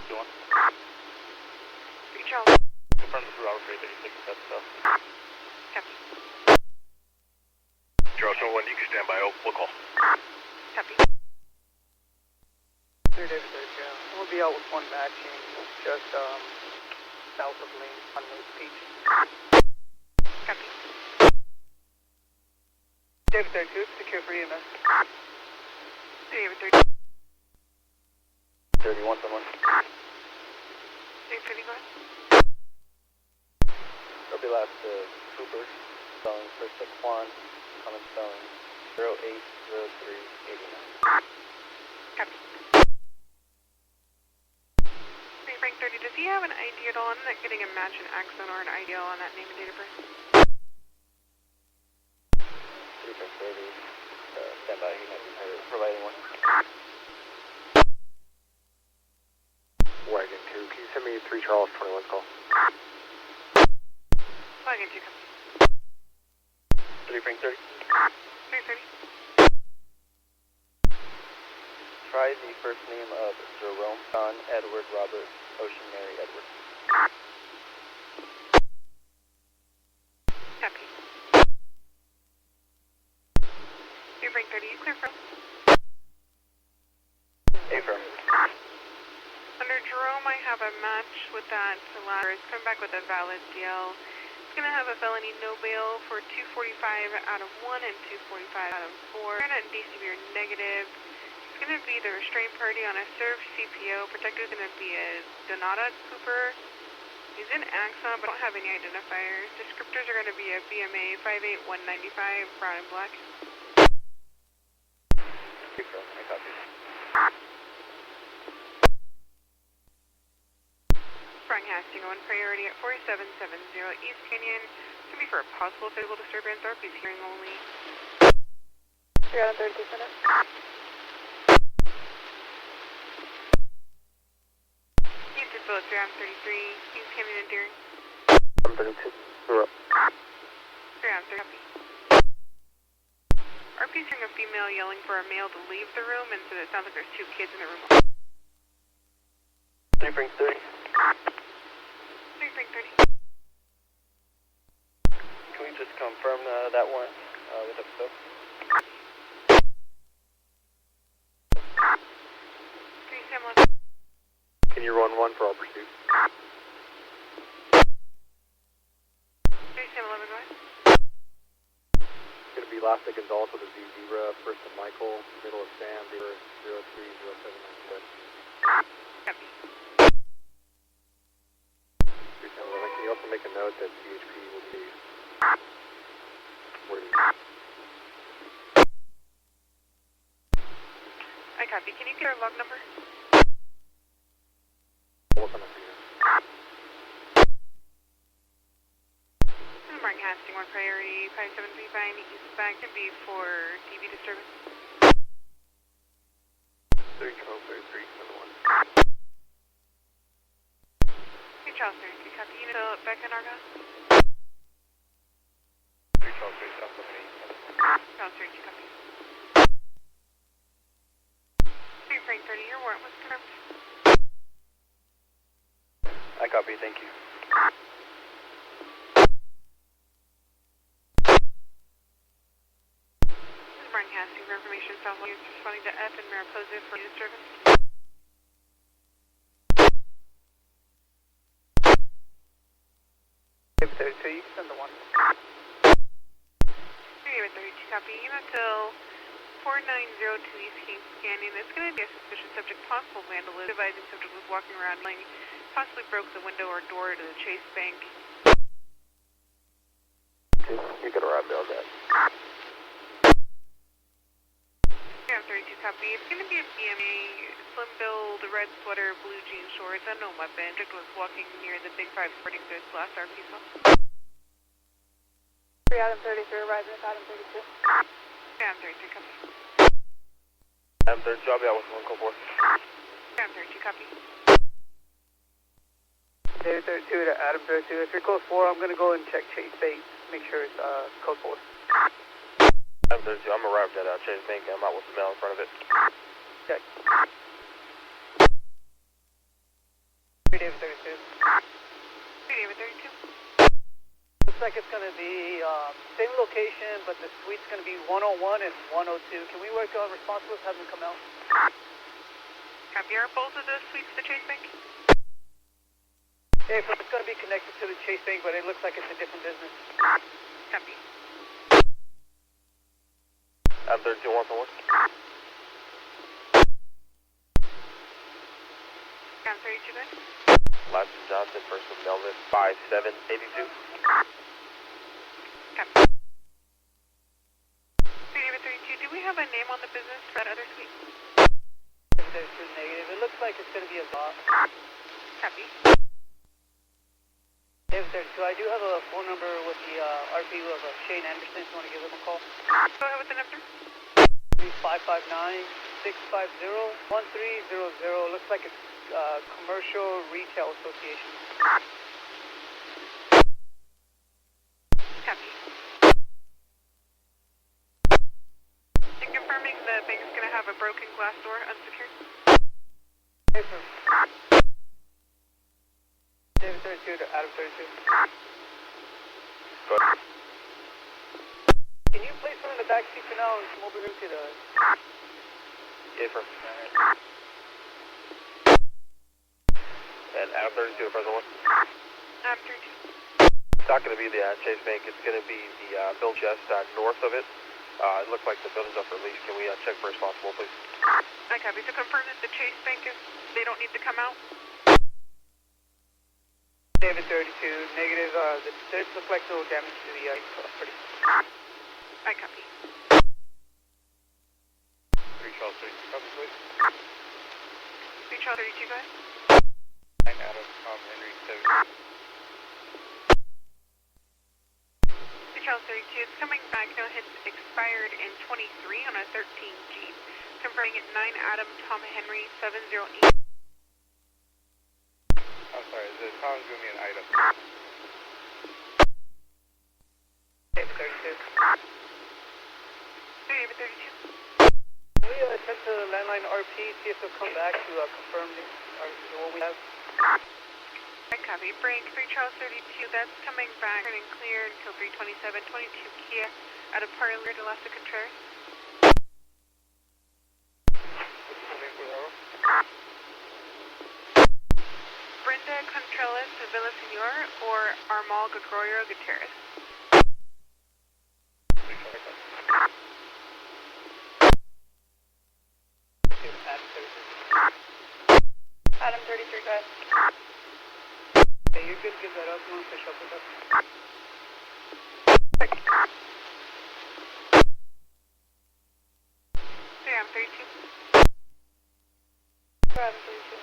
doing? Three Charles. Confirm this is Aiworth E36, that's stuff. Copy. Charles, no one, you can stand by. We'll call. Copy. 3 David, yeah. We'll be out with one matching just south of Lane on Lake Peach. Copy. David 32, secure for EMS. David 30. 31, someone. David 30, go ahead. There'll be last to Cooper, spelling first to Quan, common spelling 080389. Copy. Frank 30, does he have an ID at all? I'm not getting a match in accent or an ID on that name and date of birth. 3 Frank 30, stand by, he might be providing one. Wagon 2, can you send me 3 Charles 21's call? Wagon 2, copy. 3 Frank 30. 330. Try the first name of Jerome, John, Edward, Robert, Ocean, Mary, Edward. Copy. 3 Frank 30, you clear from? Affirm. Under Jerome, I have a match with that ladder. It's coming back with a valid DL. It's going to have a felony no bail for 245 out of 1 and 245 out of 4. Turn at DCB are negative. It's going to be the restraint party on a served CPO. Protector is going to be a Donata Cooper. He's in Axon, but don't have any identifiers. Descriptors are going to be a BMA 58195, brown and black. Affirm, I copy. Frank Hastings on priority at 4770 East Canyon. It's going to be for a possible physical disturbance. RP's hearing only. 3 out of 32 minutes. Houston Phillips, 3 out of 33. East Canyon and Deering. I'm 32. We're up. 3 out of 30. Copy. RP's hearing a female yelling for a male to leave the room, and so it sounds like there's 2 kids in the room. 3 Frank 30. 3 Frank 30. Can we just confirm that one with episode? 3 Sam 11. Can you run 1 for all pursuit? 3 Sam 11, go ahead. It's going to be last to Gonzalez with a Z-Zebra, first to Michael, middle of Sam, 030797. Copy. 311. Can you also make a note that CHP will be where I copy. Can you get our log number? what's on the finger? This is Martin Hastings, 1 priority, 5735 East back to be for TV disturbance. 3 Charles 33, another one. Hey, Charles 33, copy. Unit still back in Argos? 3 Charles 3, South Company. Charles 32, copy. 3 Frank 30, your warrant was confirmed. I copy, thank you. This is Martin Hastings, for information, South Units responding to F and Mariposa for news service. David 32, you can send the one. 3 32, copy. Unit till 4902 East Kings Canyon. It's going to be a suspicious subject, possible vandalism. Advising subject was walking around, possibly broke the window or door to the Chase Bank. You can arrive there, that. 32, copy. It's going to be a BMA, slim build, red sweater, blue jean shorts, unknown weapon. Subject was walking near the Big 5 sporting goods last RP call. 3 Adam 33, arriving at Adam 32. Yeah, I'm 32, copy. I'm 32, I'll be out with 1 call 4. Yeah, I'm 32, copy. David 32 to Adam 32. If you're code 4, I'm going to go and check Chase Bank. Make sure it's code 4. I'm 32, I'm arrived at Chase Bank. I'm out with the mail in front of it. Check. David 32. David 32. Looks like it's going to be same location, but the suite's going to be 101 and 102. Can we work on responsibles, have them come out? Copy. Are both of the suites the Chase Bank? Yeah, it's going to be connected to the Chase Bank, but it looks like it's a different business. Copy. I'm 32, 1 I'm 32 guys. Last Johnson, first with Melvin, 5782. Copy. David 32, do we have a name on the business for that other suite? There's two negative. It looks like it's going to be a lot. Copy. David 32, I do have a phone number with the RPU of Shane Anderson. If you want to give him a call. Go ahead with the number. 559-650-1300. Looks like it's Commercial Retail Association. Copy. And confirming the bank is going to have a broken glass door, unsecured. David 32 to Adam 32. Go ahead. Can you place one in the back seat for now and come over here to the... Yeah, firm. And Adam 32, the present one. I'm 32. It's not going to be the Chase Bank. It's going to be the building just north of it. It looks like the building's up for lease. Can we check for responsible, please? I copy. So confirm that the Chase Bank is, they don't need to come out? David 32, negative. There looks like no damage to the property. I copy. 3 Charles 32, copy, please. 3 Charles 32 guys. 9 Adam, Henry 7. 3 Charles 32, it's coming back. No hits expired in 23 on a 13 Jeep. Confirming at 9 Adam, Tom Henry 708. I'm sorry, the Tom's giving me an item. David 32. David 32. Can we check the landline RP, see if they'll come back to confirm what we have? I copy. Break 3 Charles 32, that's coming back and clear until 327, 22 Kia out of Parlor de Las Contreras. Brenda Contreras de Villaseñor or Armal Gregorio Gutierrez? Adam 33, guys. Hey, you're good to give that up. You want to push up with us? Yeah, I'm 32. Adam 32.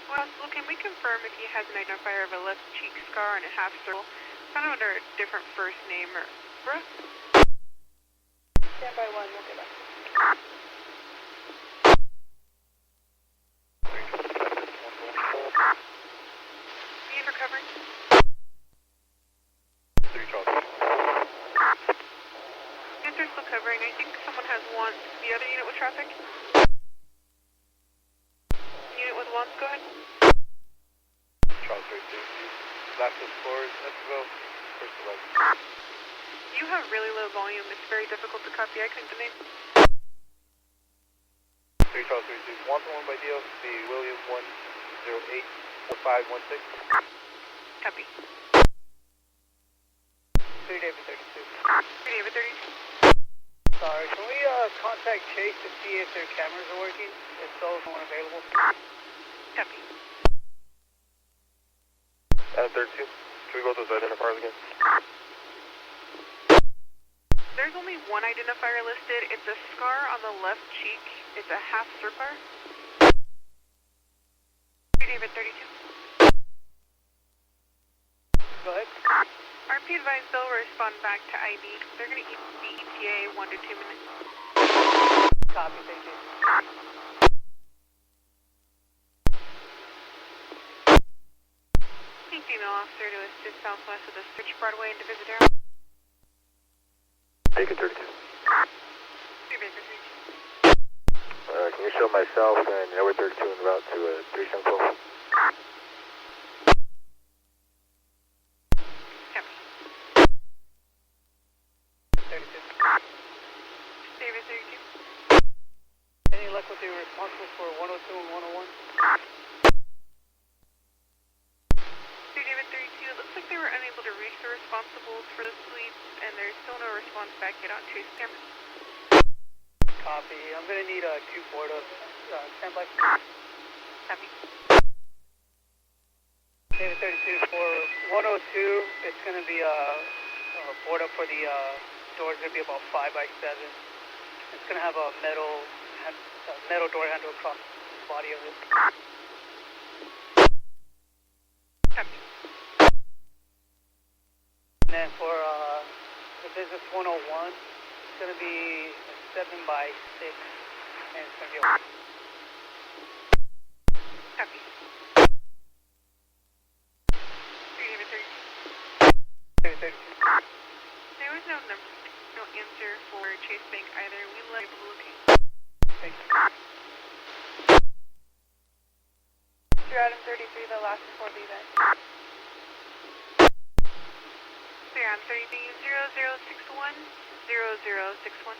Well, can we confirm if he has an identifier of a left cheek scar and a half circle? Kind of under a different first name or... Bruh? Stand by 1, we'll get back. He is recovering. 3 Charles. Yes, they're still covering. I think someone has one. The other unit with traffic? Unit with one, go ahead. Charles 32. Last of floors, Esquivel, first 11. You have really low volume. It's very difficult to copy. I couldn't name. 3 Charles 32. 1 by deal, the William 108 4516. Copy. 3 David 32. 3 David 32. Sorry, can we contact Chase to see if their cameras are working? If so, is one available? Copy. Adam 32. Can we go with those identifiers again? There's only one identifier listed. It's a scar on the left cheek. It's a half circle. 3 David 32. Go ahead. RP advised they'll respond back to ID. They're going to be ETA 1 to 2 minutes. Copy, thank you. Female officer to assist southwest of the Stitch Broadway and Divisadero. Bacon 32. 3 Baker 32. Can you show myself and Aiworth 32 en route to 3712? out Chase camera. Copy. I'm going to need a 2-4 to stand by. Copy. David 32 for 102. It's going to be a board up for the door. It's going to be about 5 by 7. It's going to have a metal door handle across the body of it. Copy. And then for the business 101, it's going to be 7 by 6, and it's going to be a... Copy. 32. There was no answer for Chase Bank either. We were able to locate. Thank you. You're Adam 33, the last before the event. You're Adam 33, 0061, 0061.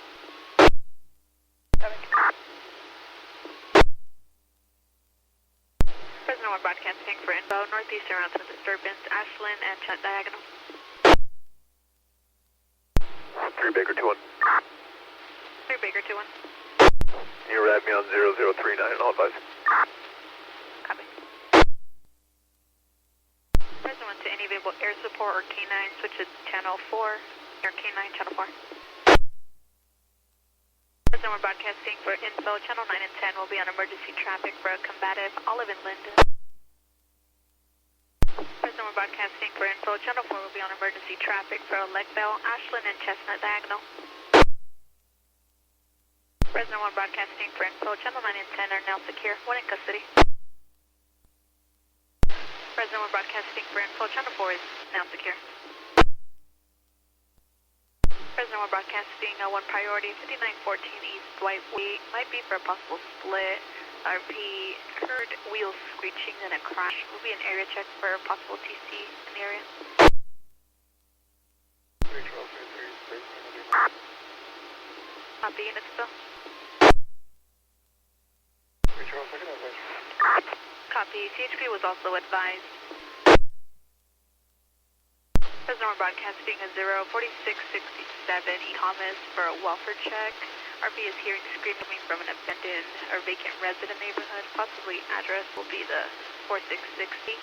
Fresno 1 broadcasting for info. Northeastern route to disturbance, Ashland and Chet Diagonal. 3 Baker 2-1. 3 Baker 2-1. You arrived me on 0039 and all advise. Copy. Fresno 1 to any available air support or K9, switch to channel 4, or K9 channel 4. Fresno 1 broadcasting for info, channel 9 and 10 will be on emergency traffic for a combative Olive and Linden. Fresno 1 broadcasting for info, channel 4 will be on emergency traffic for a Leckville, Ashland and Chestnut Diagonal. Fresno 1 broadcasting for info, channel 9 and 10 are now secure, 1 in custody. Fresno 1 broadcasting for info, channel 4 is now secure. Fresno 1 broadcasting 1 priority, 5914 East Dwight Way, might be for a possible split. RP heard wheels screeching and a crash. Will be an area check for a possible TC in the area. Copy, units still. Copy, CHP was also advised. Fresno 1 broadcasting a 04667 E. Thomas for a welfare check. RP is hearing screaming coming from an abandoned or vacant resident neighborhood. Possibly address will be the 4660.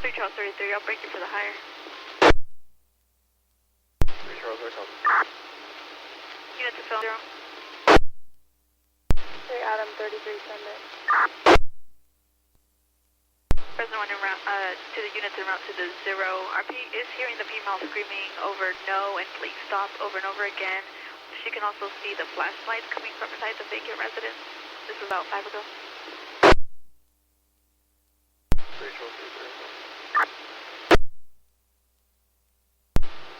3 Charles 33, I'll break you for the hire. 3 Charles, I come. Units to fill 0. 3 Adam 33, send it. Fresno 1 en route, to the units en route to the 0. RP is hearing the female screaming over no and please stop over and over again. She can also see the flashlights coming from inside the vacant residence. This was about 5 ago. 3 Charles,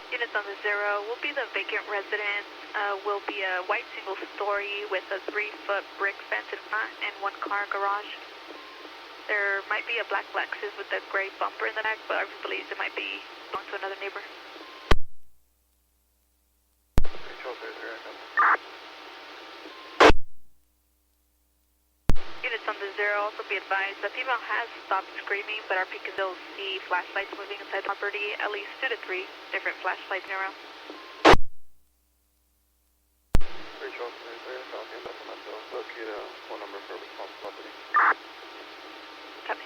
33. Units on the 0 will be the vacant residence. Will be a white single story with a 3-foot brick fence in front and 1 car garage. There might be a black Lexus with a gray bumper in the back, but I believe it might be belong to another neighbor. 3 Charles, 33, I come. Units on the 0 also be advised the female has stopped screaming, but RP can still see flashlights moving inside the property, at least 2 to 3 different flashlights in a row. 3 Charles, 33, I found him up on myself. Locate a phone number for responsible property. Copy.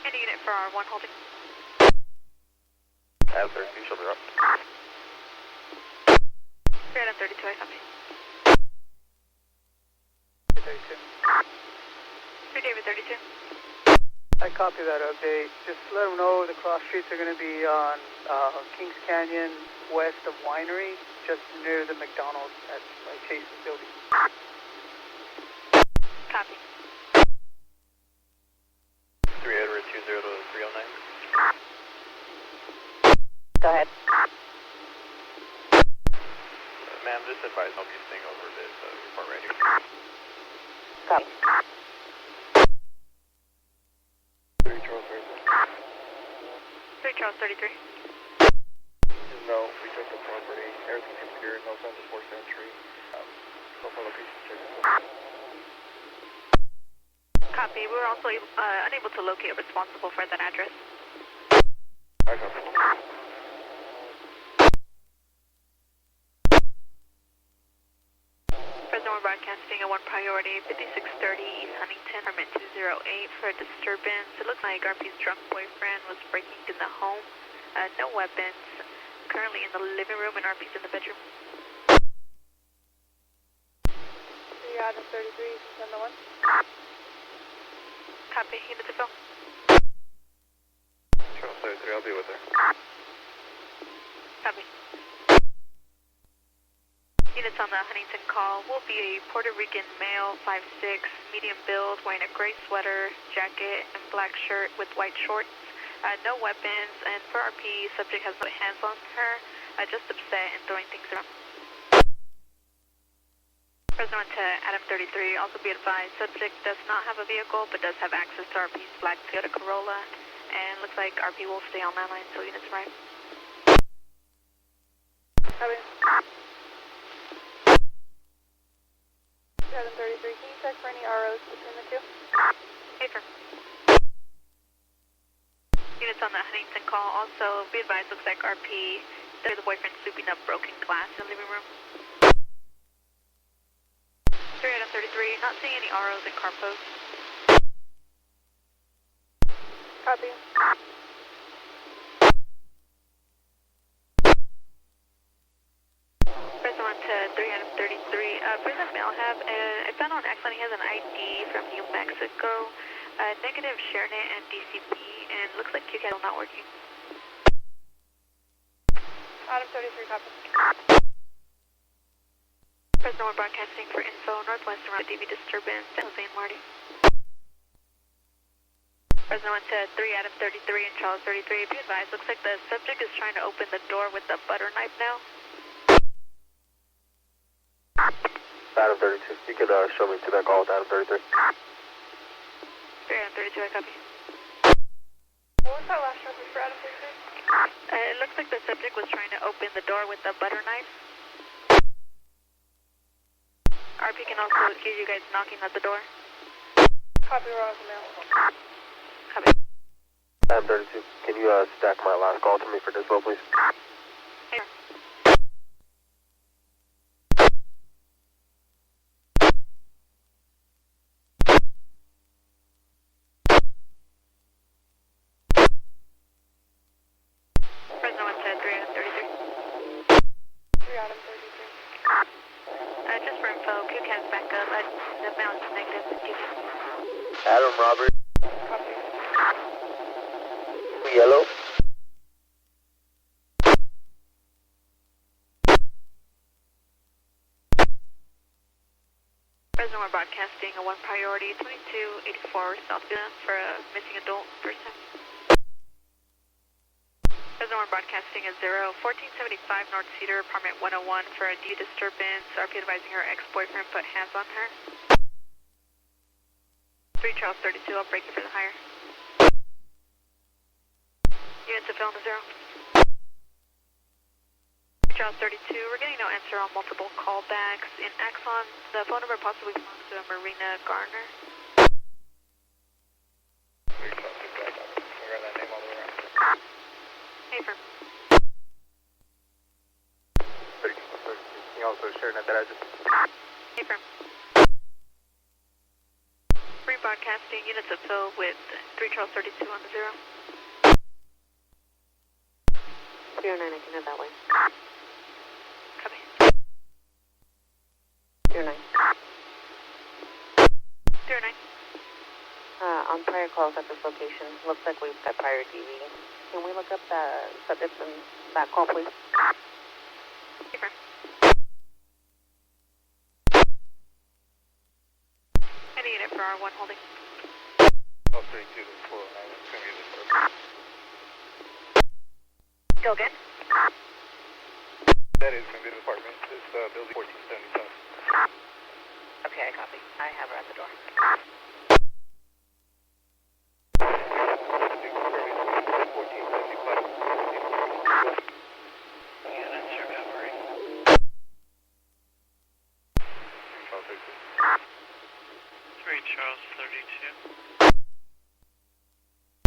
Any unit for our 1 holding. Have 30, she'll be up. 3 Adam 32, I copy. 32. 3 David 32. I copy that update. Just let them know the cross streets are going to be on Kings Canyon, west of Winery, just near the McDonald's at Chase's building. Copy. 3 Edward 20 to 309. Go ahead. Ma'am, just advise I'll be staying over this report right here. Copy. 3 Charles, 33. 3 Charles 33. No, we took the property. Everything seems clear. No signs of forced entry. So far, location check. Copy. We were also unable to locate a responsible for that address. I copy. broadcasting at 1 priority, 5630 East Huntington, permit 208 for a disturbance. It looks like RP's drunk boyfriend was breaking in the home. No weapons. Currently in the living room and RP's in the bedroom. Adam 33, send the 1. Copy, unit to fill. Charles 33, I'll be with her. Copy. Units on the Huntington call will be a Puerto Rican male, 5'6", medium build, wearing a gray sweater, jacket, and black shirt with white shorts. No weapons, and for RP, subject has no hands on her, just upset and throwing things around. Fresno to Adam 33, also be advised, subject does not have a vehicle, but does have access to RP's black Toyota Corolla, and looks like RP will stay on that line until units arrive. Copy. Adam 33, can you check for any ROs between the two? Hey, firm. Units on the Huntington call, also be advised, looks like RP, the boyfriend sweeping up broken glass in the living room. 3 Adam 33, not seeing any ROs in car post. Copy. First one to 3 Adam 33. For the male have, I found on accident he has an ID from New Mexico, negative ShareNet and DCP, and looks like QCAT is not working. Adam 33, copy. Fresno, we're broadcasting for info, northwest around DV disturbance, San Jose and Marty. Fresno 1 to 3 Adam 33 and Charles 33. Be advised, looks like the subject is trying to open the door with a butter knife now. Adam 32, you could show me to that call with Adam 33. 3 Adam 32, I copy. What was that last reference for Adam 33? It looks like the subject was trying to open the door with a butter knife. RP can also hear you guys knocking at the door. Copy, we're on the mail. Copy. Adam 32, can you stack my last call to me for dispo, please? Hey. Fresno 1 to 3 Adam 33. 3 Adam 33. Just for info, QCAT's back up. The amount is negative. Adam, Robert. Copy. Yellow. Fresno, we're broadcasting a 1 priority, 2284 Southbound for a missing adult person. Fresno, we're broadcasting a 1475 North Cedar, apartment 101 for a D disturbance. RP advising her ex-boyfriend put hands on her. 3 Charles 32, I'll break you for the hire. Units to fill on the 0. Charles 32, we're getting no answer on multiple callbacks. In Axon, the phone number possibly belongs to Marina Garner. Hey, firm. Can you also share that address? Hey, firm. Rebroadcasting, units of fill with 3 Charles 32 on the 0. 09, I can head that way. Copy. 09. 09. On prior calls at this location, looks like we've got prior DV. Can we look up the subject from that call, please? Hey, firm. Any unit for R1 holding. 32 to 409, it's going to be this person. Go again. That is going to be the apartment. It's building 1475. Okay, I copy. I have her at the door. Charles 32.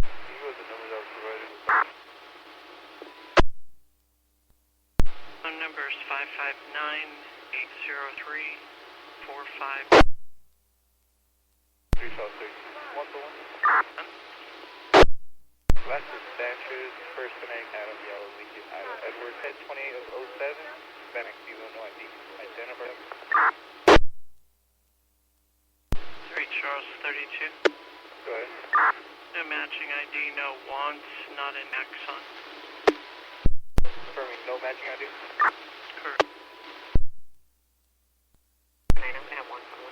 He was the number that was provided. Phone number is 559-803-45. Charles 32. Go ahead. No matching ID, no wants, not an Axon. Confirming no matching ID. Correct. I'm going to have one from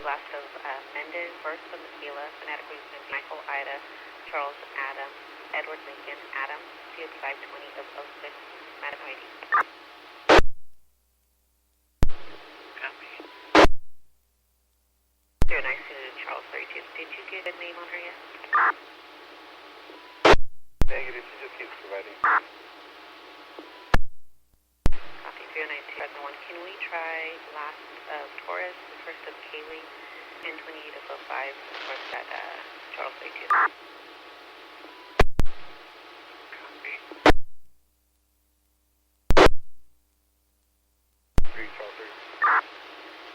the last of Mendez, first of Michaela, phonetically Michael, Ida, Charles, Adam, Edward, Lincoln, Adam, COD 520 of 06, Madam ID. Copy. Very nice to Charles 32. Did you get a name on her yet? Negative, she just keeps providing. Copy, 092, present 1. Can we try last of Torres, first of Kaylee, and 28 of 05, for that Charles 32? Copy. 3 Charles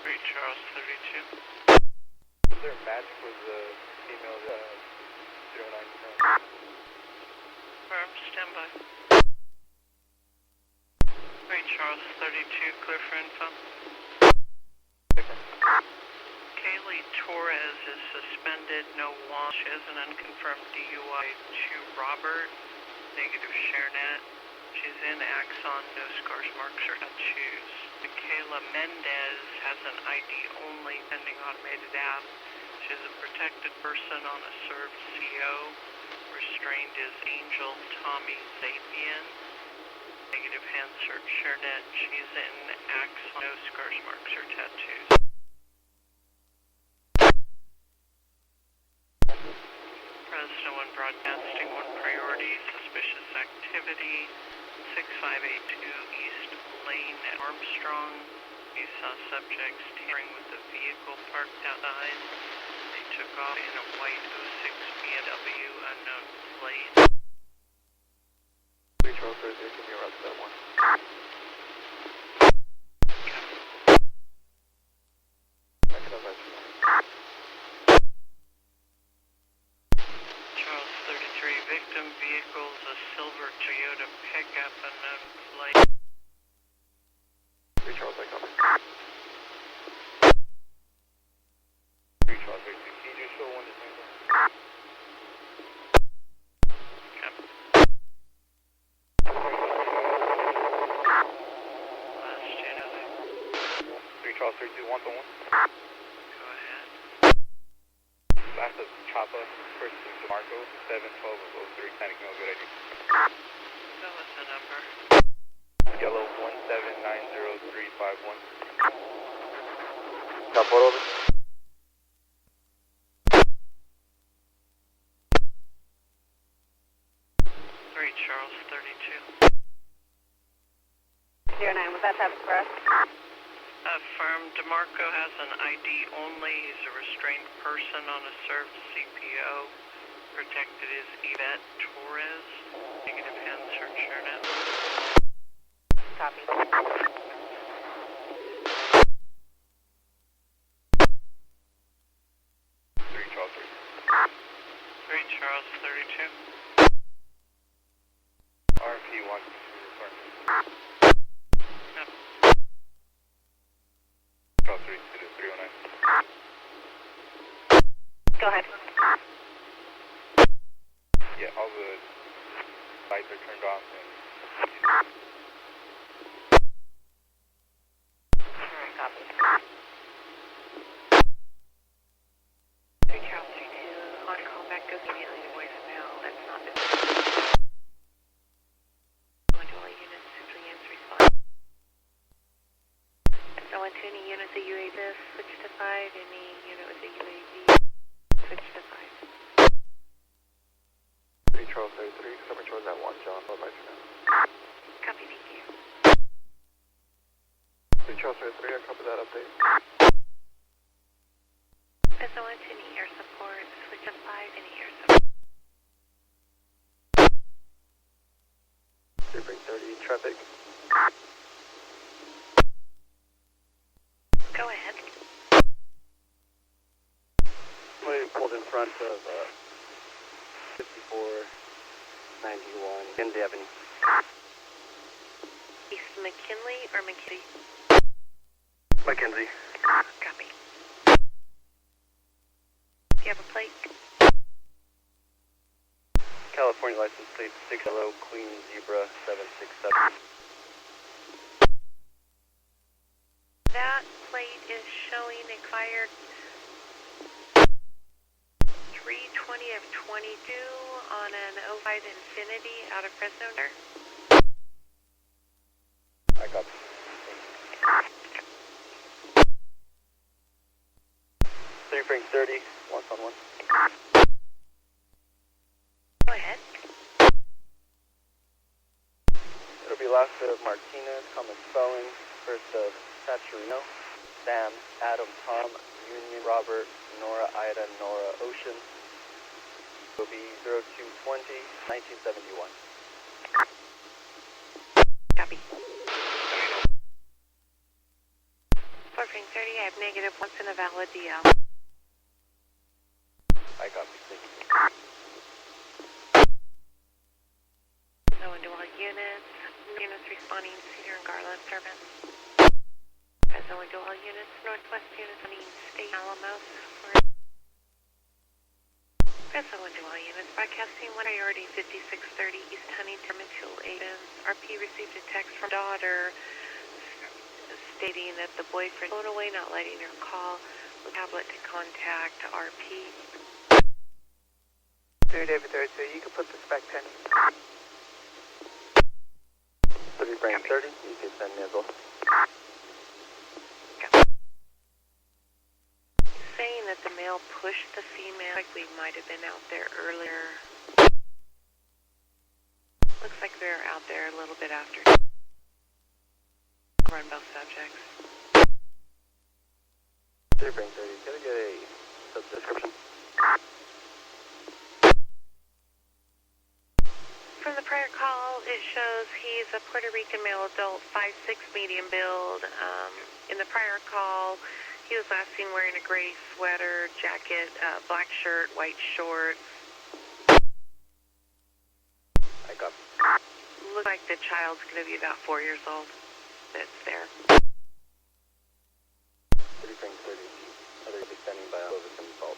3 Charles 32. 32. Is there a match for the female 09? Firm, standby. 3 Charles 32, clear for info. Kaylee Torres is suspended, no watch. She has an unconfirmed DUI to Robert, negative ShareNet. She's in Axon, no scars, marks, or tattoos. Michaela Mendez has an ID only pending automated app. She is a protected person on a served CO. Restrained is Angel Tommy Sapien. Negative hand search ShareNet. She's in Axon, no scars, marks, or tattoos. Fresno 1 broadcasting, 1 priority, suspicious activity, 6582 East Lane at Armstrong. We saw subjects tampering with the vehicle parked outside. They took off in a white 06 BMW unknown plate. 3 Charles 32, can you route to that one? I can have that. Charles 33, victim vehicles, a silver Toyota pickup, unknown plate. 3 Charles, I copy. 3 Charles 32, can you just show one to me? Copy. Last unit. 3 Charles 32, 1 to 1. Go ahead. Last of Chapa, first of DeMarco, 712 of 03, Panic Mill, good idea. Go with the number. Yellow 1790351. Got photo over? 3 Charles 32. 09, was that Express? Affirm, DeMarco has an ID only. He's a restrained person on a served CPO. Protected is Yvette Torres. Negative hand search ShareNet. Copy. 3 Charles 32. 3 Charles 32. RMP 1, No. Charles 32 to 309. Go ahead. Yeah, all the lights are turned off and Alright, copy. 3 Charles 32, on call back goes immediately to voicemail. That's not this. Going to all units, simply answer response. So on to any units of UAV, switch to 5. Any unit with a UAV, switch to 5. 3 Charles 33, coming towards that 1 John, what about you now? Copy, thank you. 3 Charles 33, I copy that update. So on to any air support, switch to 5, any air support. 330, traffic. Go ahead. Somebody pulled in front of 5491 Kennedy Avenue. East McKinley or McKinley? Mackenzie. Copy. Do you have a plate? California license plate 6 Hello Queen Zebra 767. That plate is showing expired 3/20 of 22 on an 05 Infinity out of Fresno. I got 3 Frank 30, 1-on-1. Go ahead. It'll be last of Martinez, common spelling, first of Saturino, Sam, Adam, Tom, Union, Robert, Nora, Ida, Nora, Ocean. It'll be 0220, 1971. Copy. 4 Frank 30, I have negative once in a valid DL. I copy. Thank you. No one to all units. Units responding Cedar and Garland service. As no one to all units. Northwest units running State Alamos. As no one to all units. Broadcasting one priority 5630 East Huntington Mitchell Aiden. RP received a text from daughter stating that the boyfriend phoned away, not letting her call the tablet to contact RP. 3 David 32, you can put the spec 10. 3 Frank 30, you can send me as well. Saying that the male pushed the female, like we might have been out there earlier. Looks like we were out there a little bit after. Run both subjects. 3 Frank 30, can I get a subdescription? From the prior call, it shows he's a Puerto Rican male adult, 5'6", medium build. In the prior call, he was last seen wearing a gray sweater, jacket, black shirt, white shorts. I got. Looks like the child's going to be about 4 years old. That's there. 3 Frank 30, others be standing by all over some fault.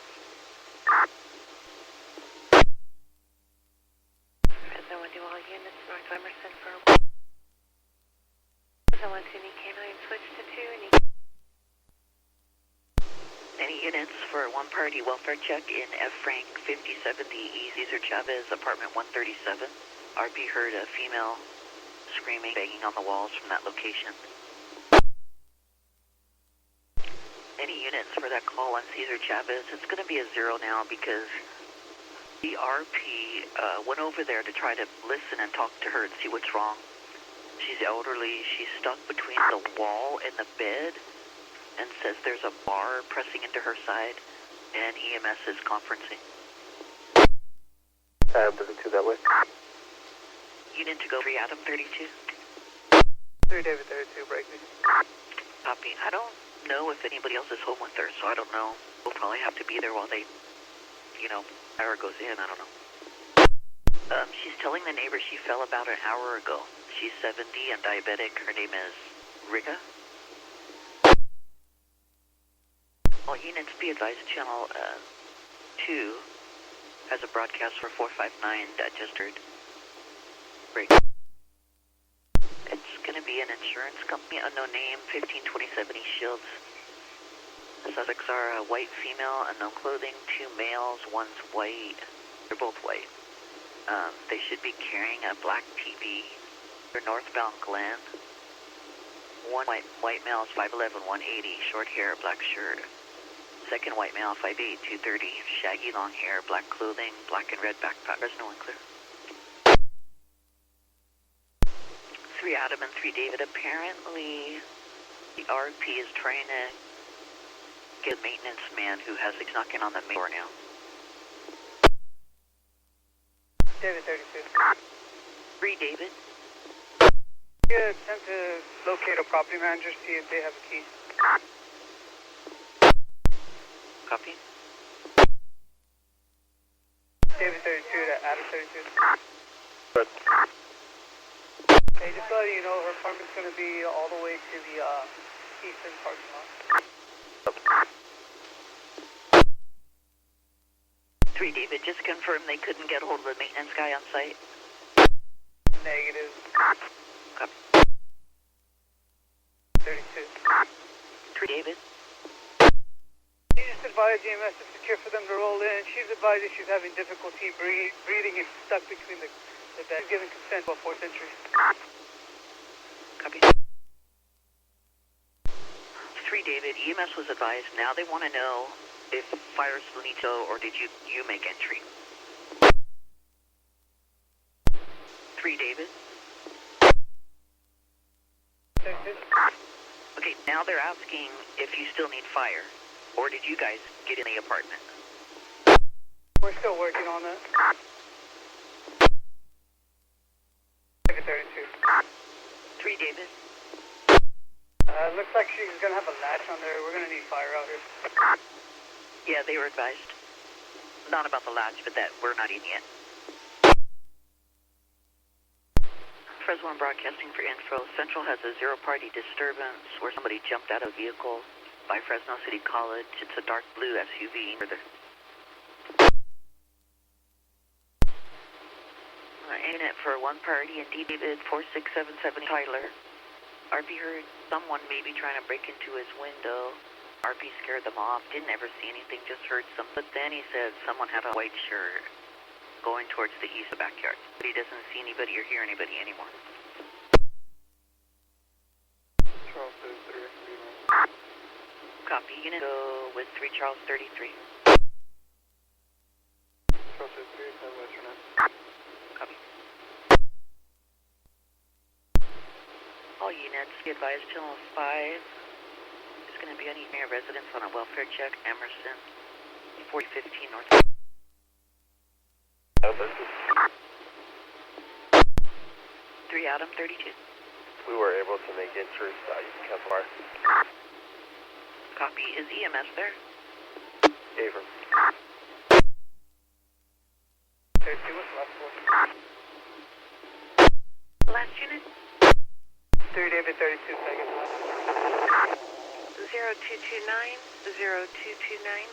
No one do all units, North Emerson for 1 to K9, switch to 2 and Any units for one party welfare check in F Frank 5070 E Cesar Chavez, apartment 137. RP heard a female screaming, banging on the walls from that location. Any units for that call on Cesar Chavez? It's going to be a 0 now because the RP went over there to try to listen and talk to her and see what's wrong. She's elderly. She's stuck between the wall and the bed and says there's a bar pressing into her side and EMS is conferencing. Adam 32 that way. Unit to go 3 Adam 32. 3 David 32, break me. Copy. I don't know if anybody else is home with her, so I don't know. We'll probably have to be there while they, power goes in. I don't know. She's telling the neighbor she fell about an hour ago. She's 70 and diabetic. Her name is Rika. All units be advised, channel 2 has a broadcast for 459 just heard. Break. It's going to be an insurance company, unknown name, 1527 East Shields. The suspects are a white female, unknown clothing, 2 males, one's white. They're both white. They should be carrying a black TV. They're northbound Glen. One white male is 5'11", 180, short hair, black shirt. Second white male, 5'8", 230, shaggy long hair, black clothing, black and red backpack. There's no one clear. 3 Adam and 3 David. Apparently, the RP is trying to get a maintenance man who has he's knocking on the main door now. David 32. 3 David. Yeah, attempt to locate a property manager, see if they have a key. Copy. David 32 to Adam 32. Good. Hey, just letting you know, her apartment's going to be all the way to the Eastern parking lot. 3 David, just confirm they couldn't get a hold of the maintenance guy on site. Negative. Copy. 32. 3 David. She just advised EMS is secure for them to roll in. She's advised that she's having difficulty breathing and stuck between the beds. She's given consent about 4th entry. Copy. 3 David, EMS was advised. Now they want to know if fire's finito or did you make entry? 3 David. 32. Okay, now they're asking if you still need fire, or did you guys get in the apartment? We're still working on that. 32. 3 David. Looks like she's gonna have a latch on there. We're gonna need fire out here. Yeah, they were advised. Not about the latch, but that we're not in yet. Fresno One broadcasting for info. Central has a zero-party disturbance where somebody jumped out of a vehicle by Fresno City College. It's a dark blue SUV. In it for 1 party and D David 4677 Tyler. RP heard someone maybe trying to break into his window. RP scared them off. Didn't ever see anything, just heard some. But then he said someone had a white shirt going towards the east of the backyard. But he doesn't see anybody or hear anybody anymore. Charles 33. Copy. Unit go with 3 Charles 33. Charles 33, have Western Ave. Copy. All units, be advised, Channel 5 is going to be any near residence on a welfare check, Emerson, 4015 North. 3 Adam 32. We were able to make entry, so you can come far. Copy. Is EMS there? Abram. 32, what's the last one? Last unit, 3 David 32 seconds. 0229, 0229.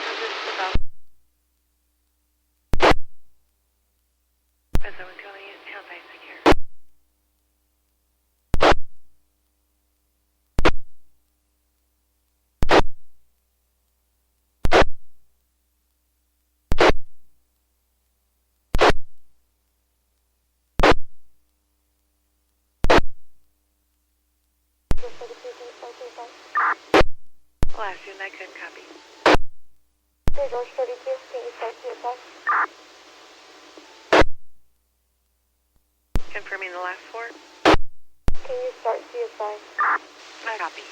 This is about Fresno One Unit, Town Site secure. Last unit, I couldn't copy. George 32, can you start CSI? Confirming the last 4. Can you start CSI? I copy.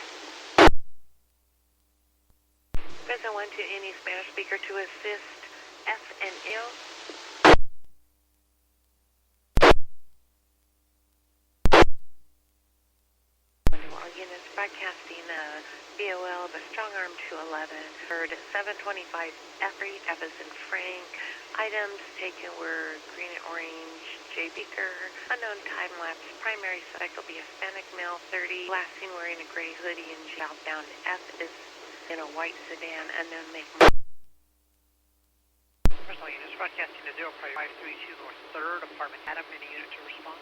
Fresno 1 to any Spanish speaker to assist F and L. All units broadcasting BOL of a strong arm 211. Heard 725 F3, F as in Frank. Items taken were green and orange, J Beaker, unknown time lapse. Primary suspect will be a Hispanic male, 30. Last seen wearing a gray hoodie and southbound. F is in a white sedan, unknown make. Personal units broadcasting to 0532 North 3rd, apartment Adam, any unit to respond?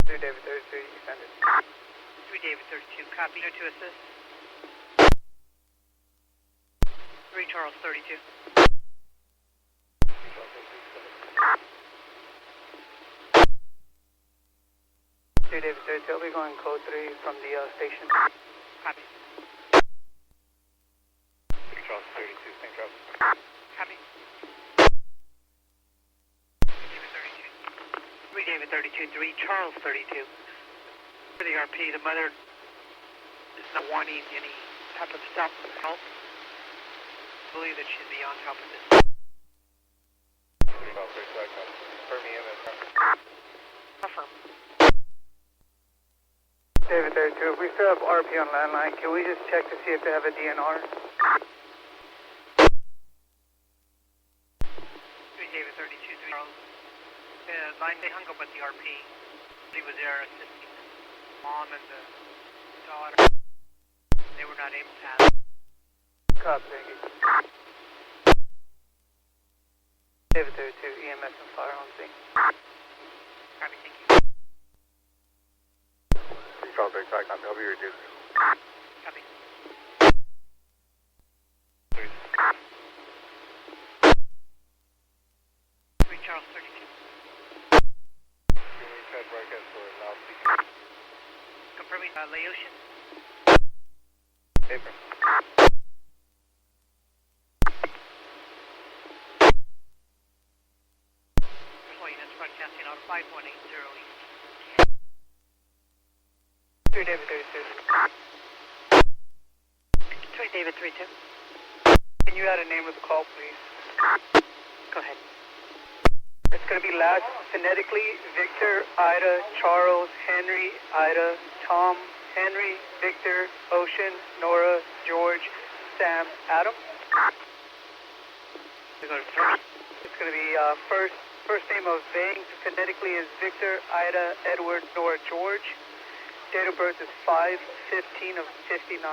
3 David 33, you send it. 3 David 32, copy, unit to assist. 3 Charles 32. 3 David 32, I'll be going code 3 from the station. Copy. 3 Charles 32, St. Charles. Copy. 3 David 32, 3 Charles 32. For the RP, the mother is not wanting any type of stop help. I believe that she's beyond help at this. 3 Charles 32, I come. For me, MS. Affirm. David 32, if we still have RP on landline, can we just check to see if they have a DNR? 3 David 32, 3 Charles. Line, they hung up with the RP. He was there assisting the mom and the daughter. They were not able to have it. Copy, thank you. David 32, EMS and fire on scene. Copy, thank you. Charles Bay, copy. I'll be reduced. Copy. Please. 3 Charles 32. Try broadcast for loudspeaker. Confirming Laotian. Paper. Units broadcasting out of 5180 East. 3 David 32. 3 David 32. Can you add a name of the call, please? Go ahead. It's going to be last phonetically Victor, Ida, Charles, Henry, Ida, Tom, Henry, Victor, Ocean, Nora, George, Sam, Adam. We go to first. It's going to be first name of Vang phonetically is Victor, Ida, Edward, Nora, George. Date of birth is 5/15 of 59.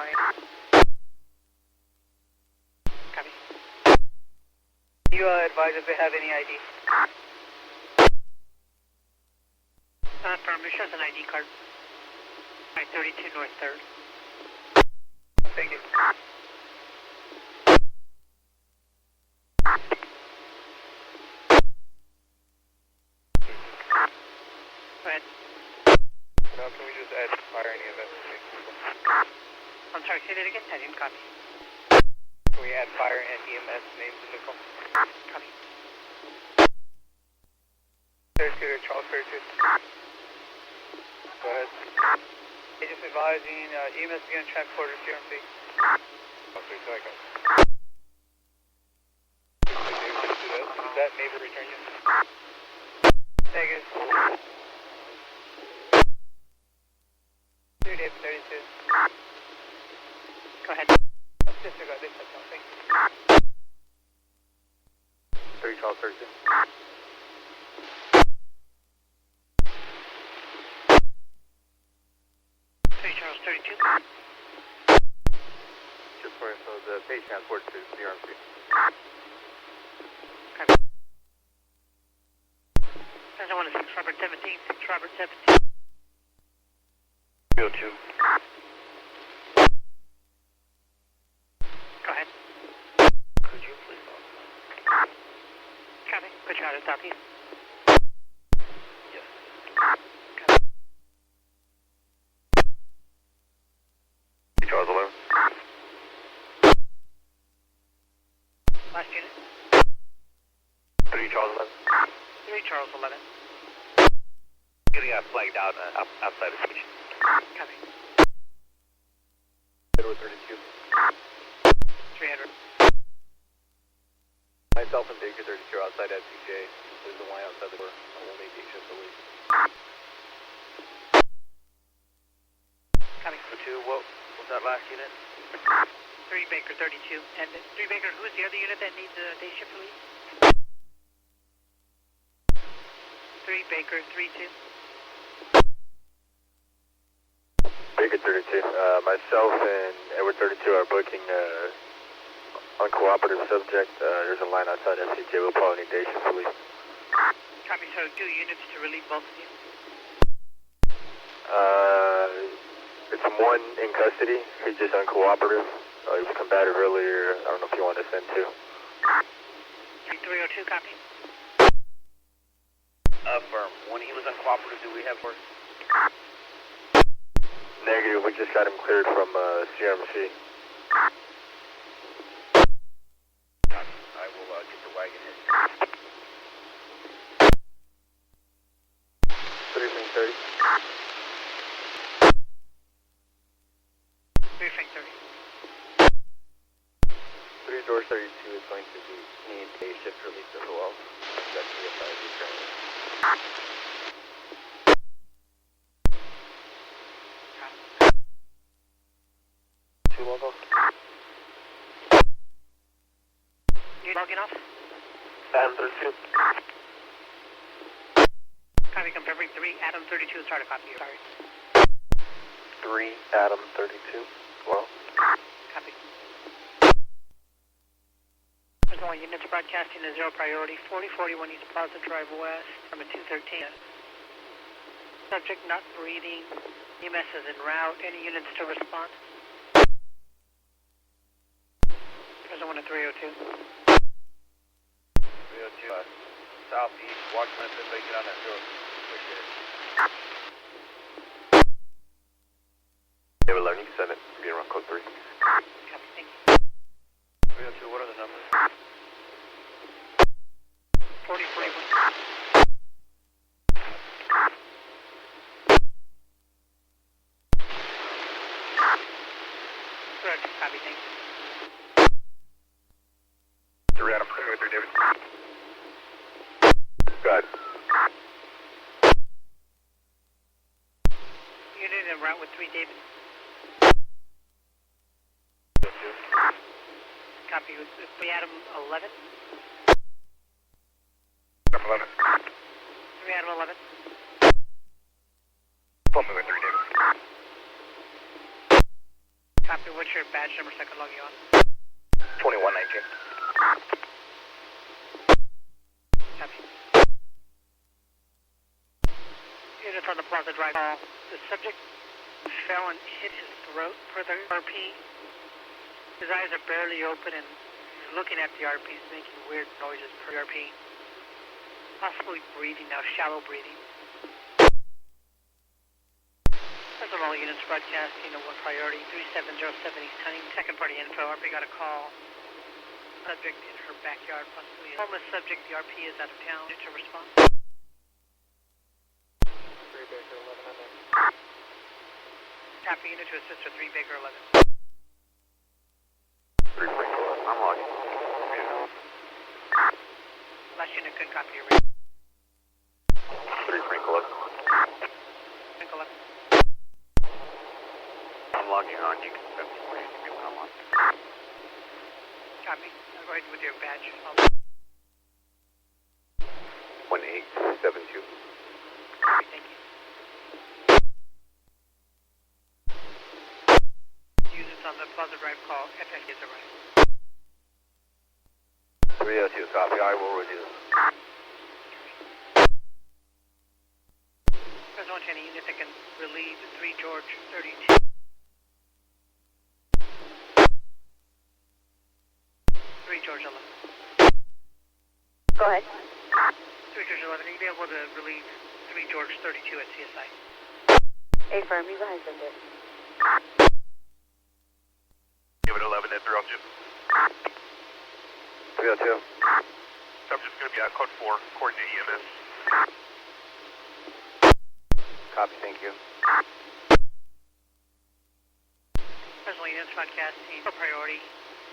Copy. You advise if they have any ID. Firm, it shows an ID card. 32 North 3rd. Thank you. Go ahead. Now, can we just add fire and EMS? I'm sorry, say that again? I didn't copy. Can we add fire and EMS names in the call? Copy. 32 to Charles 32. Go ahead. They just advising EMS began transporter to CRMC. Oh, 3 seconds. Did that neighbor return you? Negative. 3 David 32. Go ahead. Disregard, they said something. 3 Charles 32. Charles 32. Just for so the page transport to CRMC. Copy. There's 106 Robert 17, 6 Robert 17. 302. Go ahead. Could you please Copy. Put you out of copy. Yes. Copy. Charles 11. Last unit. 3 Charles 11. 3 Charles 11. Getting flagged out outside of station. Copy. Edward 32. 300. Myself and Baker 32 are outside FCJ. There's a line outside the door. I will make the shift away. Copy. 2, what was that last unit? 3 Baker 32. And 3 Baker, who's the other unit that needs a day shift release? 3 Baker 32. Baker 32. Myself and Edward 32 are booking uncooperative subject. There's a line outside FCJ. We'll probably need day shift police. Copy, so 2 units to relieve both of you. It's one in custody. He's just uncooperative. He was combative earlier. I don't know if you want to send 2. 302, copy. Affirm. When he was uncooperative, do we have work? Negative. We just got him cleared from CRMC. I will get the wagon in. 330. 330. 3 door 32 is going to need day shift release as well. That's the advisory training. Two local. You logging off? Adam 32. Copy, confirming 3 Adam 32, start a copy. Sorry. 3 Adam 32. Well, Copy. There's only units broadcasting to 0 priority, 4041 East Plaza Drive West, from a 213. Subject not breathing. EMS is en route. Any units to respond? There's one at 302. 302, southeast, watch method, make it on that door. Appreciate it. They were learning 7, being around code 3. Copy, thank you. 302, what are the numbers? 4041. Copy, thank you. 3 Adam, 3 David. Good. Unit en route with 3 David. Copy, with 3 Adam 11. 11. 3 Adam 11. Pull me with 3 David. Copy, what's your badge number so I can log you on? 2119. Copy. Units on the Plaza Drive. The subject fell and hit his throat per the RP. His eyes are barely open and he's looking at the RP, he's making weird noises per RP. Possibly breathing now, shallow breathing. There's all units broadcasting to 1 priority, 3707 East Hunting. Second party info, RP got a call. Subject in her backyard, possibly a homeless subject. The RP is out of town. To respond. 3 Baker 11 on there. Copy, unit to assist with 3 Baker 11. 3 Baker 11, I'm logging. Last unit couldn't copy your 3 Frank 11. Frank 11. I'm logging on, you can send me where you can come on. Copy. Go ahead with your badge. 1872. Copy, thank you. Units on the Plaza Drive call. FF is arrived. 302, copy, I will review. There's one any unit that can relieve 3 George 32. 3 George 11. Go ahead. 3 George 11, you'll be able to relieve 3 George 32 at CSI. Affirm, you guys in there. Give it 11 at 302. 302. Subject's going to be at code 4, according to EMS. Copy, thank you. Presently, units broadcasting for priority.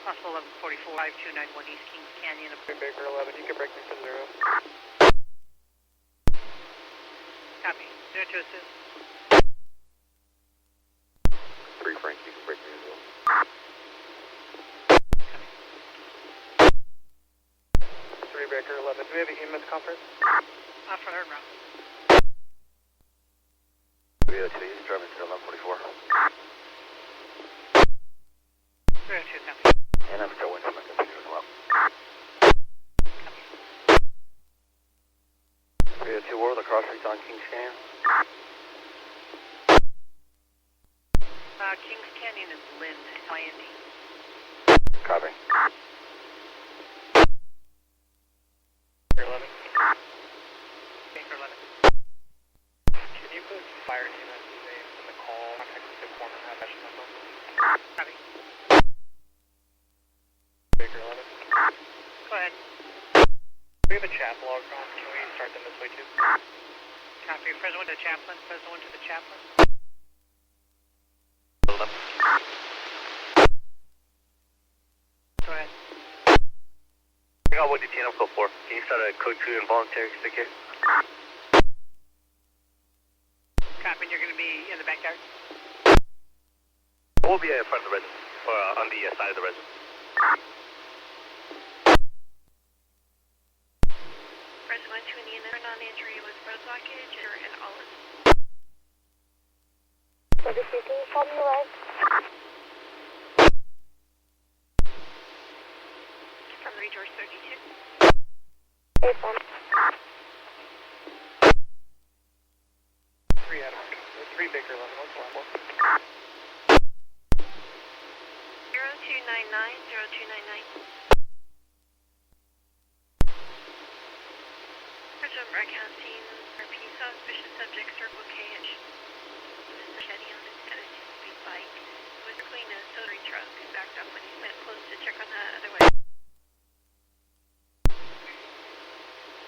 Possible 1144, 5291 East Kings Canyon. Baker 11, you can break me to 0. Copy. Unit to assist. 3 Frank, you can break me to 0. 3 Baker 11, do we have an EMS conference? For third round. 302, he's driving to 1144. 302, copy. And I'm still waiting for my computer as well. 302, what are the cross streets on Kings Canyon? Kings Canyon is Lind, Landing. Copy. 11. Baker 11. Can you put fire unit names in the call? Contact the form and have that number. Copy. Baker 11. Go ahead. We have a chat log on. Can we start them this way too? Copy. President to the chaplain. President to the chaplain. 11. Go ahead. I got 118 up code 4. Can you start a code 2 involuntary stick here? Copy. You're going to be in the backyard. We'll be in front of the resident, or on the side of the resident. President to an unit for non-injury with road blockage or an olive. Can you call me right? From Resource 32. Hey, Sam. 3 Adam. 3 Baker 11. What's the line for? 0299. Present broadcasting RP suspicious subject Circle KH. Machete on his 10-speed bike. It was between a soda truck and backed up when he went close to check on the other way.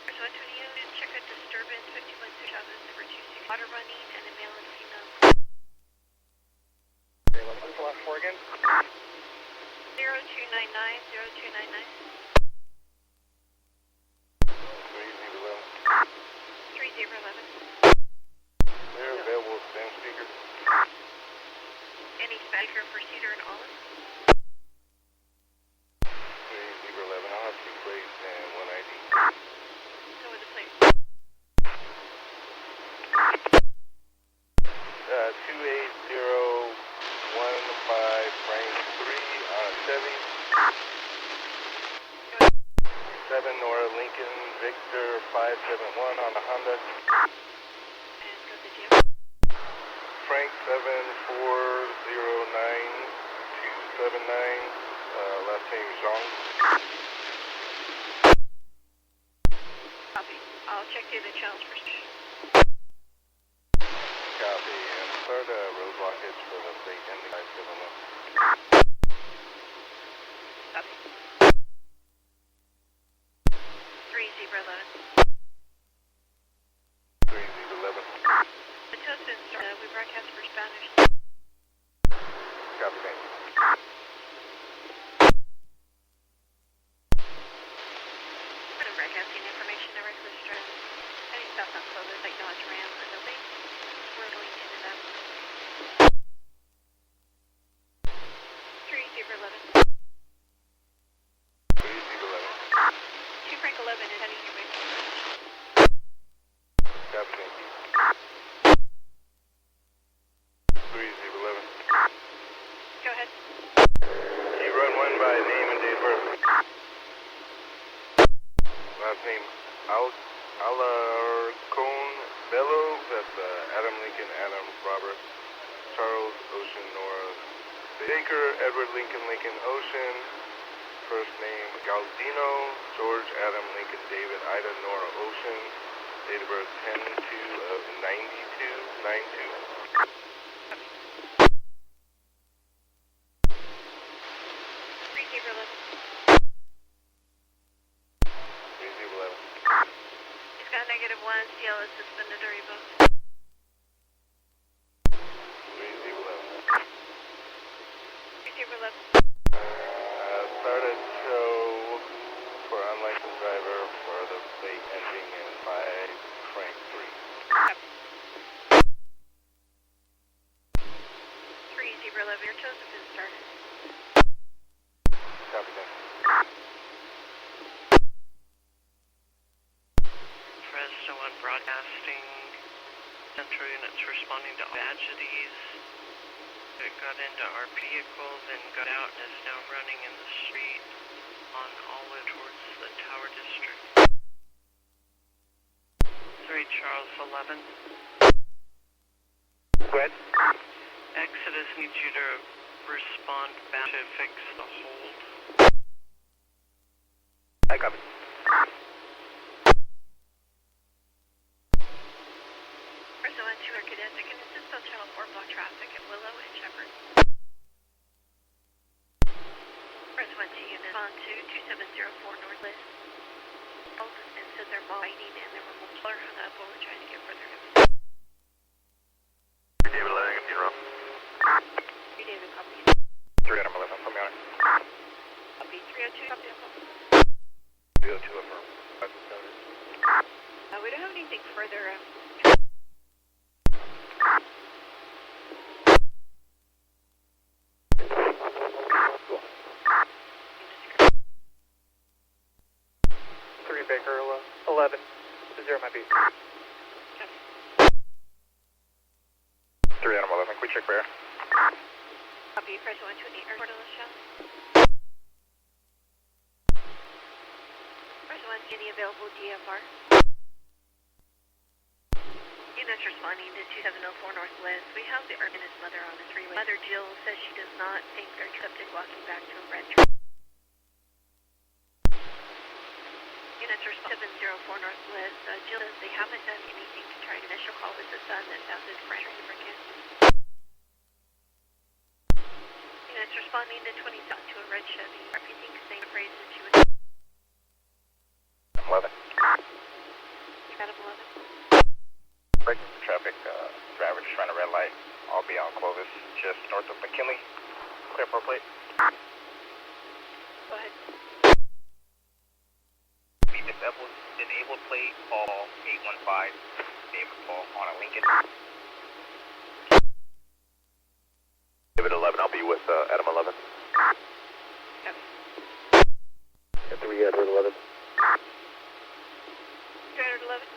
There's 120 units, check a disturbance, 51 Chavez, number 26. Water running and a male and female. Okay, what's the last 4 again? 0299. 3011. They're available, stand speaker. Any speaker for Cedar and Olive? 3011, I'll have 2 plates and 1 ID. So with the plate. 28015 Frank 3 on a Chevy. 7 Nora Lincoln Victor 571 on a Honda. And go to Jim. Frank 7409279, last name Zhang. Copy. I'll check the other channels first. Copy, and start a road blockage for the plate ending 571. Copy. 3011. 3011. The toast been started. We broadcast for Spanish. Copy, thank you. For the broadcasting information, I reckless stress. Any stuff on clothes like Dodge Ram and the lake. We're going in and out. 3011. 3011. 2 Frank 11 is heading your way. Copy, thank you. 3011. Go ahead. You run 1 by name and date of birth. Last name Alarcon Bello, that's Adam Lincoln, Adam Robert, Charles Ocean Nora Baker, Edward Lincoln Lincoln Ocean, first name Galdino, George Adam Lincoln David Ida Nora Ocean, date of birth 10/2/92. 3011. 3011. He's got -1. CL is suspended or revoked. 3011. 3011. Start a tow for unlicensed driver for the plate ending in 5 Frank 3. 3011. Your toes have been started. Copy that. Fresno 1 broadcasting. Central units responding to tragedies. It got into our vehicle, then got out and is now running in the street on Olive towards the Tower District. 3 Charles 11. Go ahead. Exodus needs you to respond back to fix the hold. I copy. Fresno 1 2 cadets. I can assist on channel 4 block traffic at Willow and Shepherd. Fresno 1 2 unit on to 2704 Northwest. And said they're biting and there were multiple hung up while we're trying to get further to. David 11, if you're wrong. 3 David, copy. 3 Adam 11, put me on it. Copy. 302, copy. 302 affirm. We don't have anything further. Baker 11. Bear. Copy, Fresno 128, report on the show. Fresno 1, any available DFR? Units responding to 2704 Northwest. We have the Urban and his mother on the freeway. Mother Jill says she does not think they're accepted walking back to a red truck. Units are 704 Northwest. Jill says they haven't done anything to try to initial call with the son that sounded French for kids. Units responding to 20 south to a red Chevy. RP thinks they appraised that she was 11. Adam 11. Breaking traffic, driver just trying to red light. I'll be on Clovis, just north of McKinley. Clear for plate. Go ahead. Be disabled plate, call 815. David Paul on a Lincoln. David 11, I'll be with Adam 11. Yep. At 3 Edward 11. Standard 11.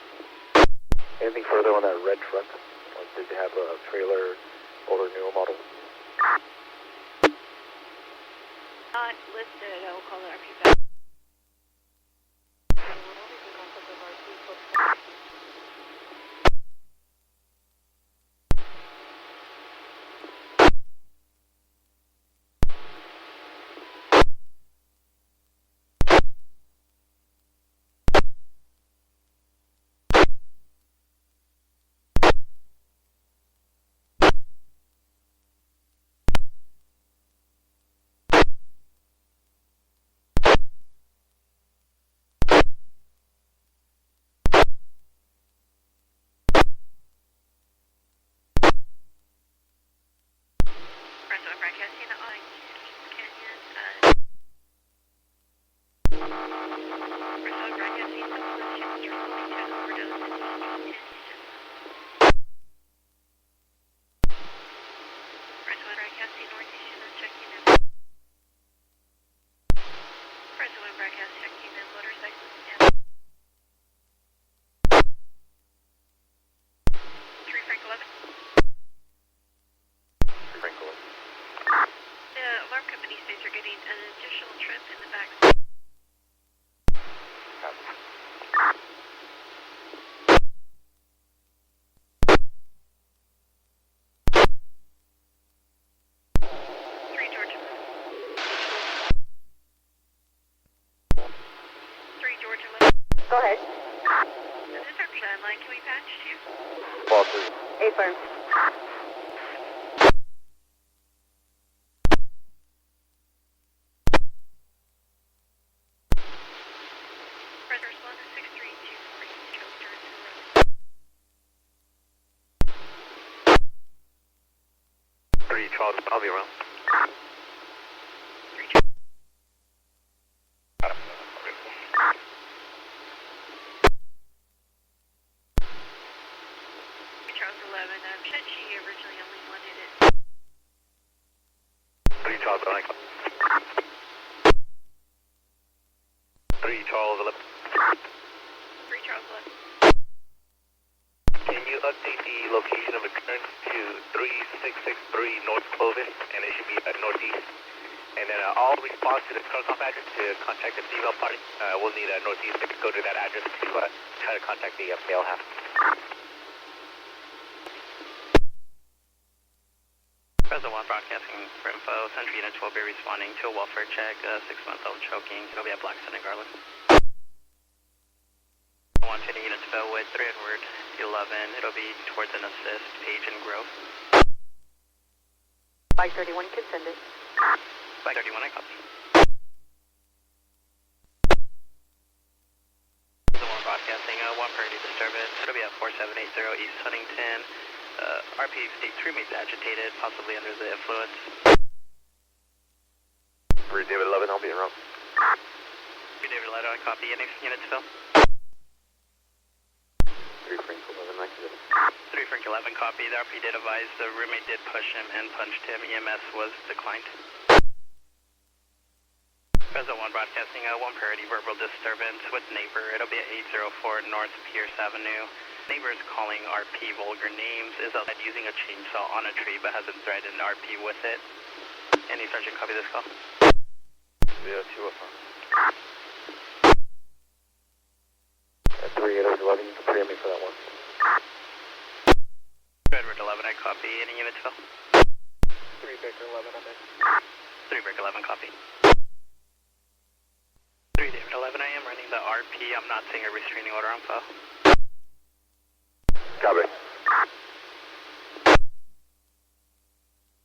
Anything further on that red truck? Like, did they have a trailer, older, newer model? Not listed. I will call the RP back. Broadcasting on Canyon. Fresno broadcasting on Chester 42 overdose in Houston. Fresno broadcasting North Houston checking in. Fresno broadcast checking in motorcycles and 3 Frank 11. 3 Frank 11. The alarm company states are getting an additional trip in the back. Three Georgia. 3 Georgia. Go ahead. This is our landline. Can we patch to you? Ball 3. Affirm. Fred respond to 6324 Chester to the road. 3 Charles, I'll be around. 3 Charles. Adam, 3 Charles 11. Said she originally only wanted it. 3 Charles, 3 Charles 11. 3 Charles 11. Can you update the location of the current to 3663 North Clovis, and it should be at northeast. And then I'll respond to the telecom address to contact the female party. We'll need a northeast to go to that address to try to contact the male half. Fresno 1 broadcasting for info. Central Unit 12 be responding to a welfare check, 6-month-old choking. It'll be at Blackstone and Garland. 1 to the units fell with 3 Edward 11. It'll be towards an assist, Page and Grove. 531 can send it. 531, I copy. Fresno 1 broadcasting, 1 priority disturbance. It'll be at 4780 East Huntington. RP state roommates agitated, possibly under the influence. 3 David 11, I'll be around. 3 David 11, I copy. Any units fill? 3 Frank 11, 97. 3 Frank 11, copy. The RP did advise the roommate did push him and punched him. EMS was declined. Fresno 1 broadcasting, 1 priority verbal disturbance with neighbor. It'll be at 804 North Pierce Avenue. Neighbors calling RP vulgar names, is outside using a chainsaw on a tree but hasn't threatened RP with it. Any sergeant copy this call? Yeah, 2 affirm. At 3811, you can prepare me for that one. Edward 11, I copy. Any units fill? 3 Baker 11, I'm in. 3 Brick 11, copy. 3 David 11, I am running the RP. I'm not seeing a restraining order on file. Copy.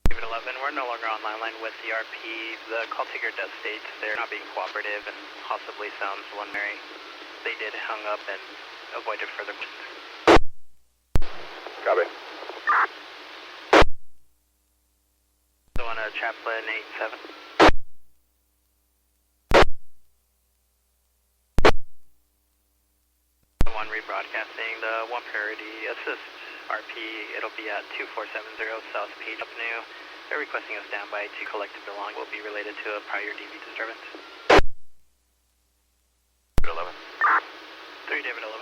David 11, we're no longer on line with the RP. The call taker does state they're not being cooperative and possibly sounds preliminary. They did hung up and avoided further questions. Copy. So on a Chaplain 87. The one rebroadcasting, the one priority assist RP, it'll be at 2470 South Page Avenue. They're requesting a standby to collect the belongings will be related to a prior DV disturbance. 11. 3 David 11.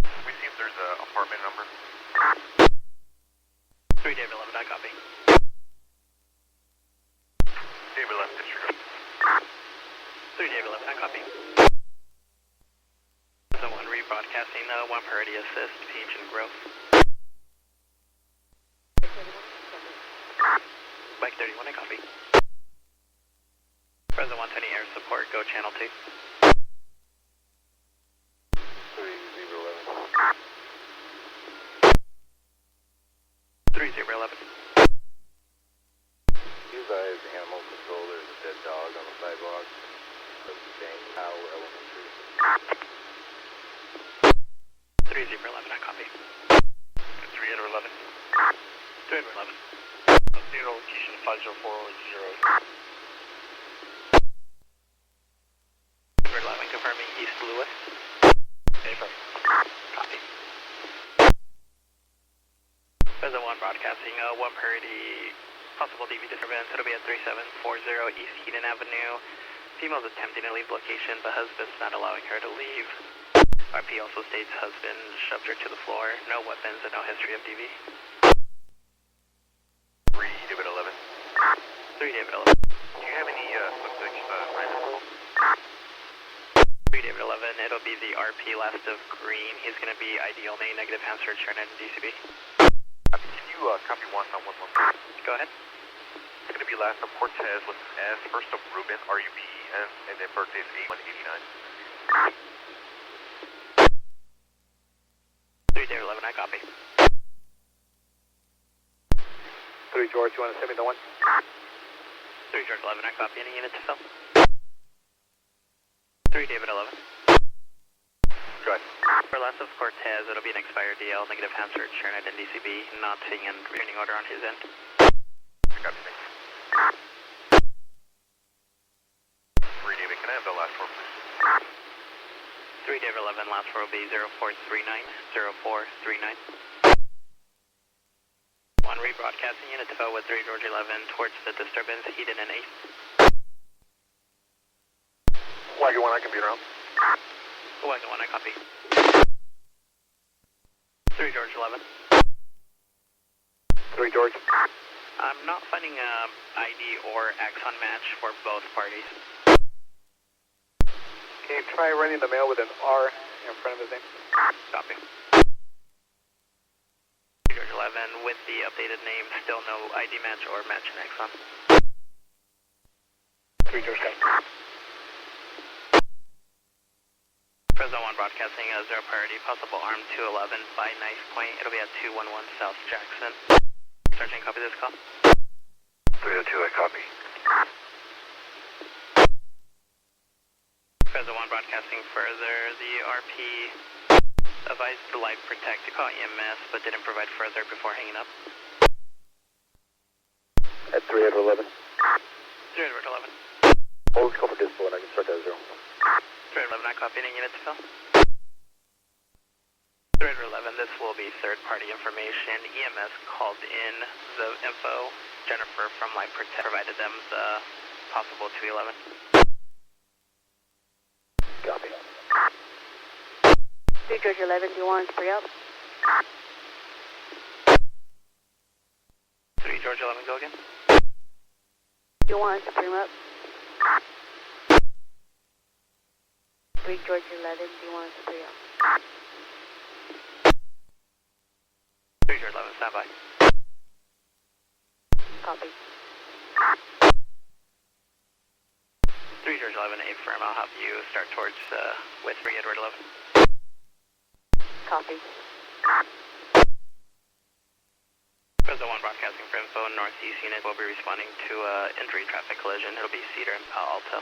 We see if there's an apartment number. 3 David 11, I copy. David 11, disregard. 3 David 11, I copy. The one rebroadcasting, the one priority assist, Page and Grove. Bike 31, I copy. Present 120 air support, go channel 2. 3011. Use eyes, animal control, there's a dead dog on the sidewalk. Dang, Powell Elementary. 3011, I copy. 311. 311. Zero location 504 11, confirming East Lewis. Paper. Copy. Present 1 broadcasting, 1 priority, possible DV disturbance. It'll be at 3740 East Heaton Avenue. Female's attempting to leave location, but husband's not allowing her to leave. RP also states husband shoved her to the floor. No weapons and no history of DV. 3 David 11. 3 David 11. Do you have any suspects random? 3 David 11, it'll be the RP last of green. He's going to be ID only, negative hand search, turn in DCB. Can you copy 1 on 1 more? Go ahead. It's going to be last of Cortez with an S, first of Ruben, RUBEN, and then birthday is 8189. 3 David 11, I copy. 3 George, you want to send me the one? 3 George 11, I copy. Any units to fill? 3 David 11. Go ahead. For last of Cortez, it'll be an expired DL, negative hand search, turn in DCB, not seeing a returning order on his end. Copy, thanks. 3 David, can I have the last 4, please? 3 David 11, last 4 will be 0439, 0439. 1 rebroadcasting unit to fill with 3 George 11 towards the disturbance, Heaton and 8th. Wagon 1, I can be around. Wagon 1, I copy. 3 George 11. 3 George. I'm not finding a ID or axon match for both parties. Can you try running the mail with an R in front of his name? Copy. George 11 with the updated name, still no ID match or match in axon. 3 George, got it. Present 1 broadcasting, 0 priority, possible arm 211 by knife point. It'll be at 211 South Jackson. Sergeant, copy this call. 302, I copy. Present 1 broadcasting further, the RP advised to life protect to call EMS, but didn't provide further before hanging up. At 3 out of 11. 3 out of 11. Always call for dispo and I can start that 0. 3 out of 11, not copying any units, Phil. 3 out of 11, this will be third-party information. EMS called in the info. Jennifer from Life Protect provided them the possible 211. Copy. 3 George 11, do you want to free up? 3 George 11, go again. Do you want us to free up? 3 George 11, do you want us to free up? 3 George 11, stand by. Copy. 3 George 11, A firm, I'll have you start towards with 3 Edward 11. Copy. Fresno 1 broadcasting for info, northeast unit will be responding to injury traffic collision. It'll be Cedar and Palo Alto.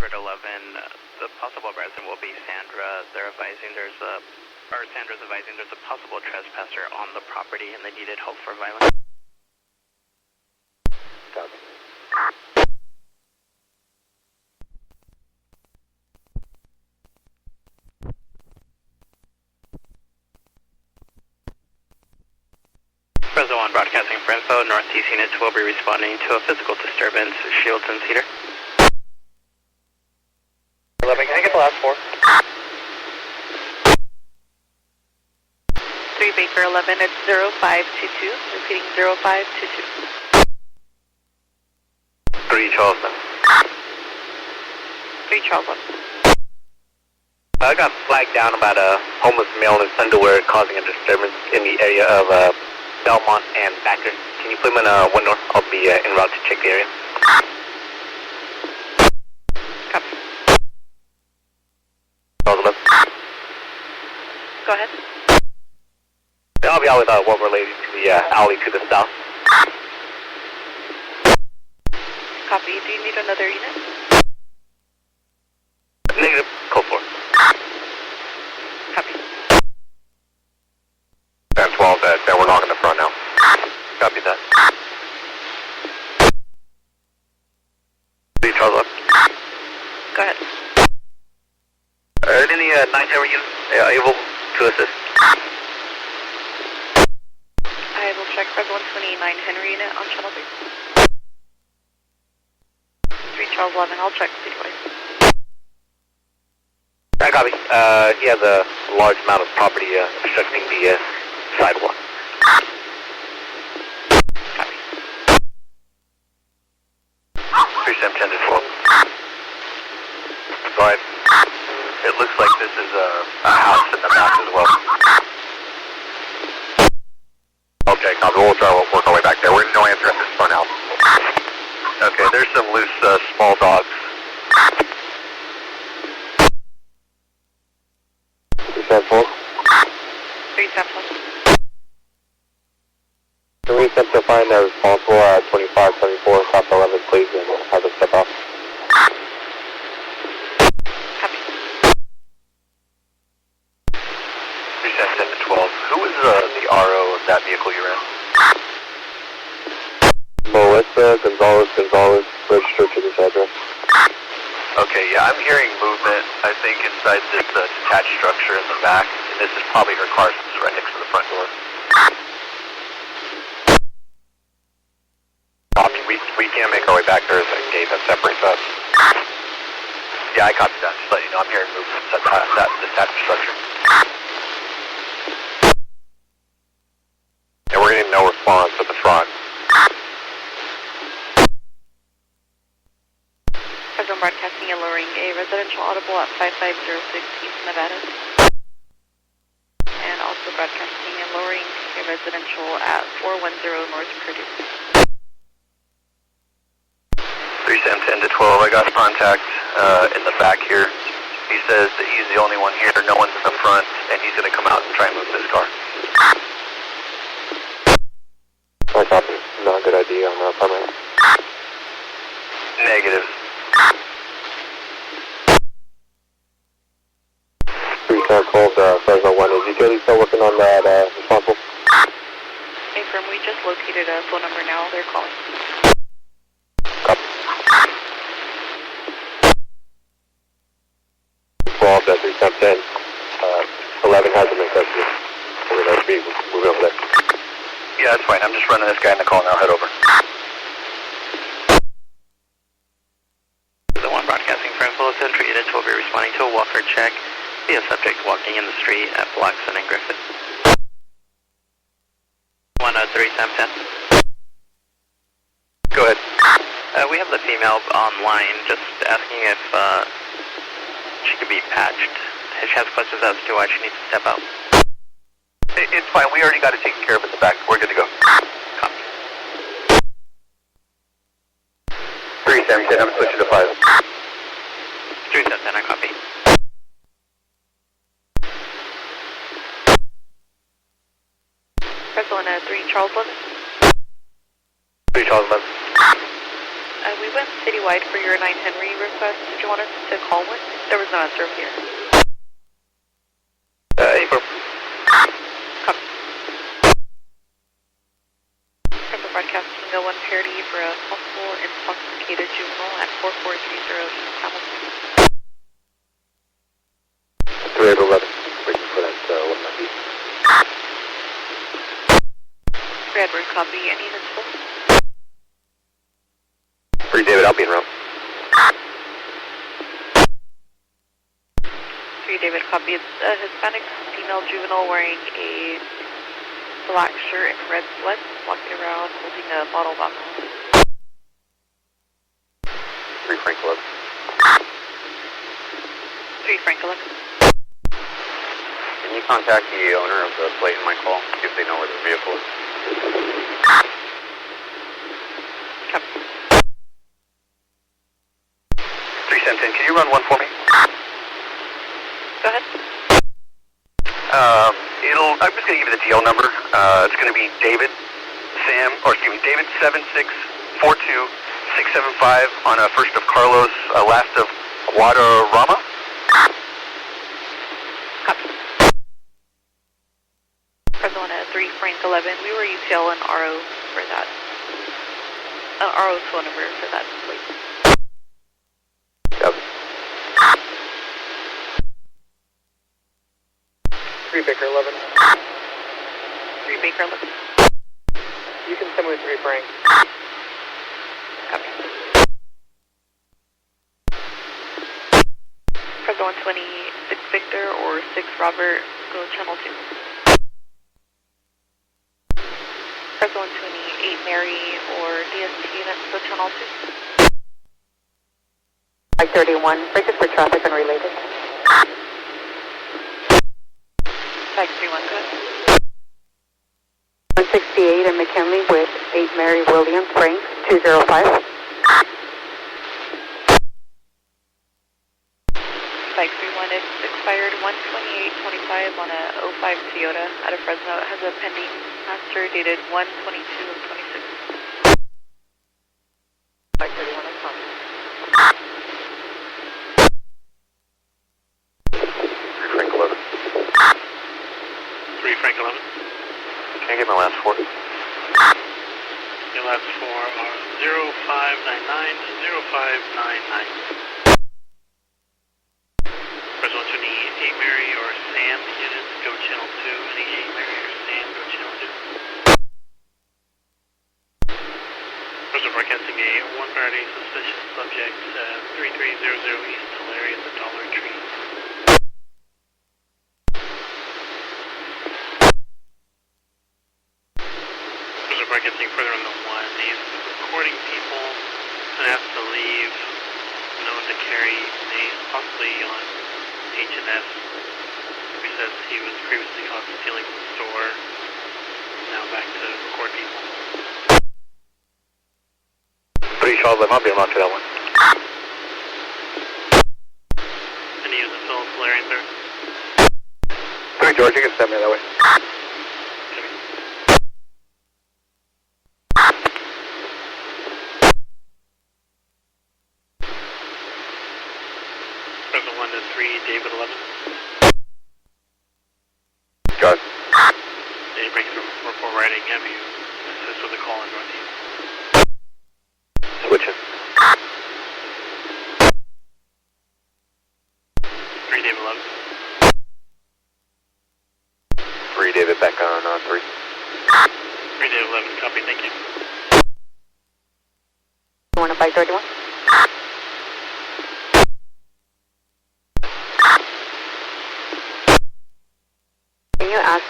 Edward 11, the possible resident will be Sandra. They're advising Sandra's advising there's a possible trespasser on the property and they needed hope for violence. Copy. Fresno 1 broadcasting for info, northeast units will be responding to a physical disturbance, Shields and Cedar. 11, can I get the last 4? 3 Baker 11, it's 0522, repeating 0522. 3 Charleston. 3 Charles 1. I got flagged down about a homeless male in his underwear causing a disturbance in the area of Belmont and Backer. Can you put him in 1 north? I'll be en route to check the area. Copy. Charles 11. Go ahead. I'll be out with one related to the alley to the south. Copy. Do you need another unit? Negative. Code 4. Copy. Band 12, then we're knocking the front now. Copy that. 3 Charles 11. Go ahead. Are any 9-7 units able to assist? I will check Fresno 129 Henry unit on channel 3. 3 Charles 11, I'll check the device. I copy. He has a large amount of property obstructing the sidewalk. Copy. 3710 to 12. Go ahead. It looks like this is a house in the back as well. Okay, copy. We'll try to work our way back there. We're no answer at this front house. Okay, there's some loose small dogs. 374. 374. Can we attempt to find the responsible at 2574 South 11, please, and have them step off? Copy. 3710 to 12. Who is the RO of that vehicle you're in? Melissa Gonzalez, registered to this address. Okay, yeah, I'm hearing movement, I think, inside this detached structure in the back. And this is probably her car, since it's right next to the front door. Copy. We can't make our way back. There's a gate that separates us. Yeah, I copy that. Just let you know, I'm hearing movement inside that detached structure. And we're getting no response at the front. Fresno broadcasting and lowering a residential audible at 5506 East Nevada. And also broadcasting and lowering a residential at 410 North Purdue. 3710 to 12, I got contact in the back here. He says that he's the only one here, no one's in the front, and he's going to come out and try and move this car. I copy. Not a good idea on that primary. Negative. 310 Fresno 1, is utility still working on that responsible? Hey, firm, we just located a phone number now. They're calling. Copy. 12 at 310. 11 hasn't been custody. We're going to be moving over there. Yeah, that's fine. I'm just running this guy in the call now. Head over. The 1 broadcasting for info, entry units will be responding to a walker check Be a subject walking in the street at Blackson and Griffith. 103 Sam 10. Go ahead. We have the female online just asking if she could be patched. She has questions as to why she needs to step out. It's fine. We already got it taken care of in the back. We're good to go. Copy. 3 Sam 10, I'm switching to 5. 3 Sam 10, I copy. Fresno 3 Charles 11. 3 Charles 11. We went citywide for your 9 Henry request. Did you want us to call one? There was no answer here. Aiworth. Copy. From the broadcasting, no one parity for a possible intoxicated juvenile at 4430 East Hamilton. 3811. Waiting for that 190. Redwood copy. Any info? 3 David, I'll be in route. 3 David copy. It's a Hispanic female juvenile wearing a black shirt and red sweats, walking around holding a bottle of alcohol. 3 Frank 11. 3 Frank 11. Can you contact the owner of the plate in my call, see if they know where the vehicle is? Copy. 3 Sam 10, can you run one for me? Go ahead. I'm just going to give you the DL number. It's going to be David 7642675 on first of Carlos, last of Guadarrama. Copy. Fresno 3 Frank 11. We were UTL and RO for that. RO phone number for that, please. Yep. 3 Baker 11. 3 Baker 11. You can send me 3 Frank. Copy. Fresno 126 Victor or 6 Robert, go channel 2. Fresno 128 Mary or DST unit, go channel 2. 531, braces for traffic unrelated. 531, go ahead. 168 in McKinley with 8 Mary Williams, Frank, 205. 531, it's expired 128.25 on a 05 Toyota out of Fresno. It has a pending master dated 122 of 26. 531, I come. 3 Frank 11. 3 Frank 11. Can I get my last 4? Your last 4 are 0599 0599. Fresno 128 Mary or Sam units, go channel 2. Any 8 Mary or Sam, go channel 2. Fresno broadcasting a 1 priority suspicious subject 3300 East Tulare at the Dollar Tree. Fresno broadcasting further on the 1. He's recording people and has to leave, known to carry names possibly on H&S. He says he was previously caught stealing from the store. Now back to record people. 3 Charles 11, I'll be in route to that one. And he was a Phillips Valerian, sir. 3 George, you can send me that way. Fresno 1 to 3, David 11. Got it. Dave breaks report writing. Have you assist with the call in Northeast? Switching. 3 David 11. 3 David back on 3. 3 David 11, copy, thank you. 1 to 531.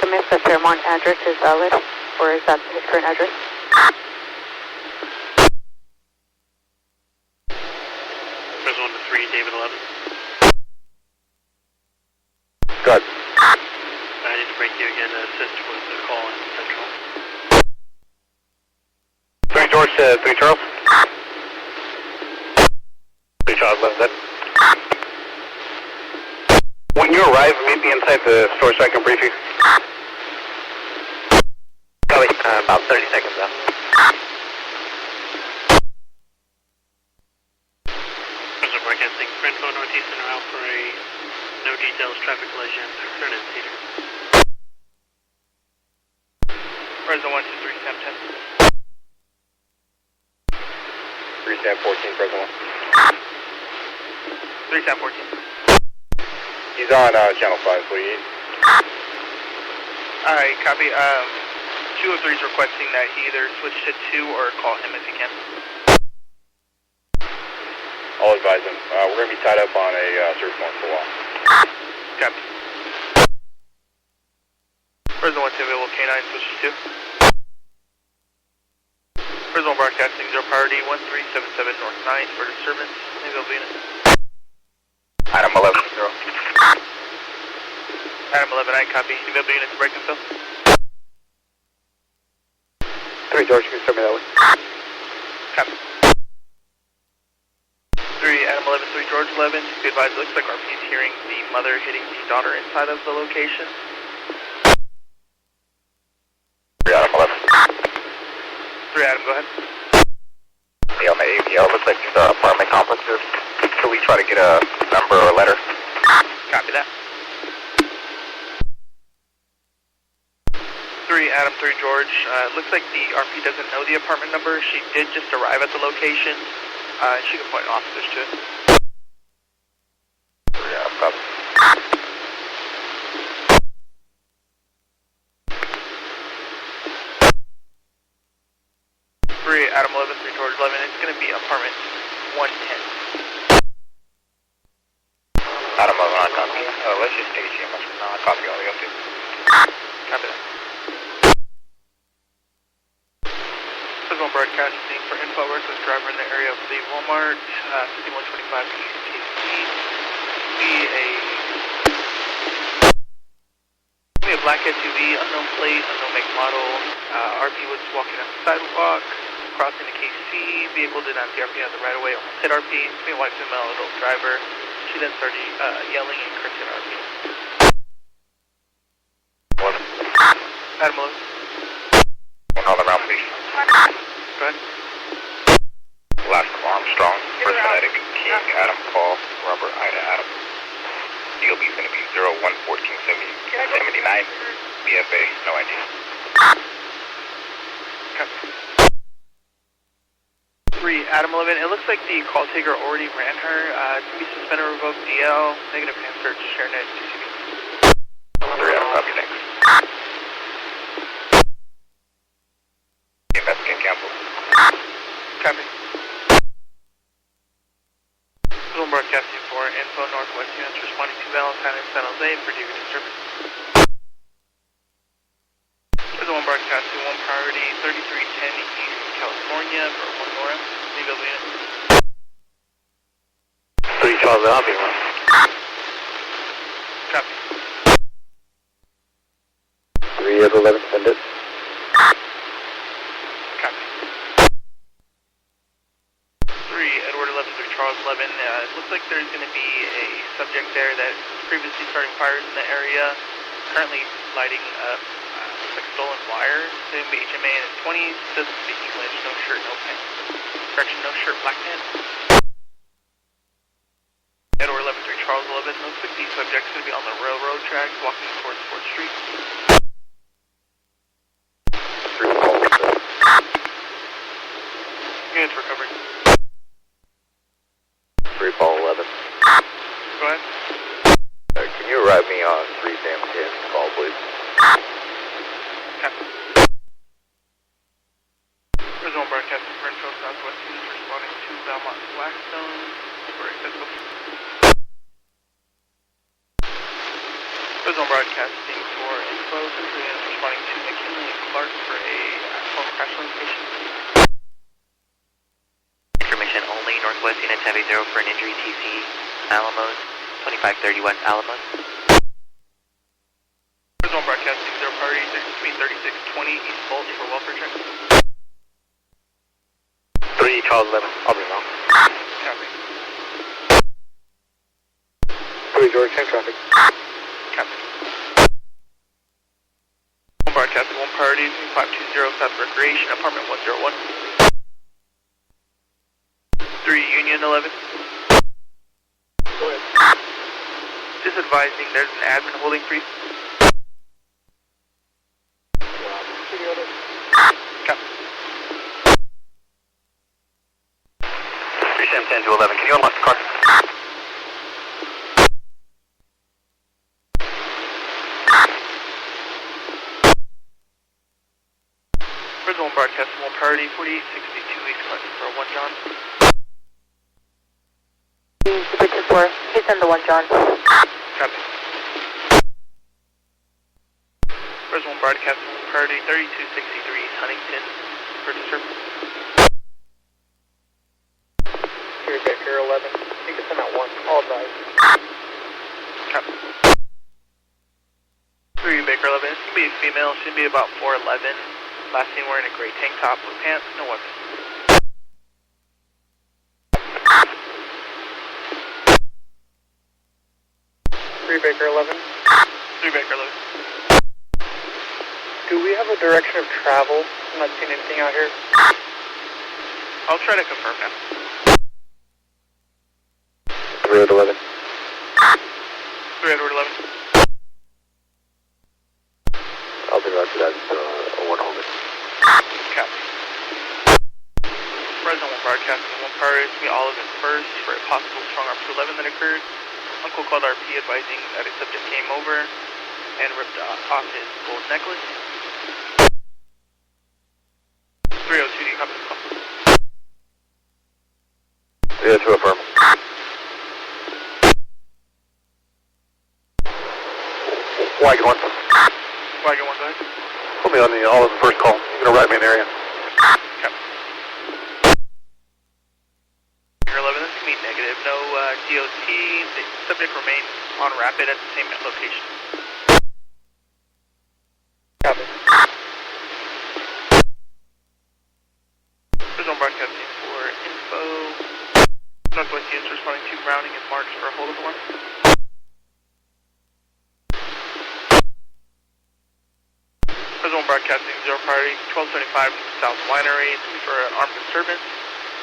Alchemist, the Fairmont address is valid, or is that his current address? Fresno 1-3, David 11. Good. I need to break you again to assist with the call in Central. 3 George to 3 Charles. 3 Charles, left that. When you arrive, meet me inside the store so I can brief you. Probably about 30 seconds left. Fresno broadcasting, Fresno Northeastern route for a no details traffic collision, turn in Cedar. Fresno 123, Sam 10. 3 Sam 14, Fresno 1. 3 Sam 14. He's on channel 5, what do you need? Alright, copy. 203 is requesting that he either switch to 2 or call him if he can. I'll advise him. We're going to be tied up on a search warrant for a while. Copy. Fresno 1 available K9, switch to 2. Fresno broadcasting, 0 priority, 1377 North 9 for disturbance. Available unit. Item 11, 0. Adam 11, I copy. Available units, break and fill. 3 George, can you start me that way? Copy. 3 Adam 11, 3 George 11. Be advised, it looks like RP is hearing the mother hitting the daughter inside of the location. 3 Adam 11. 3 Adam, go ahead. Yeah, on the AVL, looks like these apartment complexes. Should we try to get a number or a letter? Copy that. 3 Adam, 3 George. It looks like the RP doesn't know the apartment number. She did just arrive at the location. She can point officers to it. 3 Adam, copy. 3 Adam 11, 3 George 11. It's going to be apartment 110. Adam 11, I copy. Let's just stage him. I copy all the updates. Copy that. Fresno broadcasting for info work with driver in the area of the Walmart, 5125 East TC. Be a black SUV, unknown plate, unknown make model. RP was walking on the sidewalk, crossing the KC. Vehicle did not see RP on the right of way, almost hit RP. Between white female adult driver. She then started yelling and cursing RP. Adam 11. On the round, please. Go ahead. Last of Armstrong, First Phonetic, King, Adam, Paul, Robert, Ida, Adam. DOB is going to be 011479, BFA, no ID. Okay. 3 Adam 11, it looks like the call taker already ran her. It's going to be suspended or revoked DL, negative hand search, ShareNet, CCB. 3 Adam, copy, thanks. Investigate cancel. Copy. Film broadcasting for info Northwest units responding to Valentine and San Jose for DV disturbance. There's one broadcasting, 1 priority, 3310 East California for 1 Nora. Legal unit. 3 Charles, I'll be one. Copy. 3 of 11, send it. Copy. 3 Edward 11, 3 Charles 11. It looks like there's going to be a subject there that previously starting fires in the area. Currently lighting up looks like stolen wire. It's going to be HMA in his 20s. Doesn't speak English. No shirt, no pants. Correction, no shirt, black pants. Edward 11, 3 Charles 11. Looks like the subject's going to be on the railroad tracks walking towards 4th Street. 3 Units recovered. 3 Paul 11. Go ahead. Can you arrive me on 3 Sam 10 call, please? Copy. There's one broadcasting for info Southwest units responding to Belmont Blackstone for accessible. Fresno broadcasting for info. Central units responding to McKinley and Clark for a phone crash location. Information only. Northwest units have a 0 for an injury. TC Alamos 2530 West Alamos. Fresno broadcasting 0 priority 3620 East Bulge for welfare check. 3 Charles 11, I'll be now. Copy. 3 George, same traffic. Copy. One broadcasting 1 priority 520 South Recreation, apartment 101. 3 Union 11. Go ahead. Just advising there's an admin holding free. Copy. 3710 to 11, can you unlock the car? Fresno broadcasting 1 priority 4862 East Clinton for 1 John. Division 4, he's in the 1 John. Copy. Fresno broadcasting 1 priority 3263 East Huntington for disturbance. Here, Baker 11, you can send out 1, all advised. Copy. 3 Baker 11, this can be a female, should be about 4'11". Last seen wearing a gray tank top with pants, no weapon. Baker 11. 3 Baker 11. Do we have a direction of travel? I'm not seeing anything out here. I'll try to confirm now. 3 11. 3 Edward 11. I'll be right to that, 1 Holman. Copy. Fresno 1 broadcasting 1 priority to be Olive and First for a possible strong arm to 11 that occurred. Uncle called RP advising that a subject came over and ripped off his gold necklace. 302, do you copy the call? 302 affirm. Wagon 1. Wagon 1, go ahead. Put me on the Olive and First call. You're going to write me an area. Copy. 11, this can be negative. No DOT. The subject remains on rapid at the same location. Copy. Fresno broadcasting for info. Northwest units responding to grounding and marks for a hold of alarm. Fresno broadcasting 0 priority 1275 South Winery for armed disturbance.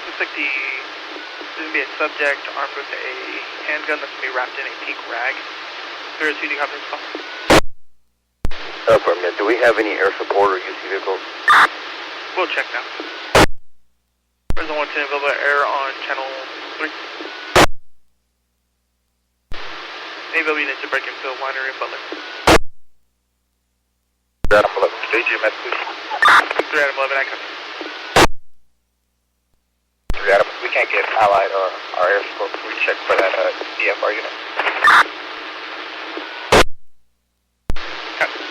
Looks like this is going to be a subject armed with a handgun that's going to be wrapped in a pink rag. 302, do you copy this call? Affirmative. Do we have any air support or UC vehicles? We'll check now. Fresno 110 available air on channel 3. AW units to break and fill winery and Butler. Adam 11. JGMS, please. 3 Adam 11, I copy. 3 Adam, we can't get allied or our air support. We check for that DFR unit. Copy.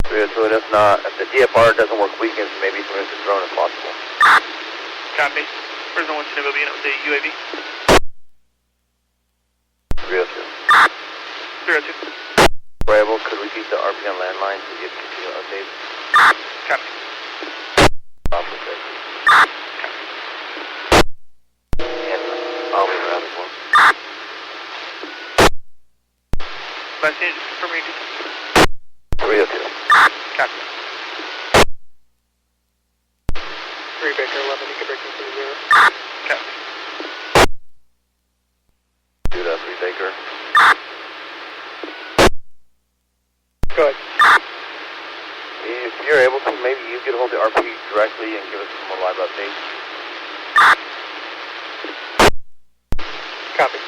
302, and if not, if the DFR doesn't work weekends, maybe some of the drone if possible. Copy. Fresno 110 available unit with a UAV. 302. 302. Bravo, could we keep the RP on landline to get continual updates? Copy. Officer. And I'll be around as well. Last unit, just confirm your details. 302. Copy. 3 Baker 11, you can break into 0. Copy. Do that, 3 Baker. Go ahead. If you're able to, maybe you could hold the RP directly and give us some more live updates. Copy.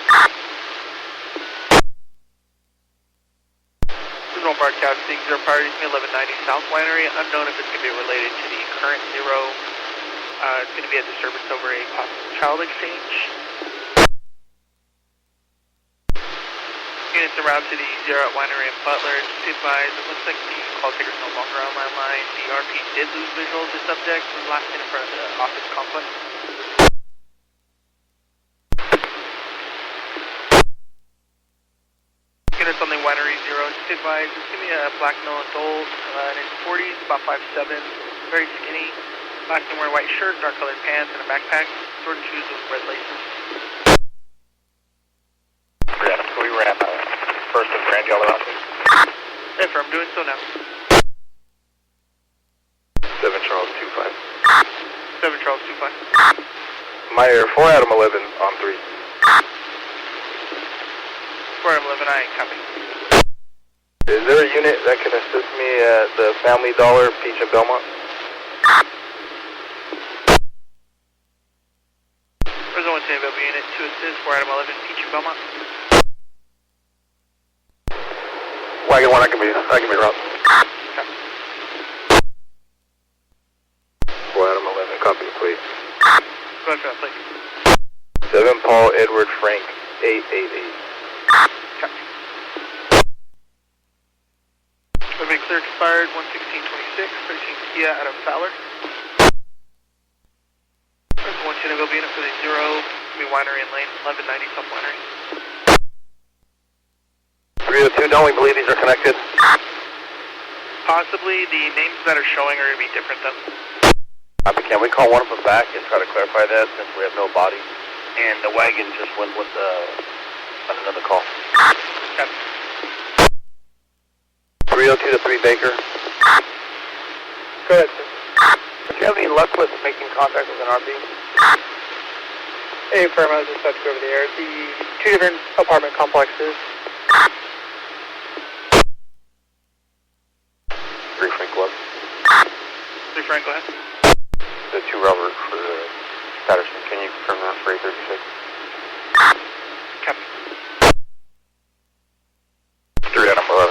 Fresno broadcasting 0 priority 1190 South Winery. Unknown if it's going to be related to the current 0. It's going to be a disturbance over a possible child exchange. Units en route to the Zero at Winery and Butler. Just advise, it looks like the call taker is no longer on my line. The RP did lose visual of the subject when last seen in front of the office complex. Units on the Winery Zero, just advise, just give me a black male adult in his 40s, about 5'7", very skinny. Last name wearing white shirt, dark colored pants, and a backpack. Jordan shoes with red laces. Yeah, so we ran first and Grand Yellow out there. Yes, sir, I'm doing so now. 7 Charles 25. 7 Charles 25. Meyer 4 Adam 11 on 3. 4 Adam 11, I ain't coming. Is there a unit that can assist me at the Family Dollar, Peach and Belmont? There's only one unit to assist 4 Adam 11, Peach and Belmont. Wagon 1, I can be route. Okay. 4 Adam 11, copy, please. Go ahead for that, please. 7 Paul Edward Frank 888. Copy. We've been clear expired 11626, 13 Kia out of Fowler. There's one Cheneville unit for the 0, be Winery and Lane, 1190 South Winery. 302, don't we believe these are connected? Possibly, the names that are showing are going to be different though. Can we call one of them back and try to clarify that since we have no body? And the wagon just went with on another call. Okay. 302 to 3 Baker. Go ahead, sir. Do you have any luck with making contact with an RP? Hey, firm, I was just about to go over there. The 2 different apartment complexes. 3 Frank Love. 3 Frank, go ahead. The 2 Robert for Patterson. Can you confirm that for 836? Copy. 3 Adam 11.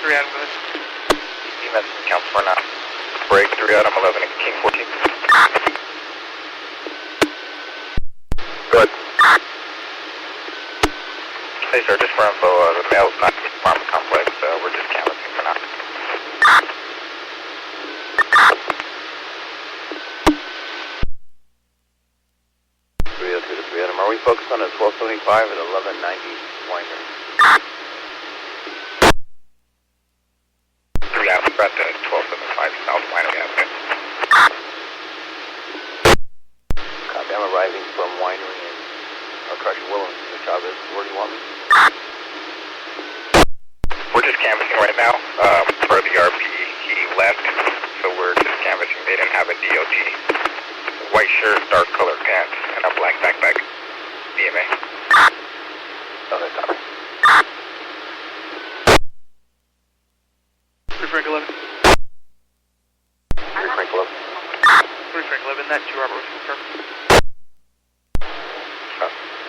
3 Adam, go ahead. EMS counts for now. Break 3 Adam 11 and King 14. Good. Hey sir, just for info, the mail's not in the apartment complex, we're just canvassing for now. Are we focused on a 1275 at 1190 Winder? 3 Adam, we're at the 1275 South Winder Avenue. Copy, I'm arriving from Winery and Crushing Willows to Chavez. Where do you want me? We're just canvassing right now. For the RP, he left, so we're just canvassing. They didn't have a DOT. White shirt, dark colored pants, and a black backpack. DMA. Okay, copy. 3 Frank 11. 3 Frank 11. 3 Frank 11, that 2 Robert was confirmed.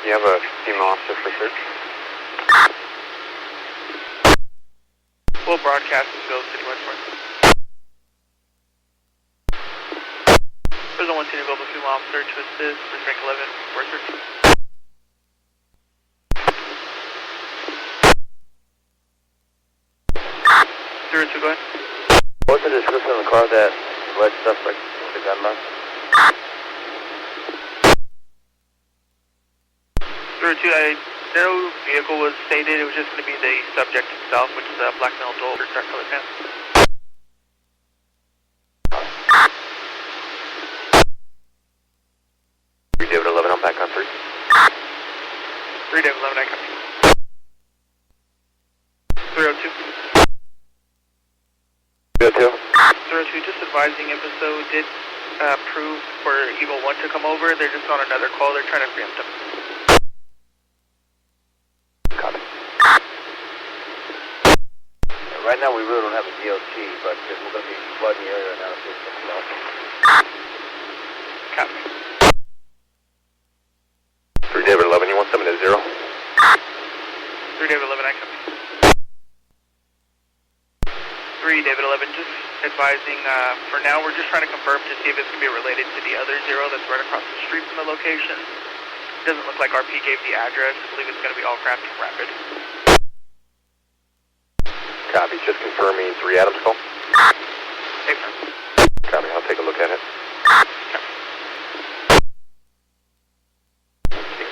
You have a female officer for search? We'll broadcast and go citywide for it. There's a 1 Cheneville female officer to assist 3 Frank 11 for search. 02, go ahead. What's the description of the car that led suspect with the gun left? 02, no vehicle was stated. It was just going to be the subject itself, which is a black male adult or dark colored pants. David 11, I'm back on 3. 3 David 11, I copy. 302. 302. 302, just advising episode did approve for Eagle 1 to come over. They're just on another call. They're trying to preempt them. Copy. Right now we really don't have a DOT, but we're going to be flooding the area right now to see something else. Copy. 3 David 11, you want something at 0? 3 David 11, I copy. 3 David 11, just advising, for now we're just trying to confirm to see if it's going to be related to the other 0 that's right across the street from the location. Doesn't look like RP gave the address. I believe it's going to be all craft rapid. Copy, just confirming 3 Adams call. Copy, I'll take a look at it.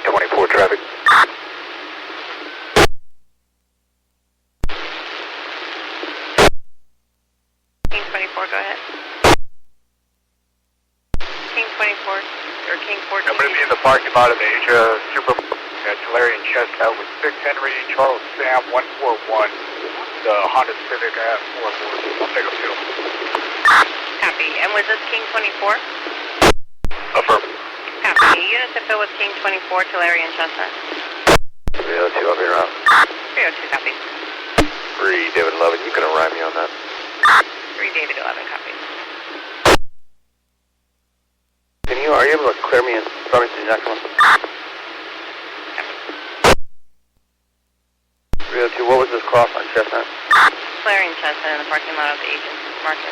24 traffic. King 24, go ahead. King 24, or King 14. I'm going to be in the parking lot of Asia Super Tulare and Chestnut with 6 Henry Charles Sam 141, the Honda Civic at 44. I'll take a field. Copy. And was this King 24? Affirm. Copy. Units to fill with King 24, Tulare and Chestnut. 302, I'll be around. 302, copy. 3 David 11, you can arrive me on that. 3 David 11, copy. Are you able to clear me and throw me to the next one? 302, what was this cross on Chestnut? Tulare and Chestnut in the parking lot of the agent's market.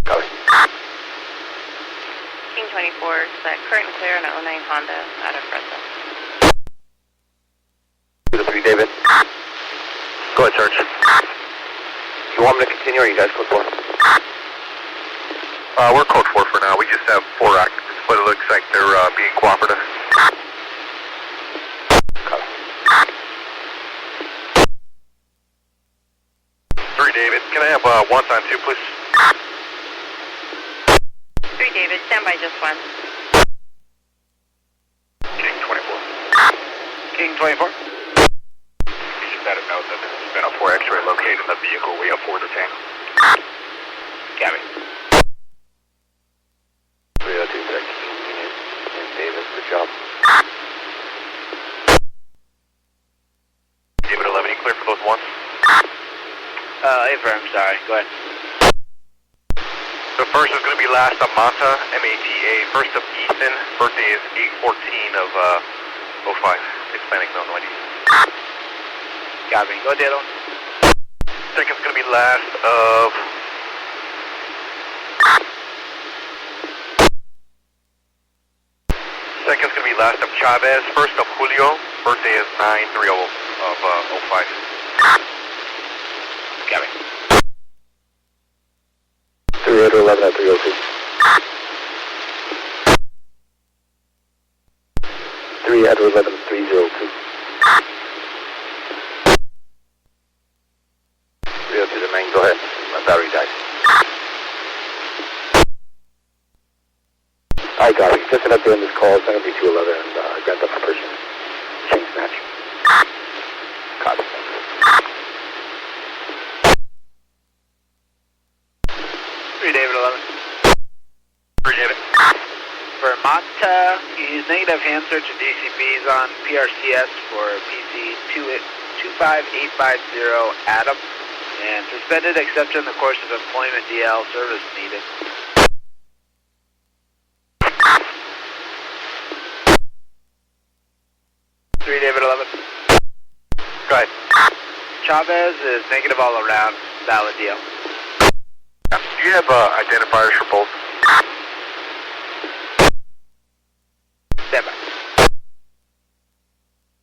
Copy. King 24, set current and clear on an 09 Honda out of Fresno. 3 David. Go ahead, Serge. You want me to continue or are you guys code 4? We're code 4 for now. We just have 4 active, but it looks like they're being cooperative. Copy. 3 David, can I have 1 time 2, please? 3 David, stand by just 1. King 24. King 24. You should let him know that there's been a 4 X-ray located in the vehicle. We have 4 detained. Gabby. 302, Union and Davis, good job. David 11, you clear for those ones? Affirm, sorry, go ahead. The first is going to be last of Mata, M-A-T-A, first of Ethan, birthday is 8/14 of 05, Hispanic male, no ID. Got me, go Dalo. Second's going to be last of... Second's going to be last of Chavez, first of Julio, birthday is 9/3 of 05. Got me. 3811 at 302. 3 at 11, 302. 302 to main, go ahead. My battery died. I got it. Just an update on this call. It's going to be 211 and grant up for person. Chain snatch. Copy. 3 David 11. 3 David. For Mata, he's negative hand search and DCBs on PRCS for PC 25850 Adam. And suspended except in the course of employment DL service needed. David 11. Go ahead. Chavez is negative all around. Valid deal. Do you have identifiers for both? Stand by.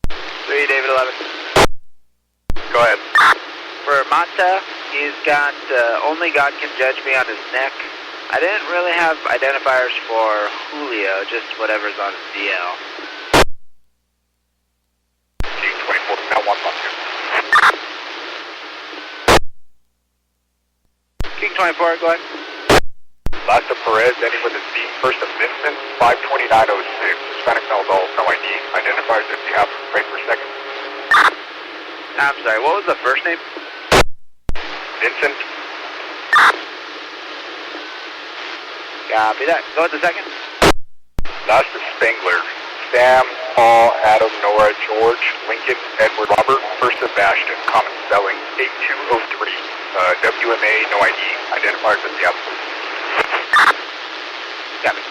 3 David 11. Go ahead. For Mata, he's got only God can judge me on his neck. I didn't really have identifiers for Julio, just whatever's on his DL. King 24, now 112. King 24, go ahead. Last of Perez, ending with a C. First of Vincent, 52906. Hispanic male, adult, no ID. Identifiers if you have. Wait for a second. I'm sorry, what was the first name? Vincent. Copy that. Go with the second. Last of Spengler. Sam, Paul, Adam, Nora, George, Lincoln, Edward, Robert. First of Ashton, common spelling, 8203. WMA, no ID. Identifiers if you have. Copy.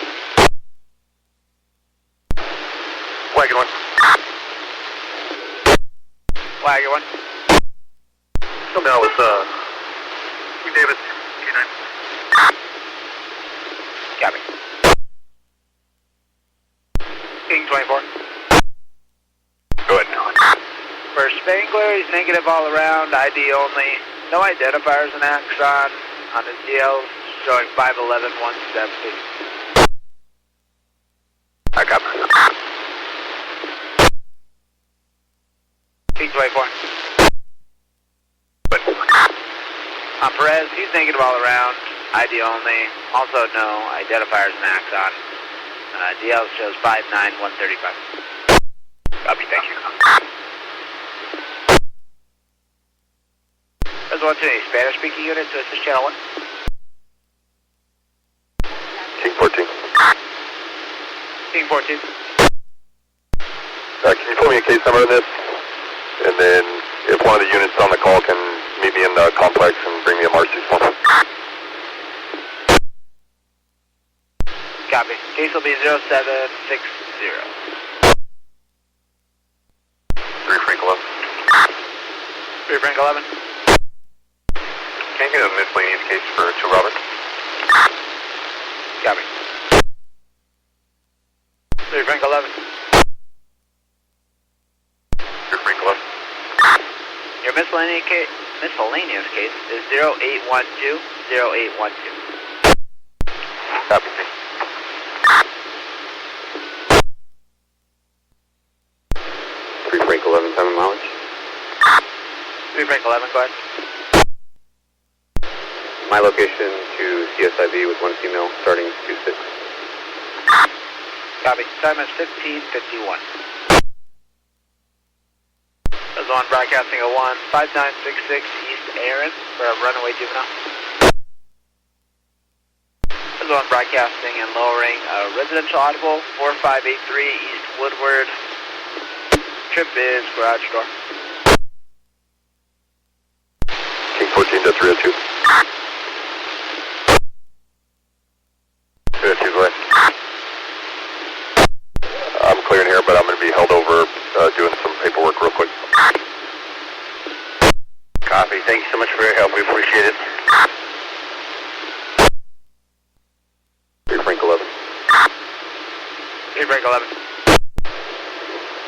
Wagon 1. Wagon 1. So now it's, David, K9. Copy. clear, he's negative all around, ID only. No identifiers and axon on his DLs, showing 511, 170. I got King 24. On Perez, he's negative all around, ID only. Also no identifiers and axon. DL shows 59, 135. Copy, thank you. There's one to any Spanish-speaking unit to assist channel 1. King 14. King 14. Can you put me a case number on this? And then if one of the units on the call can meet me in the complex and bring me a Marcy form. Copy. Case will be 0760. 3 Frank 11. 3 Frank 11. Can you get a miscellaneous case for 2 Robert? Copy. 3 Frank 11. 3 Frank 11. Your miscellaneous case is 0812 0812. Copy. 3 Frank 11, 7 mileage. 3 Frank 11, go ahead. My location to CSIV with 1 female starting 26. Copy. Time is 15:51. There's one broadcasting a 15966 East Aaron for a runaway juvenile. There's one broadcasting and lowering a residential audible 4583 East Woodward. Trip is garage door. King 14 to 302. 302, go ahead. I'm clearing here, but I'm going to be held over doing some paperwork real quick. Copy. Thank you so much for your help. We appreciate it. 3 Frank 11. 3 Frank 11.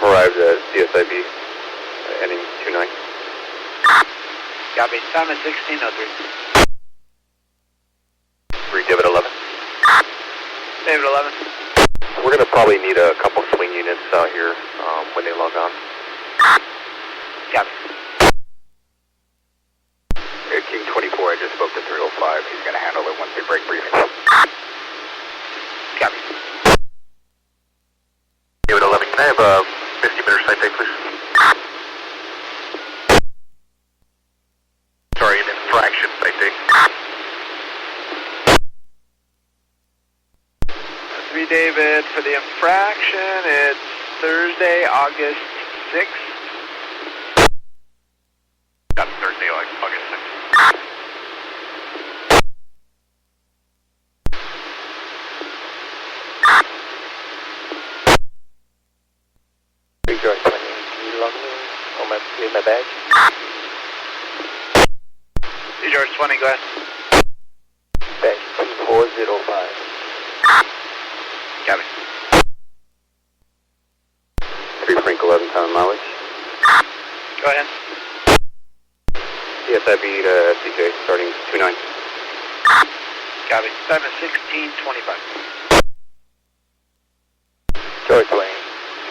Arrived at CSIB, ending 29. Copy. Time is 16:03. 3 David 11. David 11. We're going to probably need a couple swing units out here when they log on. Copy. King 24, I just spoke to 305. He's going to handle it once they break briefing. Copy. David 11, can I have a 50-meter site take, please? Sorry, an infraction site take. 3 David for the infraction. It's Thursday, August 6th. That's Thursday, August 6th. Big George 20, can you log me on my badge? Big George 20, go ahead. Badge 2405. Copy. 3 Frank 11, time mileage. Go ahead. CSIB to FCJ, starting 29. Copy. Time is 16:25. George Wayne,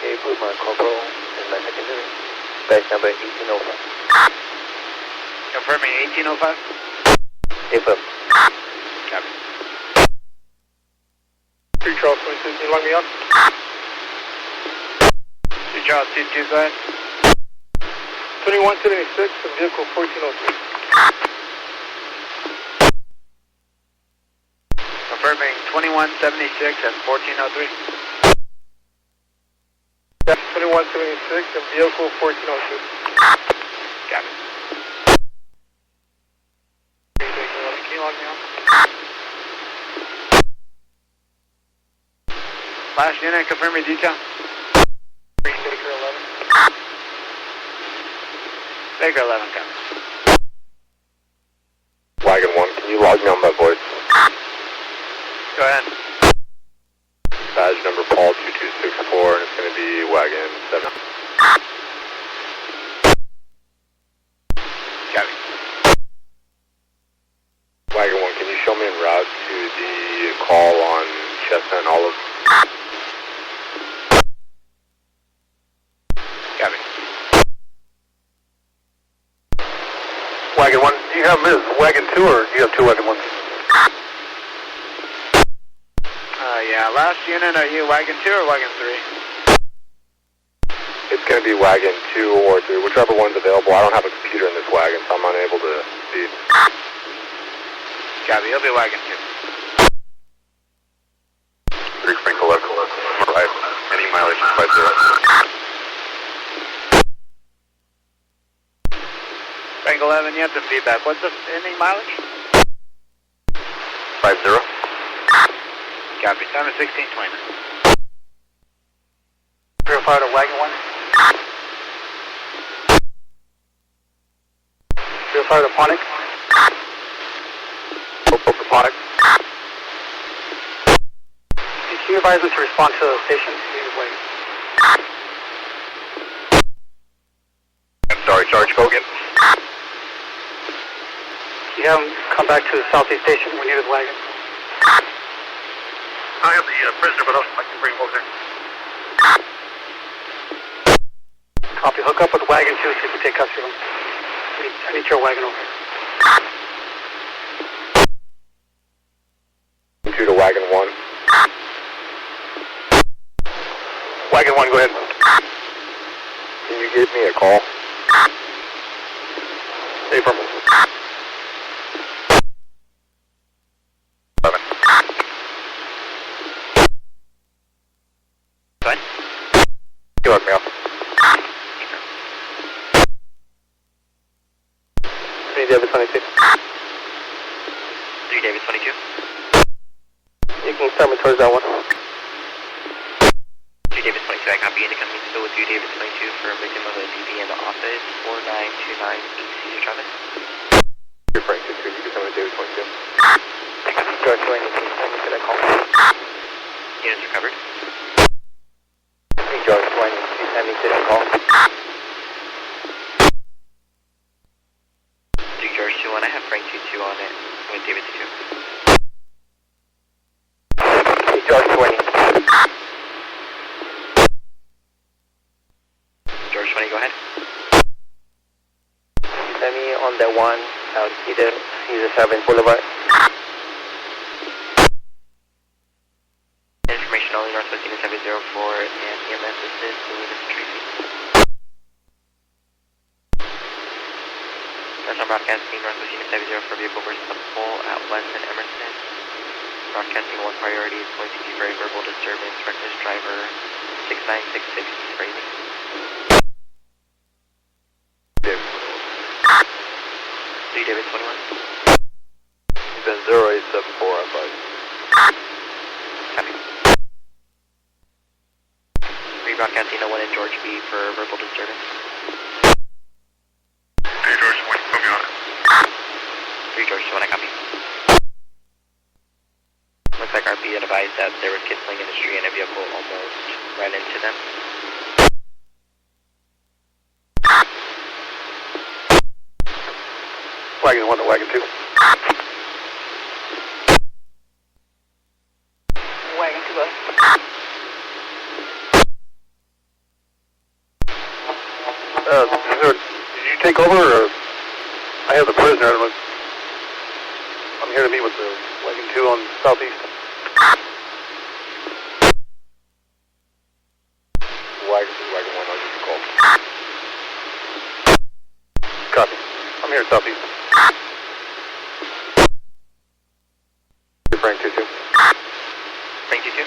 can you put my corporal in my secondary? Badge number 1805. Confirming 1805. Affirm. Copy. 3 Charles 22, can you log me on? 2 Charles 22, go ahead. 2176, vehicle 1403. Confirming 2176 and 1403. That's 2176 and vehicle 1402. Got it. Can you log me on? Last unit, confirm your detail. Baker 11. Baker 11, come. Wagon 1, can you log me on my voice? Go ahead. Badge number Paul 2264, and it's going to be Wagon 7. en route to the call on Chestnut and Olive. Copy. Wagon 1, do you have them as Wagon 2 or do you have 2 Wagon 1s? Yeah, last unit, are you Wagon 2 or Wagon 3? It's going to be Wagon 2 or 3, whichever one's available. I don't have a computer in this wagon, so I'm unable to see. Copy, he'll be Wagon 2. 3 Sprinkle Echo, right. Any mileage is 50. Frank 11, you have some feedback. What's the any mileage? 50. Copy, time is 16:20. Verified to Wagon 1. Verified to Ponic. Ponic. Can you advise them to respond to the station? Wait. I'm sorry, Sarge, go again. Can you have them come back to the Southeast Station? We need his wagon. I have the prisoner, but I can bring him over there. Copy. Hook up with Wagon 2 so you can take custody of him. I need your wagon over. 2 to Wagon 1. Wagon 1, go ahead. Can you give me a call? Stay firm. 11. Go ahead. You let me off. David 22. 3 David 22. You can start me towards that one. 3 David 22, I copy incoming still with 2 David 22 for a victim of a DV in the office, 4929 EC to traffic. You're Frank 22, you can tell me David 22. George 20, can you send me to that call? Units recovered. Hey, George 20, can you send me to that call? 3 George 21, I have Frank 22 on it with David 22. Hey, George 20. George 20, go ahead. Send me on that one out Cedar 7 Boulevard. Information only, Northwest Unit 704 and EMS assist, Louis Tracy. That's on broadcasting, Northwest Unit 704 vehicle versus the pole at West and Emerson. Broadcasting 1 priority is going to be for a verbal disturbance, reckless driver 6966 East Frazee. David. 3 David 21. You've been 0874, I'm fine. Copy. Rebroadcasting 01 in George B for verbal disturbance. Hey, George 20, put me on it. 3 George 21, I copy. Looks like RP advised that there was kids playing in the street and a vehicle almost ran into them. Wagon 1 to Wagon 2. Wagon 2, bud. Did you take over, or I have the prisoner? I'm here to meet with the Wagon 2 on Southeast. Wagon 2, Wagon 1, I'll give you a call. Copy. I'm here at Southeast. You're Frank 22. Frank 22.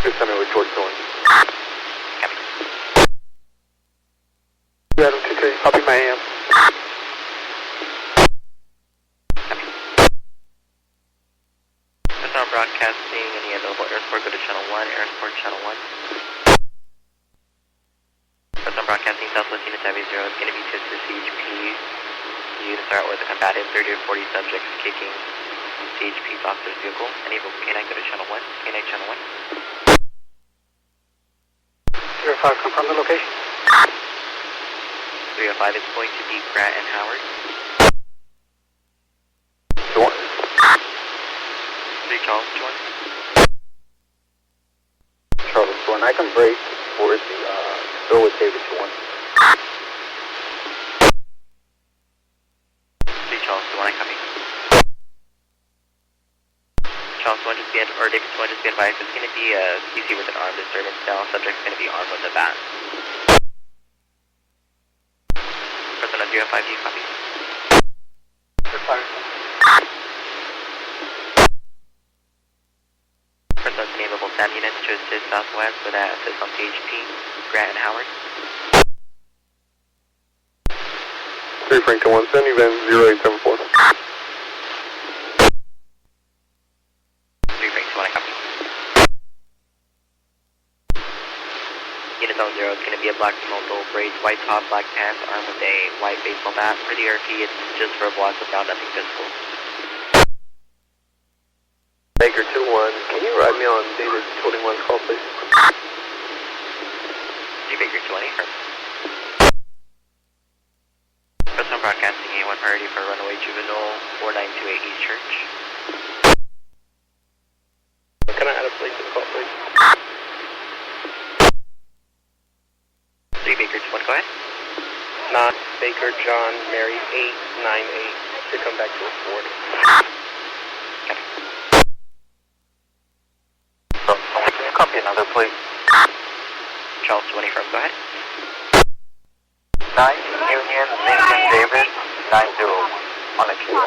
Just send me with George going. Copy. Yeah, Adam 2K, copy my AM. That's not broadcasting any available air support, go to channel 1, air support channel 1. That's not broadcasting Southwest Unit 70 is going to be to CHP. Units are out with a combative 30 or 40 subjects kicking CHP's officer's vehicle. Enable K9, go to channel 1, K9 channel 1. 05, confirm the location. 305 is going to be Pratt and Howard. Charles 2-1. Charles 1, I can break towards the door with David 2-1. 3 Charles 2-1, I copy. Charles 1 just be or David 2-1 just be advised, it's going to be a CC with an armed disturbance now. Subject's going to be armed with a bat. Person on 0-5, you copy? Person nameable SAM units to assist southwest with assist on PHP, Grant and Howard. 3 Franklin 1, send event 0874. 3 Franks 1, I copy. Unit zone 0 is going to be a black multiple braids, white top, black pants, armed with a white baseball bat. For the RP, it's just verbal as of now, nothing physical. Baker 2-1, can you ride me on David 21's call, please? Baker 20, Personal broadcasting A1 priority for runaway juvenile 4928 East Church. Can I add a plate to the call, please? 3 Baker 21, go ahead. Not Baker John Mary 898 to come back to report. Copy another plate. Charles 20 from, go ahead. 9 Union Lincoln David 90 on a kilo.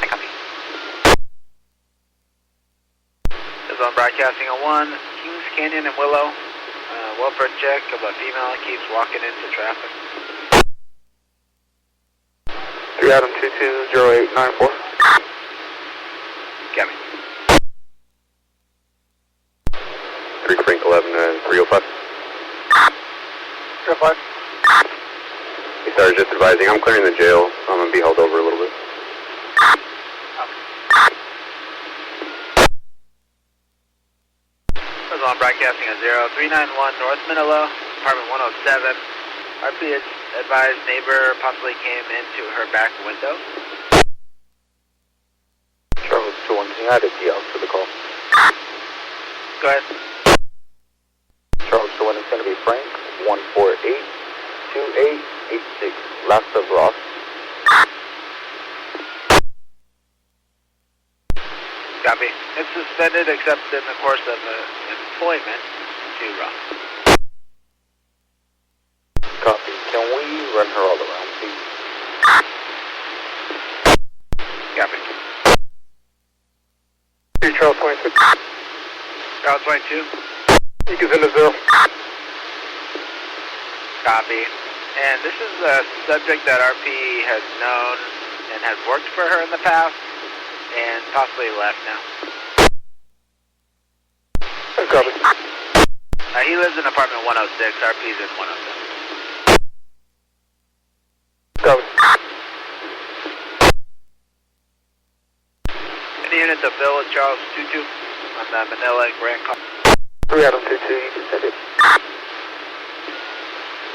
I copy. This is on broadcasting on 1, Kings Canyon and Willow. Welfare check of a female keeps walking into traffic. 3 Adam 220894. Copy. 3 Frank 11 and 305. 305. Hey, sorry, just advising, I'm clearing the jail, so I'm going to be held over a little bit. This is on broadcasting at 0391 North Manila, apartment 107. RP advised neighbor possibly came into her back window. Charles 2-1, can you add a DL to the call? Go ahead. Charles 2-1, it's going to be Frank 1482886, last of Ross. Copy. It's suspended except in the course of employment to Ross. Copy. Can we run her all around, please? Copy. 3 Charles 22. Charles 22. You can send a 0. Copy. And this is a subject that RP has known and has worked for her in the past and possibly left now. Copy. He lives in apartment 106. RP's in 107. Copy. Any units of Bill with Charles 22 on the Manila and Grand Car. 3 Adam 22, you can send it.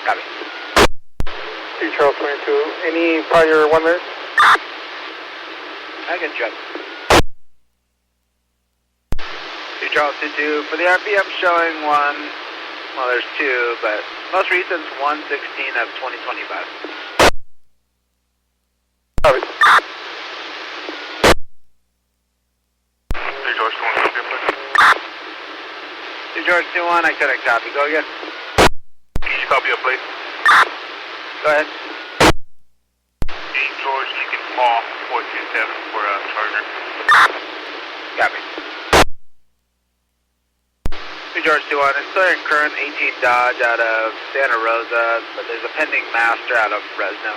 Copy. 3 Charles 22, any prior 1 minute? I can check. 2 Charles 22. For the RP, I'm showing 1. Well, there's 2, but most recent's 1/16 of 2025. Copy. 3 George 21, 2 George 21, I couldn't copy. Go again. can you copy up, please? Go ahead. 8 George, you can call 427 for a charger. Copy. 2 George 21, it's still in current 18 Dodge out of Santa Rosa, but there's a pending master out of Fresno.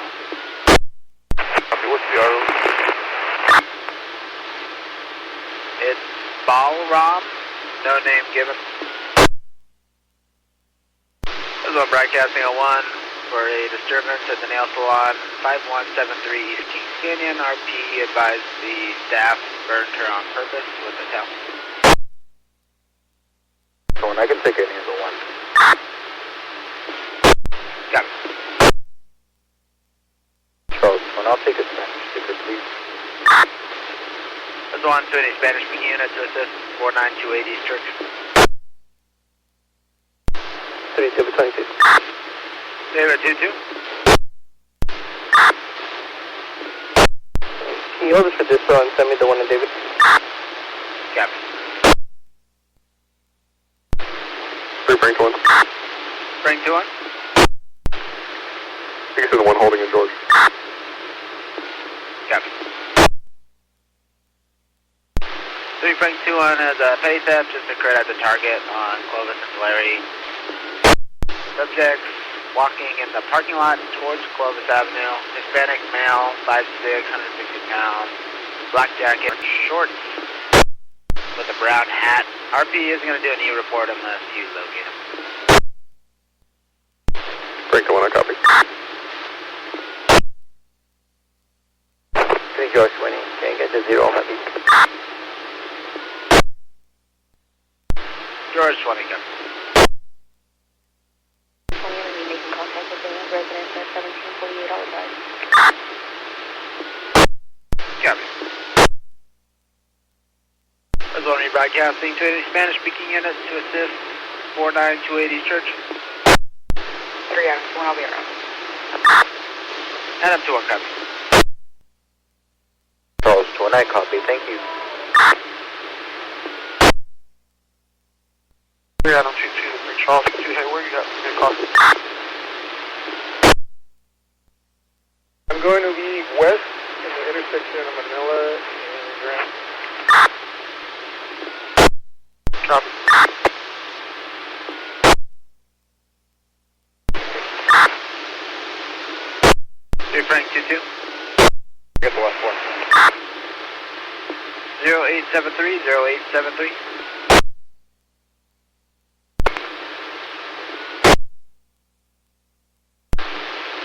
Copy, what's the RO? It's Balram, no name given. This is on broadcasting at 1 for a disturbance at the nail salon, 5173 East Kings Canyon. RP advised the staff burned her on purpose with a towel. So when I can take any of the 1. Got it. Charles, when I'll take a Spanish sticker, please. 1 to any Spanish speaking unit to assist 49280 East Church. 3 David 22. David 22. Can you hold this for this and send me the one in David? Copy. 3 Frank 1. Frank 2-1. You can see the one holding in George. Copy. 3 Frank 2-1 has a petty theft just occurred at the target on Clovis and Tulare. Subjects walking in the parking lot towards Clovis Avenue. Hispanic male, 5'6", 160 pounds, black jacket, shorts with a brown hat. RP isn't going to do a new report unless you locate him. Frank 1, I copy. George 20, can't get to 0 on my beat. George 20, copy. 20, are you making contact with the resident at 1748 Olive Copy. As well, rebroadcasting to any Spanish-speaking units to assist 49280 Church. 3 Adams 1, I'll be around. Adam 2-1, copy. Charles 2, I copy, thank you. 3 Adam 22, 3 Charles 2, hey, where you got? Good copy. I'm going to be west in the intersection of Manila and Grant. Copy. Frank 22. Get the last one. 0873, 0873.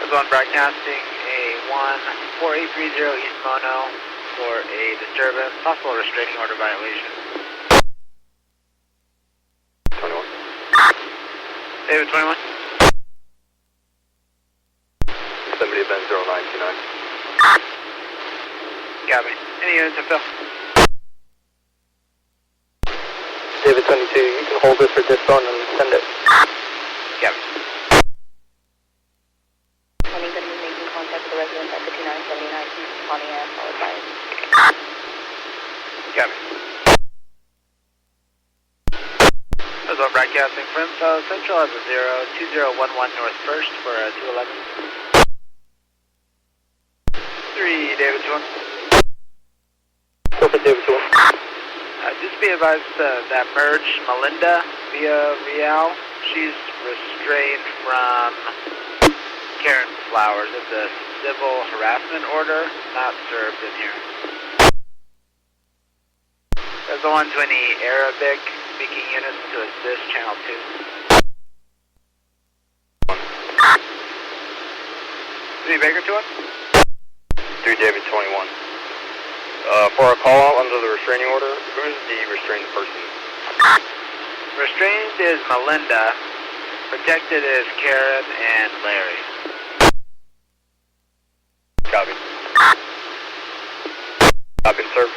As on broadcasting A14830 East Mono for a disturbance, possible restraining order violation. 21. David 21. Somebody been 0929. Got me. Any units in fill? David 22, you can hold this for this phone and send it. Got me. 20, going to be making contact with the resident at 5979 East Pontiac Olive Drive. Got me. As well, broadcasting from Central as a 2011 North First for a 211. 3 David 21. Perfect, David 21. Just be advised that merge Melinda via Real. She's restrained from Karen Flowers. It's a civil harassment order, not served in here. There's the 120 Arabic speaking units to assist channel 2. 3 Baker 21. 3 David 21. For a call out under the restraining order, who's the restrained person? Restrained is Melinda. Protected is Karen and Larry. Copy. Not been served.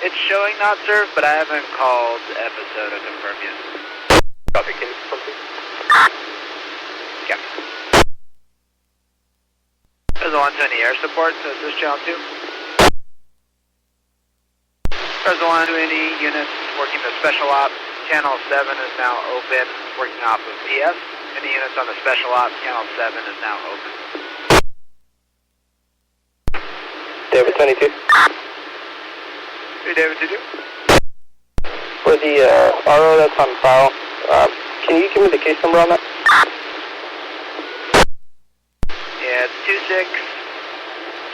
It's showing not served, but I haven't called FSO to confirm yet. Copy, can you confirm please? Copy. There's a 120 air support, so is this channel 2? There's a 120 units working the special op. Channel 7 is now open, working off of PS. Any units on the special op, channel 7 is now open. David 22. 3 David 22. For the RO that's on file, can you give me the case number on that? Yeah, it's 26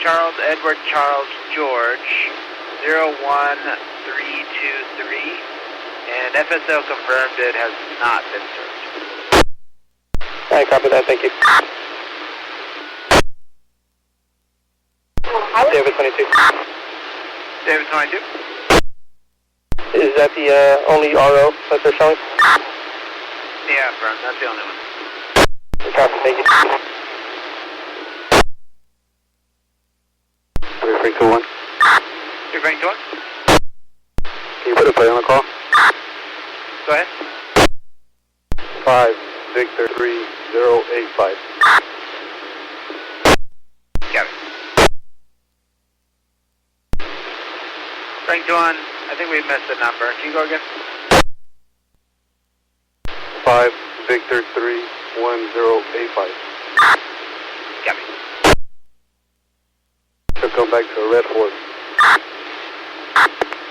Charles Edward Charles George 01323, and FSO confirmed it has not been served. I copy that, thank you. David 22. David 22. Is that the only RO that they're showing? Yeah, Vern, that's the only one. Copy, thank you. 3 Frank 21. You're Frank 2-1. Can you put a play on the call? Go ahead. 5 Victor 3085. Got it. Frank 2-1, I think we missed the number. Can you go again? 5 Victor 31085. Got me. Should come back to a red Ford.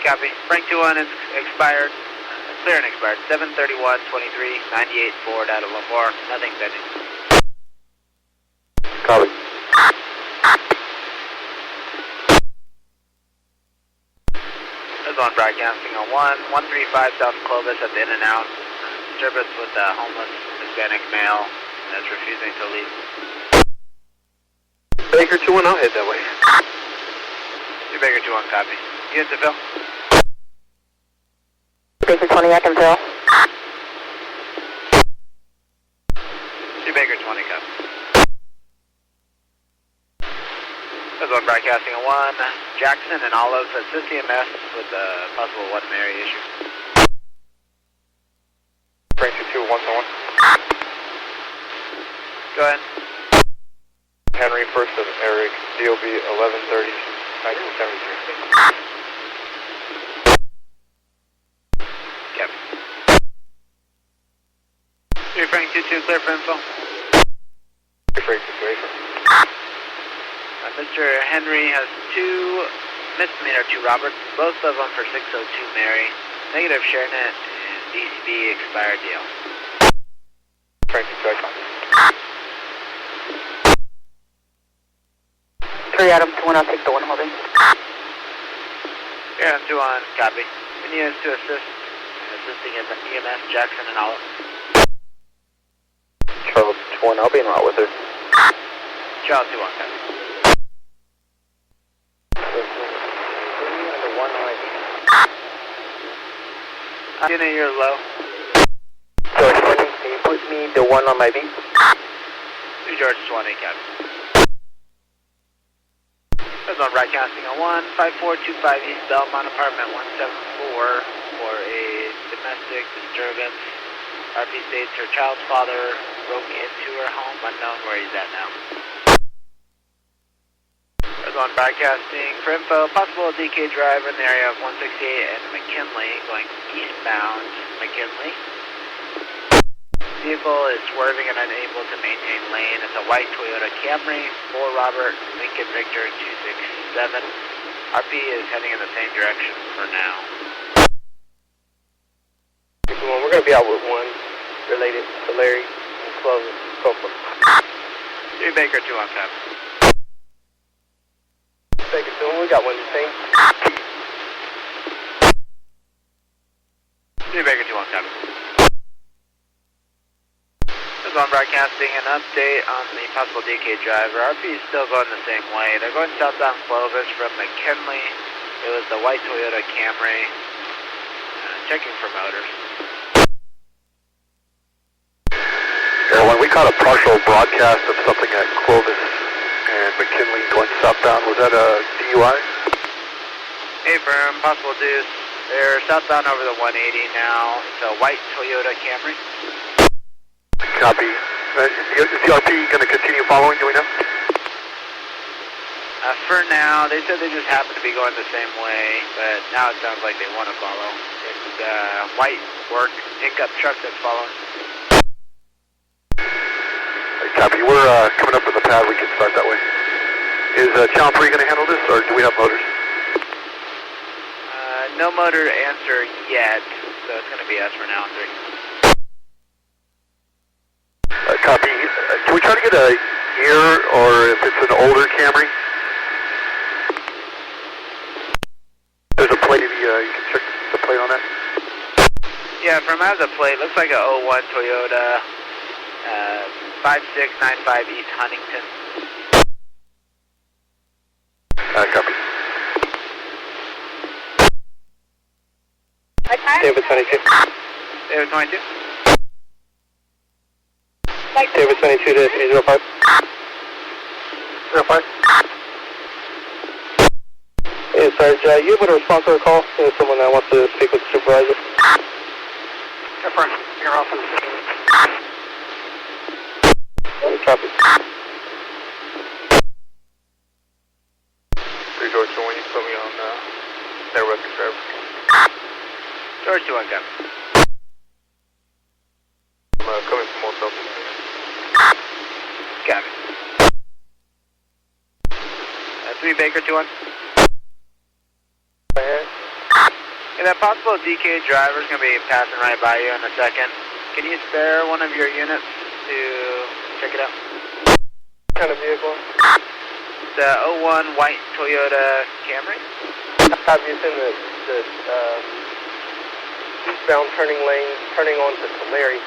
Copy. Frank 2-1 is expired. Clear and expired. 731-23, 98 Ford out of Lamore. Nothing pending. Copy. That's on broadcasting on 135 South Clovis at the In-N-Out. Service with a homeless Hispanic male that's refusing to leave. Baker 2-1, I'll head that way. Two Baker 2-1, copy. Units to fill. Baker 20, I can fill. Two Baker 20, copy. That's on broadcasting on 1. Jackson and Olive assist EMS with a possible 1 Mary issue. Frank 2-1, 1. Go ahead. Henry 1st of Eric, DOB 1130, 1973. Yep. 3 Frank 2-2, clear for info. 3 Frank situation. Mr. Henry has 2 misdemeanor, 2 Roberts, both of them for 602 Mary. Negative ShareNet and DCB expired deal. Frank 2, I 3 Adam 2-1, I'll take the 1 holding. Yeah, 2-1, copy. We need us to assisting EMS, Jackson and Olive. Charles 2-1, I'll be en route with her. Charles 2-1, copy. Unit, you're low. George 20, can you put me the 1 on my beat? 2 George 20, copy. That's on broadcasting on 15425 East Belmont, apartment 174 for a domestic disturbance. RP states her child's father broke into her home, unknown where he's at now. That's on broadcasting for info, possible DK driver in the area of 168 and McKinley, going eastbound McKinley. Vehicle is swerving and unable to maintain lane. It's a white Toyota Camry, 4 Robert, Lincoln Victor 267. RP is heading in the same direction for now. We're going to be out with 1 related to Larry and Clovis. Go for it. 3 Baker 2 on top. Baker 2, we got 1 the same. 3 Baker 2 on top. This is on broadcasting an update on the possible DK driver. RP is still going the same way. They're going southbound Clovis from McKinley. It was the white Toyota Camry. Checking for motors. When we caught a partial broadcast of something at Clovis and McKinley going southbound, was that a DUI? Hey, firm, possible deuce. They're southbound over the 180 now. It's a white Toyota Camry. Copy. Is the RP going to continue following, do we know? For now, they said they just happen to be going the same way, but now it sounds like they want to follow. It's a white work pickup truck that's following. Copy. We're coming up with a pad. We can start that way. Is Channel 3 going to handle this, or do we have motors? No motor answer yet, so it's going to be us for now, 3. Copy. Can we try to get a year, or if it's an older Camry? There's a plate. You can check the plate on that. Yeah, from as a plate, looks like a 01 Toyota 5695 East Huntington. Copy. David 22. David 22. David 22 to 305. 05. Hey, Sarge, you able to respond to a call? There's someone that wants to speak with the supervisor. Affirm. You're off on the scene. Copy. George, when you put me on their record driver. George 2-1, gun. I'm coming from Old Southeast. Got it. 3 Baker 2-1. And that possible DK driver is going to be passing right by you in a second. Can you spare one of your units to check it out? What kind of vehicle? The 01 white Toyota Camry. Have you seen the eastbound turning lane turning onto Tulare?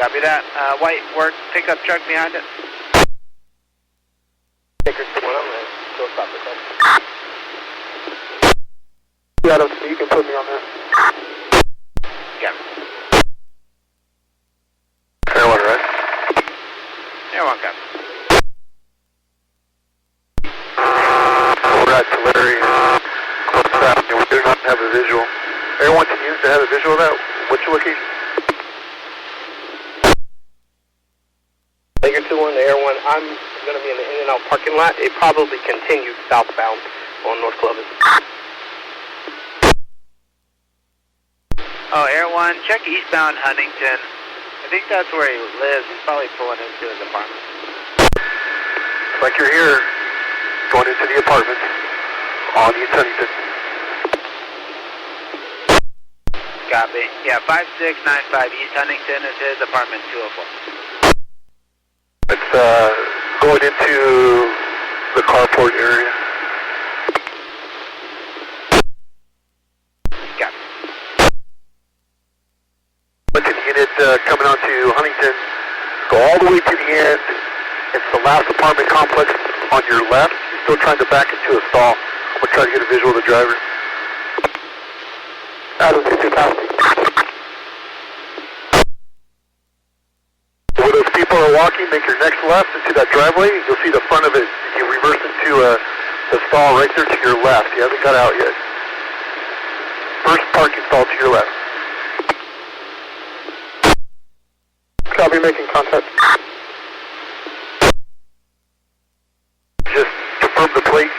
Copy that. White work pickup truck behind it. Baker 2-1, I'm going to go stop the truck. Yeah, you can put me on there. Yeah. Air 1, right? Air 1, copy. We're at Tulare. We do not have a visual. Air 1, can you use to have a visual of that? What's your location? Baker 2-1, the Air 1, I'm going to be in the In-N-Out parking lot. It probably continues southbound on North Clovis. Oh, Air 1, check eastbound Huntington. I think that's where he lives. He's probably pulling into his apartment. Like you're here, going into the apartment on East Huntington. Copy. Yeah, 5695 East Huntington is his apartment 204. It's going into the carport area. Copy. Look at the unit coming onto Huntington. Go all the way to the end. It's the last apartment complex on your left. You're still trying to back into a stall. I'm going to try to get a visual of the driver. Adam 22 copy. Where those people are walking, make your next left into that driveway. You'll see the front of it. You reverse into the stall right there to your left. He hasn't got out yet. First parking stall to your left. Copy, making contact. Just confirm the plate.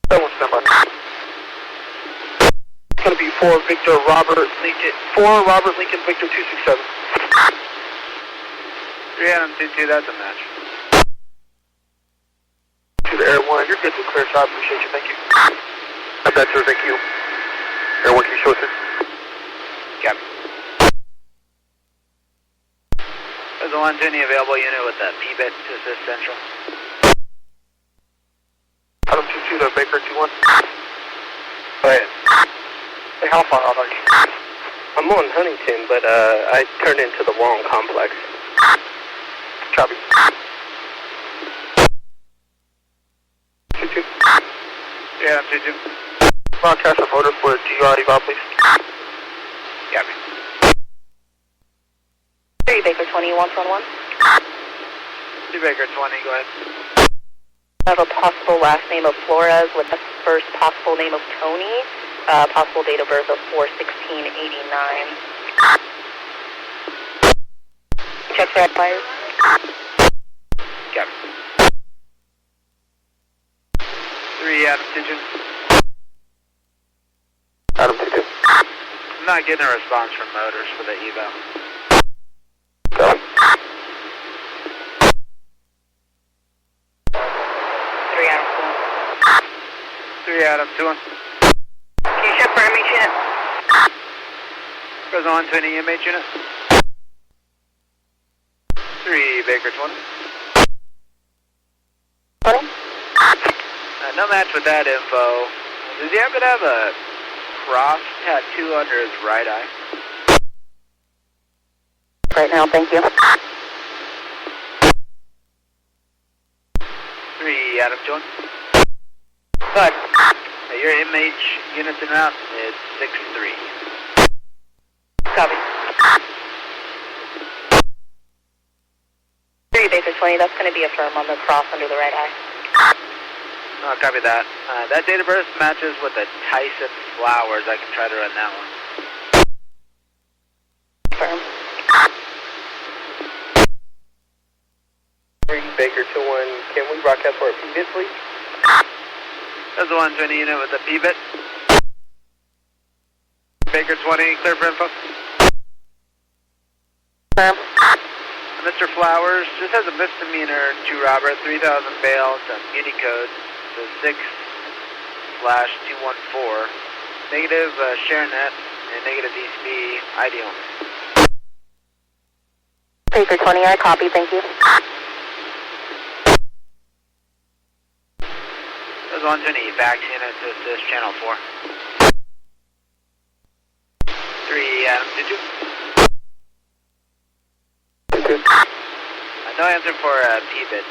That one's number. It's going to be 4 Victor Robert Lincoln. 4 Robert Lincoln Victor 267. 3 Adam 22, that's a match. To the Air 1, you're good to clear, so I appreciate you. Thank you. I'm back, sir. Thank you. Air 1, can you show us in? Copy. There's a 120 available unit with a P-bit to assist Central. Adam 22 to Baker 2-1. Go ahead. Hey, how far out are you? I'm on Huntington, but I turned into the wrong complex. Copy. 22. Yeah, I'm 22. Broadcast a order for GR eval, please. Copy. 3 Baker 20, 1-1. 2 Baker 20, go ahead. I have a possible last name of Flores with the first possible name of Tony. Possible date of birth of 4/16/89. Check for fires. Copy. 3 Adam 22. Adam 22. I'm not getting a response from motors for the eval. Go. 3 Adam 3 Adam 21. Can you check for MH unit? Present 120 MH unit. 3 Baker 20. No match with that info. Does he happen to have a cross tattoo under his right eye? Right now, thank you. 3 Adam 21. Good. Your MH units in and out is 6-3. Copy. 20, that's going to be a firm on the cross under the right eye. Oh, copy that. That date of birth matches with the Tyson Flowers. I can try to run that one. Firm. Baker 2-1, can we broadcast for a PBIT, please? That's the 120 unit with the PBIT. Baker 20, clear for info. Firm. Mr. Flowers just has a misdemeanor to Robert, 3,000 bail, some Unicode, so 6/214. Negative ShareNet and negative DCB, ID only. Baker 20, I copy, thank you. There's 120, VAX unit to assist channel 4. 3 Adam 22. No answer for PBIT.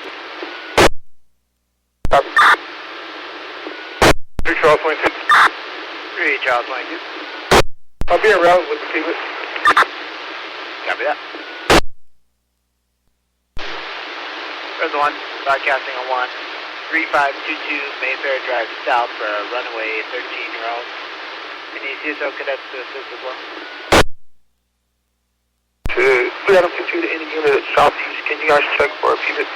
3 Charles 22. 3 Charles 22. I'll be around with the PBIT. Copy that. There's one, broadcasting on 1. 3522 Mayfair Drive South for a runaway 13-year-old. Any CSO cadets to assist as well? To 3 Adam 22 to any unit at Southeast, can you guys check for a PBIT?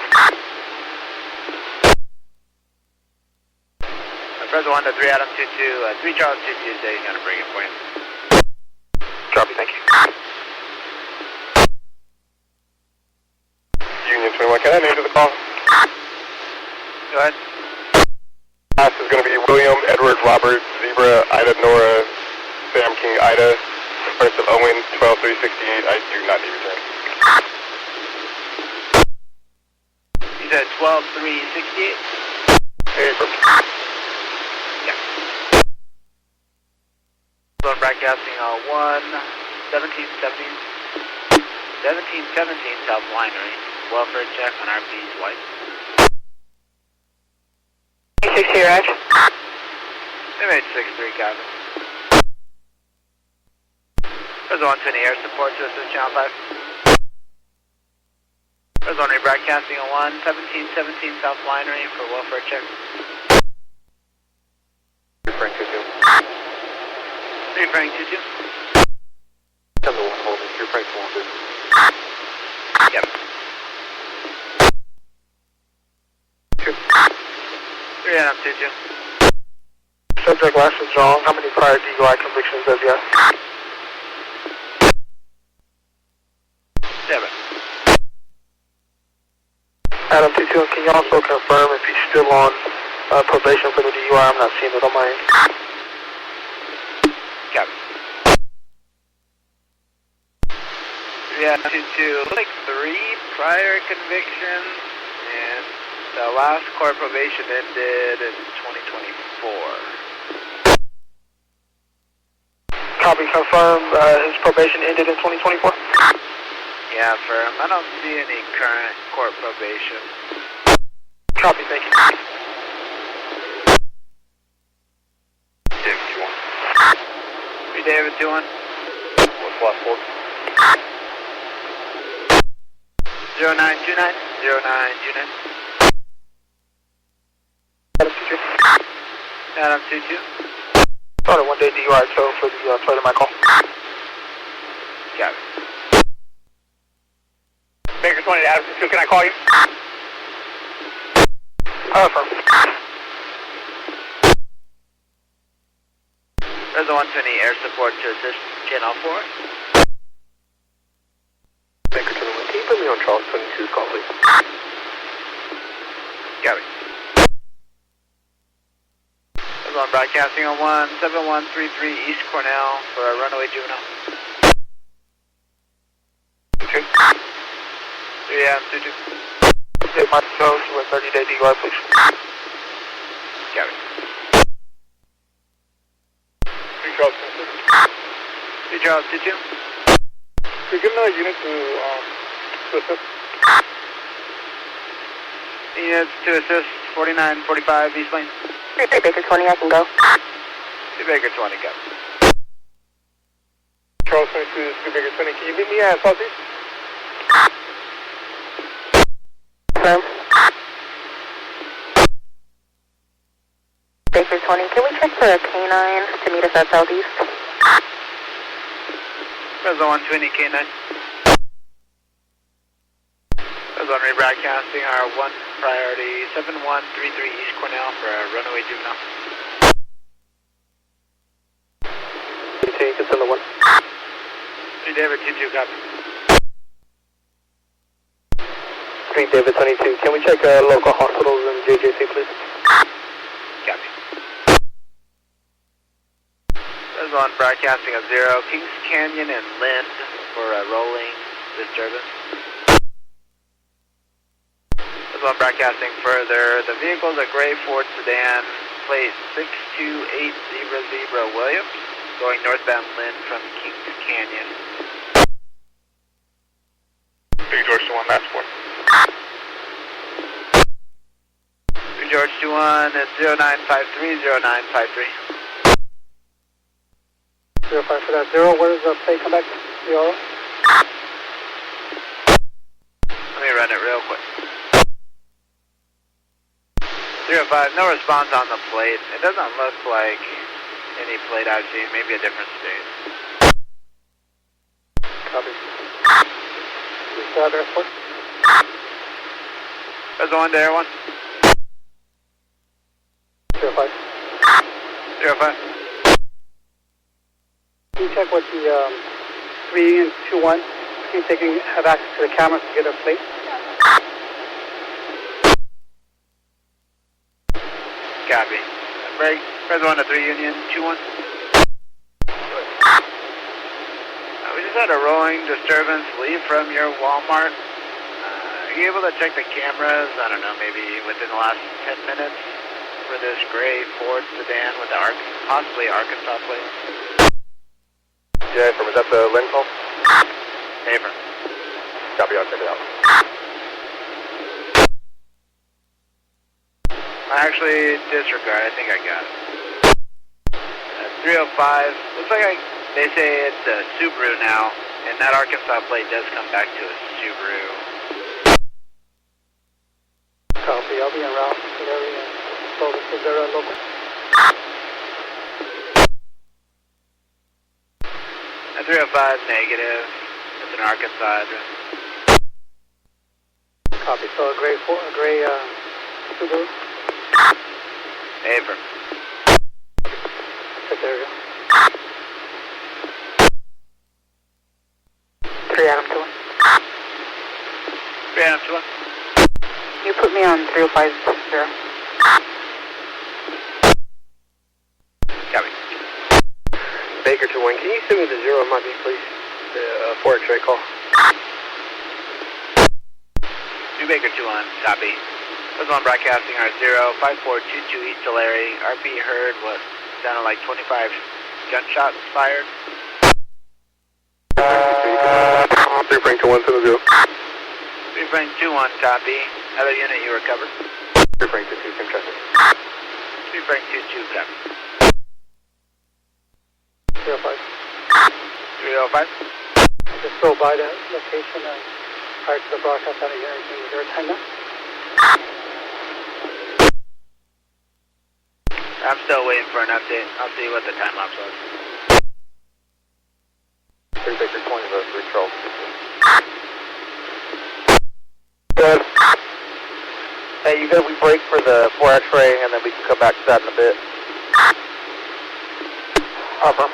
Press 1 to 3 Adam 22, 3 Charles 22 says he's going to bring it for you. Copy, thank you. Union 21, can I name to the call? Go ahead. This is going to be William, Edward, Robert, Zebra, Ida, Nora, Sam King, Ida, first of Owen, 12368. I do not need return. You said 12368? Hey, perfect. Yeah. So I'm broadcasting on 1717 South Winery. Welfare check on RP's white. 6 here, Raj. Image 63, copy. There's 120 air support to assist channel 5. There's one rebroadcasting on 1717 South Winery for welfare check. Frank 22. 3 Frank 22. Tell me one hold. You're Frank 22. Yep. 3 Adam 22. Subject last withdrawn. How many prior DUI convictions does he have? 7. Adam 22, can you also confirm if he's still on probation for the DUI? I'm not seeing it on my end. Copy. 3 Adam 22. Like 3 prior convictions, and the last court probation ended in 2024. Copy, confirm his probation ended in 2024? Yeah, firm. I don't see any current court probation. Copy, thank you. David 2-1. 3 David 2-1. What's last 4? 0929. 0929. Adam 22. Adam 22. Started 1 day DUI tow for the plate of my call. Got it. Baker 20 to Adam 22, can I call you? Affirm. There's a 120 air support to assist channel 4. Baker 21, can you put me on Charles 22's call, please? Got it. There's one broadcasting on 17133 East Cornell for a runaway juvenile. 2. 3 Adam 22. Update my tow to a 30-day DUI, please. Got it. 3 Charles 22. 3 Charles 22. Could you give another unit to assist? Units to assist 4945 East Lane. 3 Baker 20, I can go. 2 Baker 20, go. Charles 22, this is Baker 20. Can you meet me at Southeast? confirm. Baker 20, can we check for a K9 to meet us at Southeast? Fresno 120 K9. Fresno rebroadcasting our 1 priority 7133 East Cornell for a runaway juvenile. Continue to send the 1. 3 David 22, copy. 3 David 22, can we check local hospitals and JJC, please? Copy. Fresno broadcasting of 0, Kings Canyon and Lind for a rolling disturbance. Fresno broadcasting further, the vehicle is a gray Ford sedan, plate 6280 Williams, going northbound Lind from Kings Canyon. 3 George 1, last 4. 3 George 21 at 0953, 0953. 05 for that 0, where does the plate come back? Zero. Let me run it real quick. 305, no response on the plate. It doesn't look like any plate I've seen, maybe a different state. Copy. Air Force. There's one to Air 1. 05. 05. Can you check what the 3 and 2-1, see if they can have access to the cameras to get a plate? Copy. Break. Press 1 to 3 Union, 2-1. We just had a rolling disturbance leave from your Walmart. Are you able to check the cameras, I don't know, maybe within the last 10 minutes for this gray Ford sedan with the possibly Arkansas plate? Yeah, from is that the Lynn call? Abram. Copy, I'll check it out. Actually, disregard, I think I got it. 305, looks like they say it's a Subaru now, and that Arkansas plate does come back to a Subaru. Copy, I'll be en route to the area. So this is their local. At 305, negative. It's an Arkansas address. Copy, so a gray Subaru. Abram. Check the area. 3 Adam 2-1. 3 Adam 2-1. You put me on 305 0. Copy. Baker 2-1, can you send me the 0 on my beat, please? The 4 X-ray call. 2 Baker 2-1, copy. This one broadcasting our 05422 East Tulare. RP heard what sounded like 25 gunshots fired. 3 Frank 2-1, send the 0. 3 Frank 2-1, copy. Other unit, you were covered. 3 Frank 2-2, same traffic. 3 Frank 2-2, copy. 305. 305. Just go by the location prior to the broadcast out of here. Is there a time now? I'm still waiting for an update. I'll see what the time lapse was. 3 Baker 20, the 3 Charles 15. Good. Hey, you good? We break for the 4 X-ray, and then we can come back to that in a bit. Upper.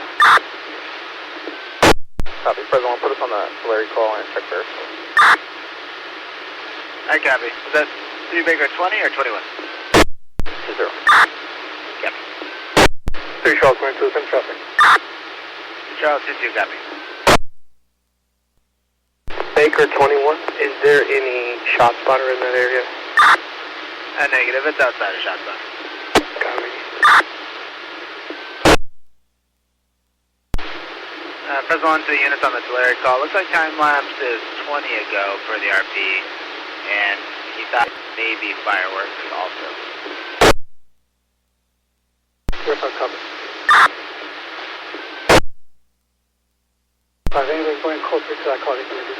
Copy. President, put us on the Tulare call and check first. I copy. Is that 3 Baker 20 or 21? 2-0. Copy. 3 Charles going to the same traffic. Charles 2-2, copy. Baker 21, is there any shot spotter in that area? Negative. It's outside of shot zone. Copy. Press 1 to the units on the Tulare call. Looks like time lapse is 20 ago for the RP, and he thought maybe fireworks also. Yes, I'll cover. If anybody's going closer to that call, he's going to do.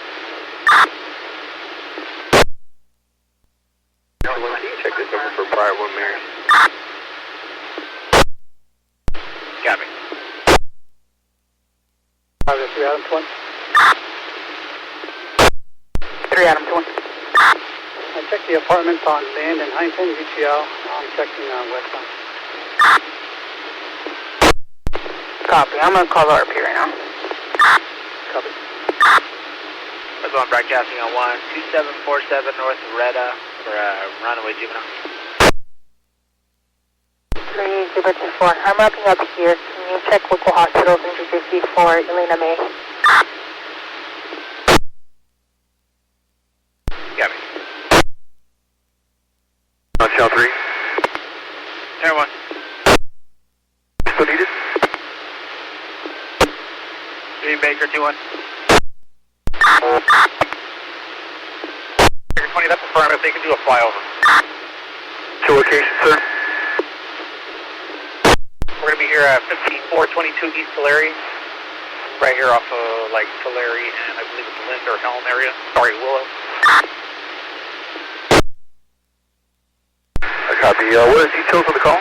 3 Adam 2-1. I checked the apartments on Lynn and Huntington, UTL. I'm checking westbound. Copy. I'm going to call the RP right now. Copy. Fresno 1 broadcasting on 12747 North Retta for runaway juvenile. 3024. I'm wrapping up here. Can you check local hospitals and GCC for Elena May? Got me. On channel 3. Air 1. Still needed? 3 Baker 2-1. Baker 20, that's affirmative. They can do a flyover. To location, sir. We're going to be here at 15422 East Tulare. Right here off of, like, Tulare and I believe it's Lind or Helm area. Sorry, Willow. I copy. What are the details of the call?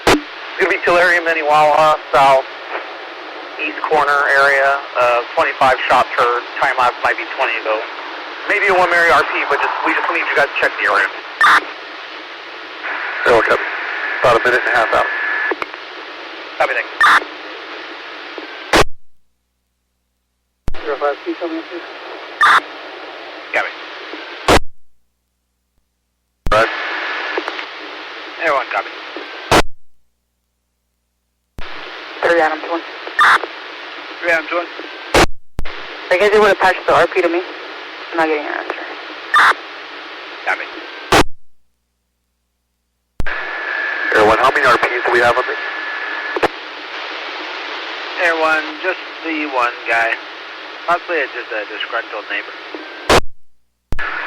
It's going to be Tulare, Minnewawa, south, east corner area. 25 shots per time lapse, might be 20 though. Maybe a 1 Mary RP, but we just need you guys to check the area. Oh, copy. About a minute and a half out. Copy, thanks. 05, can you tell me please? Copy. Right. Air 1, copy. 3 Adam 2-1. 3 Adam 2-1. I guess you would have patched the RP to me. I'm not getting an answer. Copy. Air 1, how many RPs do we have on this? Air 1, just the one guy. Possibly it's just a disgruntled neighbor.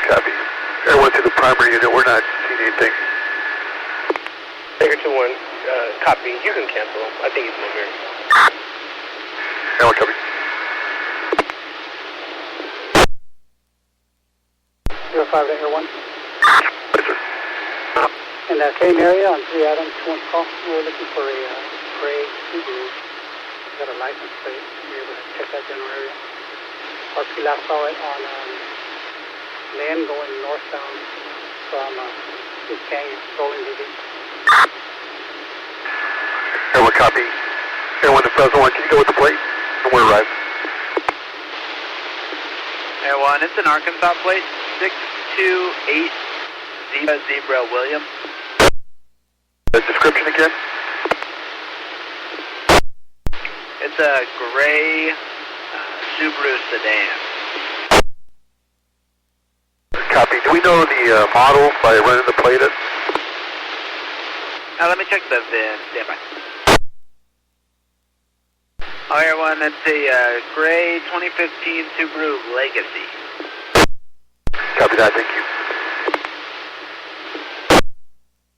Copy. Air 1 to the primary unit, we're not seeing anything. Baker 2-1, copy. You can cancel. I think he's moving. Air 1, copy. 05 to Air 1. Yes, sir. In that same area on 3 Adam 2-1 call, we're looking for a gray Subaru. Got a license plate. We're able to check that general area. RP last saw it on Lynn going northbound from East Canyon, rolling DD. Air 1, copy. Air 1 to Fresno 1, can you go with the plate? And we're arriving. Air 1, it's an Arkansas plate. 628 Zebra William. The description again? It's a gray Subaru sedan. Copy. Do we know the model by running the plate? Now let me check the VIN. Stand by. Oh, Air 1, that's a gray 2015 Subaru Legacy. Copy that, thank you.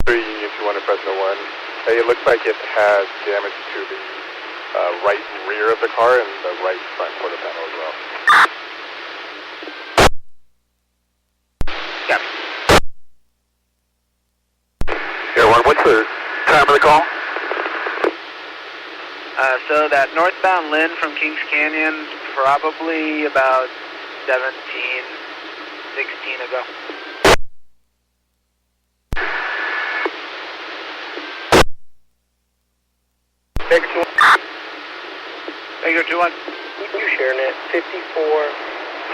3 Union 21 to Fresno 1. Hey, it looks like it has damage to the right rear of the car and the right front quarter panel as well. Copy. Air 1, what's the time of the call? So that northbound Lynn from Kings Canyon, probably about 17, 16 ago. Baker 2-1. Baker 2-1. You sharing it. 54,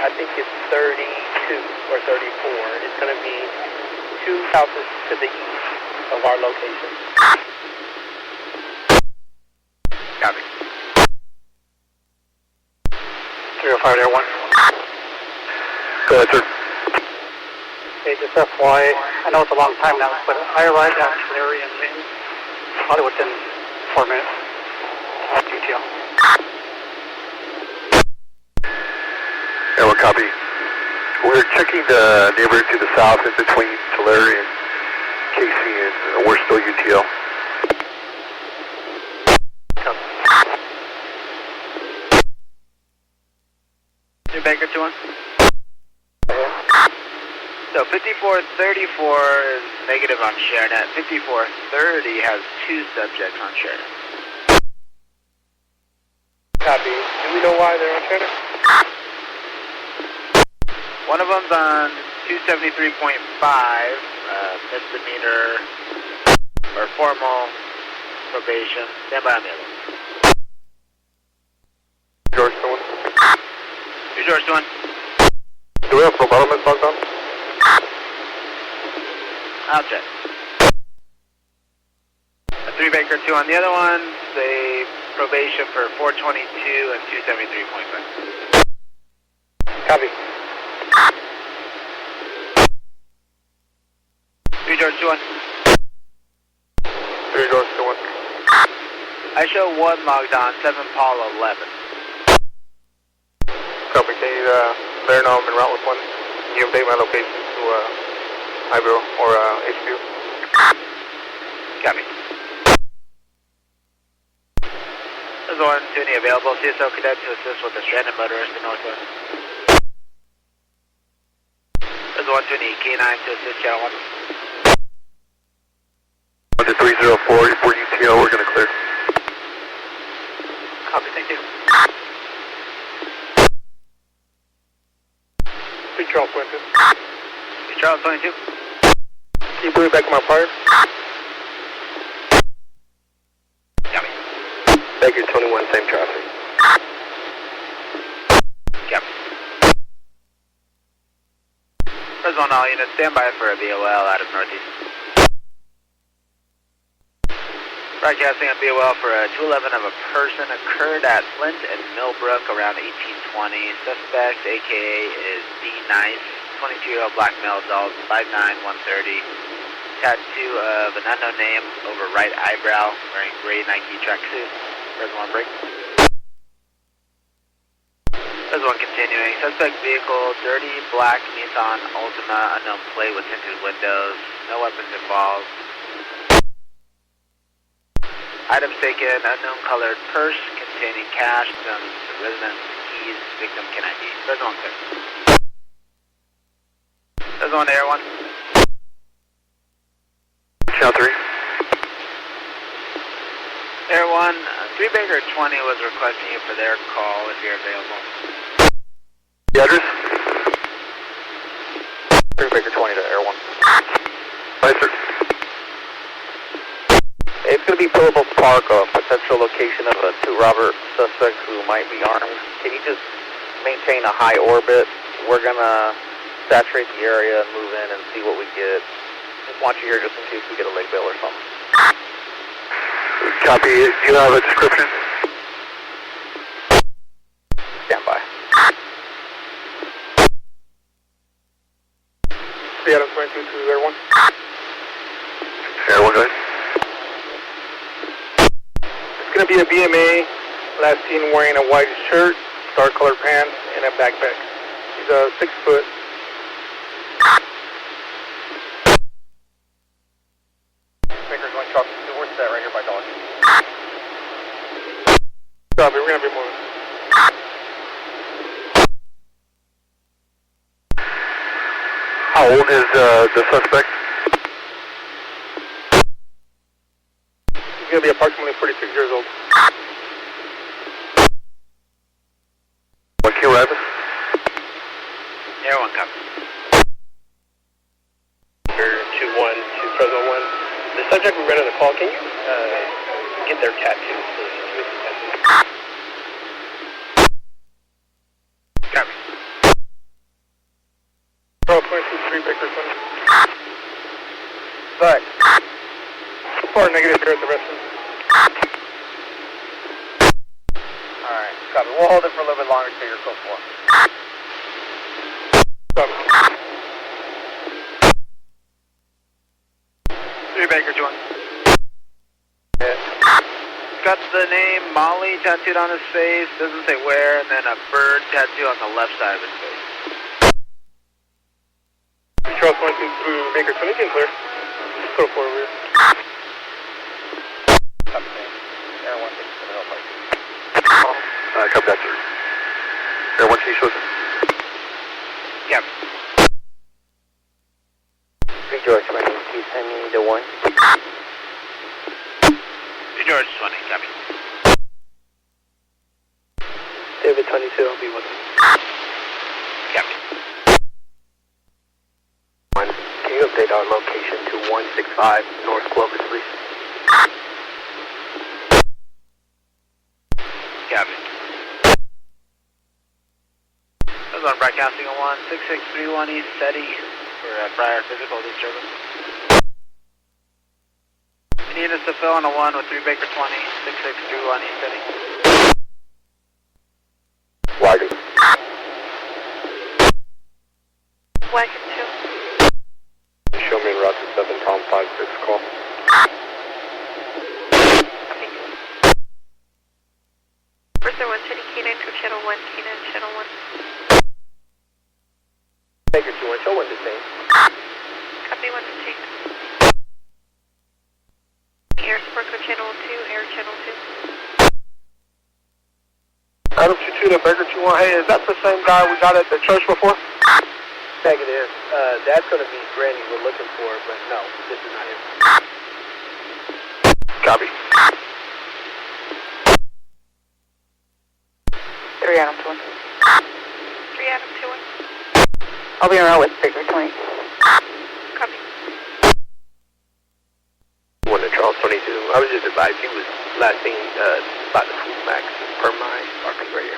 I think it's 32 or 34. It's going to be 2 houses to the east of our location. Copy. 305 Air 1. Go ahead, sir. Hey, just FYI, I know it's a long time now, but I arrived at Tulare and Lynn probably within 4 minutes. Detail. Air 1, copy. We're checking the neighborhood to the south in between Tulare and Casey, and we're still UTL. New Baker 2-1. So 5434 is negative on ShareNet. 5430 has 2 subjects on ShareNet. Copy. Do we know why they're on ShareNet? One of them's on 273.5, misdemeanor or formal probation. Stand by on the other. George, the one. Two George, the one. Do we have full bottomless locked on? I'll check. A 3 Baker 2 on the other one. They probation for 422 and 273.5. Copy. 3 George 2 1. 3 George, the one. I show 1 logged on, 7 Paul 11. Copy. Can you let her know I'm en route with one? Can you update my location to Aiworth or HQ? Copy. There's one Toonie available. CSO cadet to assist with the stranded motorist in Northwest. There's one Toonie K9 to assist channel 1. 304, report UTL, we're going to clear. Copy, thank you. Charles 22. Charles 22. Can you bring it back to my prior? Copy. Baker 21, same traffic. Copy. Fresno all units, stand by for a VOL out of Northeast. Broadcasting on VOL for a 211 of a person occurred at Flint and Millbrook around 1820. Suspect, aka, is D. Nice, 22-year-old black male adult, 5'9", 130. Tattoo of an unknown name over right eyebrow, wearing gray Nike tracksuit. There's one break. There's one continuing. Suspect vehicle, dirty black Nissan Altima, unknown plate with tinted windows, no weapons involved. Items taken, unknown colored purse containing cash, some residence keys, victim can ID. There's one clear. There's one Air 1. Channel 3. Air 1, 3 Baker 20 was requesting you for their call if you're available. The address? 3 Baker 20 to Air 1. Right, sir. It's going to be Phillips Park, a potential location of a 2 robber suspect who might be armed. Can you just maintain a high orbit? We're going to saturate the area and move in and see what we get. Just want you here just in case we get a leg bill or something. Copy. Do you have a description? Stand by. Seattle 22 to Air 1. Air 1, guys. It's going to be a BMA, last seen wearing a white shirt, dark colored pants, and a backpack. He's 6 foot. Baker's going to we're set right here by Dodge. Copy, we're going to be moving. How old is the suspect? He's going to be approximately 46 years old. What can you arrive? Air 1 copy. Air 2-1 to Fresno 1. The subject we read on the call, can you get their tattoos, please? Copy. Charles 22, 3 Baker 20. But, Far negative here at the restroom. alright, copy. We'll hold it for a little bit longer till you're close for. Copy. 3 Baker 21. Got the name Molly tattooed on his face, doesn't say where, and then a bird tattoo on the left side of his face. Charles 22 through Baker 20, clear. Just go forward here. Copy. Air 1, thanks for the help, Mike. Copy that, sir. Air 1, can you show us? Yep. 3 George, my name is Keith, send me the 1. 2 George 20, copy. David 22, I'll be with you. Copy. elevate our location to 165 North Clovis, please. Copy. Fresno broadcasting on 16631 East Steady for prior physical disturbance. Any units to fill on a 1 with 3 Baker 20, 6631 East Steady. Wagon. Wagon 2. Show me route to 7 Tom 56 call. Fresno 1 City K9 to channel 1, K9 channel 1. Baker 2-1, show 1 to same. Copy 1 to take. Air support go channel 2, air channel 2. Adam 22 to Baker 21. Hey, is that the same guy we got at the church before? Negative. That's going to be Granny we're looking for, but no, this is not him. Copy. 3 Adam 2-1. 3 Adam 2-1. I'll be around with Baker 20. Copy. 1 to Charles 22. I was just advised he was last seen by the food max per my RP right here.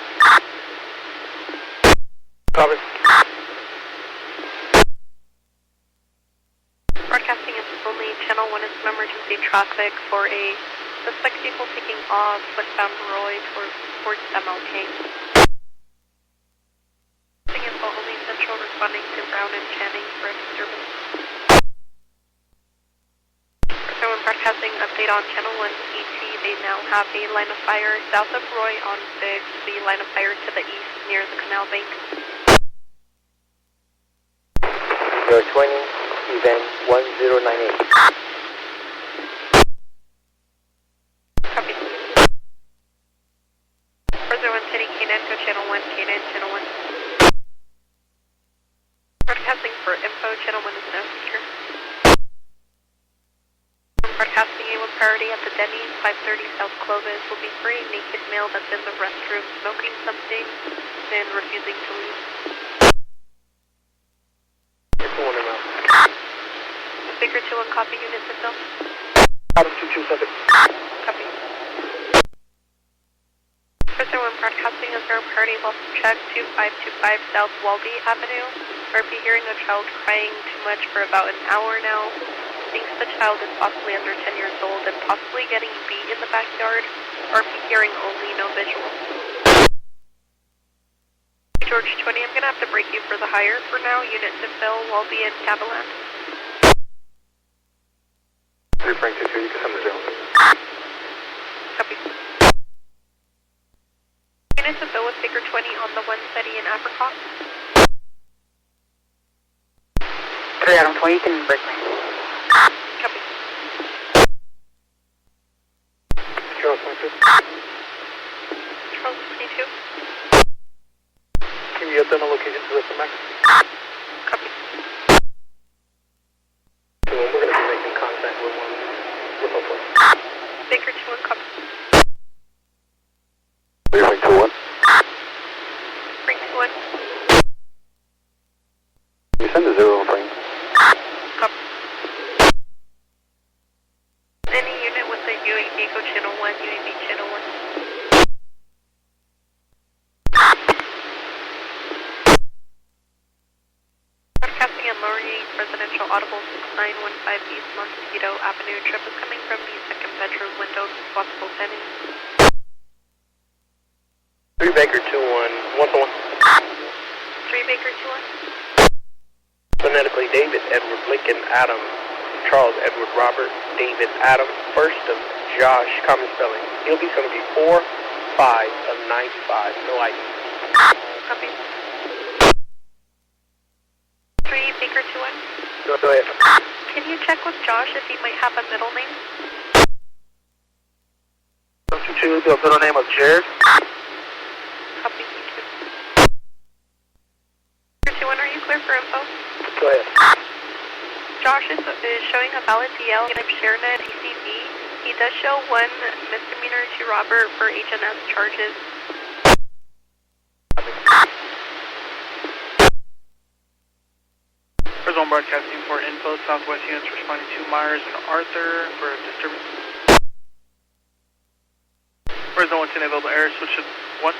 Copy. Broadcasting is only channel 1 is some emergency traffic for a suspect vehicle taking off westbound Roy towards MLK. Info only central responding to Brown and Channing for a disturbance. So when broadcasting update on channel 1 ET, they now have a line of fire south of Roy on 6, the line of fire to the east near the canal bank. 020, event 1098. Copy. Fresno 1 City K9 go channel 1, K9 channel 1. Broadcasting for info, channel 1 is now secure. Broadcasting A1 priority at the Denny's, 530 South Clovis, will be for a naked male that's in the restroom smoking something and refusing to leave. It's the one around. Baker 2-1, copy unit signal. Adam 227. Copy. Fresno 1 broadcasting a zero priority loss check 2525 South Walby Avenue. RP hearing a child crying too much for about an hour now. Thinks the child is possibly under 10 years old and possibly getting beat in the backyard. RP hearing only, no visual. George 20, I'm going to have to break you for the hire for now. Unit to fill, Walby and Catalan. 3 Frank 22, you can send the 0. Copy. Unit to fill with Baker 20 on the 1 Steady in Apricot. 3 Adam 20, you can break me. Copy. Charles 22. Charles 22. Can you update on location to the max? Copy. So we're going to be making contact with one with hopefully. Baker 2-1, copy. 3 Frank 21. Frank 2-1. You send the 0 on Frank. Copy. Any unit with the UAV go channel 1, UAV channel 1. Broadcasting at Lower Yates Residential Audible 6915 East Montecito Avenue. Trip is coming from the second bedroom window, possible pending. 3 Baker 2-1, 1-1. 3 Baker 2-1. Phonetically, David, Edward, Lincoln, Adam, Charles, Edward, Robert, David, Adam, first of Josh, common spelling. He'll be going to be 4, 5 of 95, no ID. Copy. 3 Baker 2-1. Go ahead. Can you check with Josh if he might have a middle name? 22, the middle name of Jared. Copy. 2-1, are you clear for info? Go ahead. Josh is showing a valid DL and ShareNet ACV. He does show 1 misdemeanor to Robert for HNS charges. Fresno Fresno broadcasting for info. Southwest units responding to Myers and Arthur for a disturbance. Fresno 110 available air, switch to 1.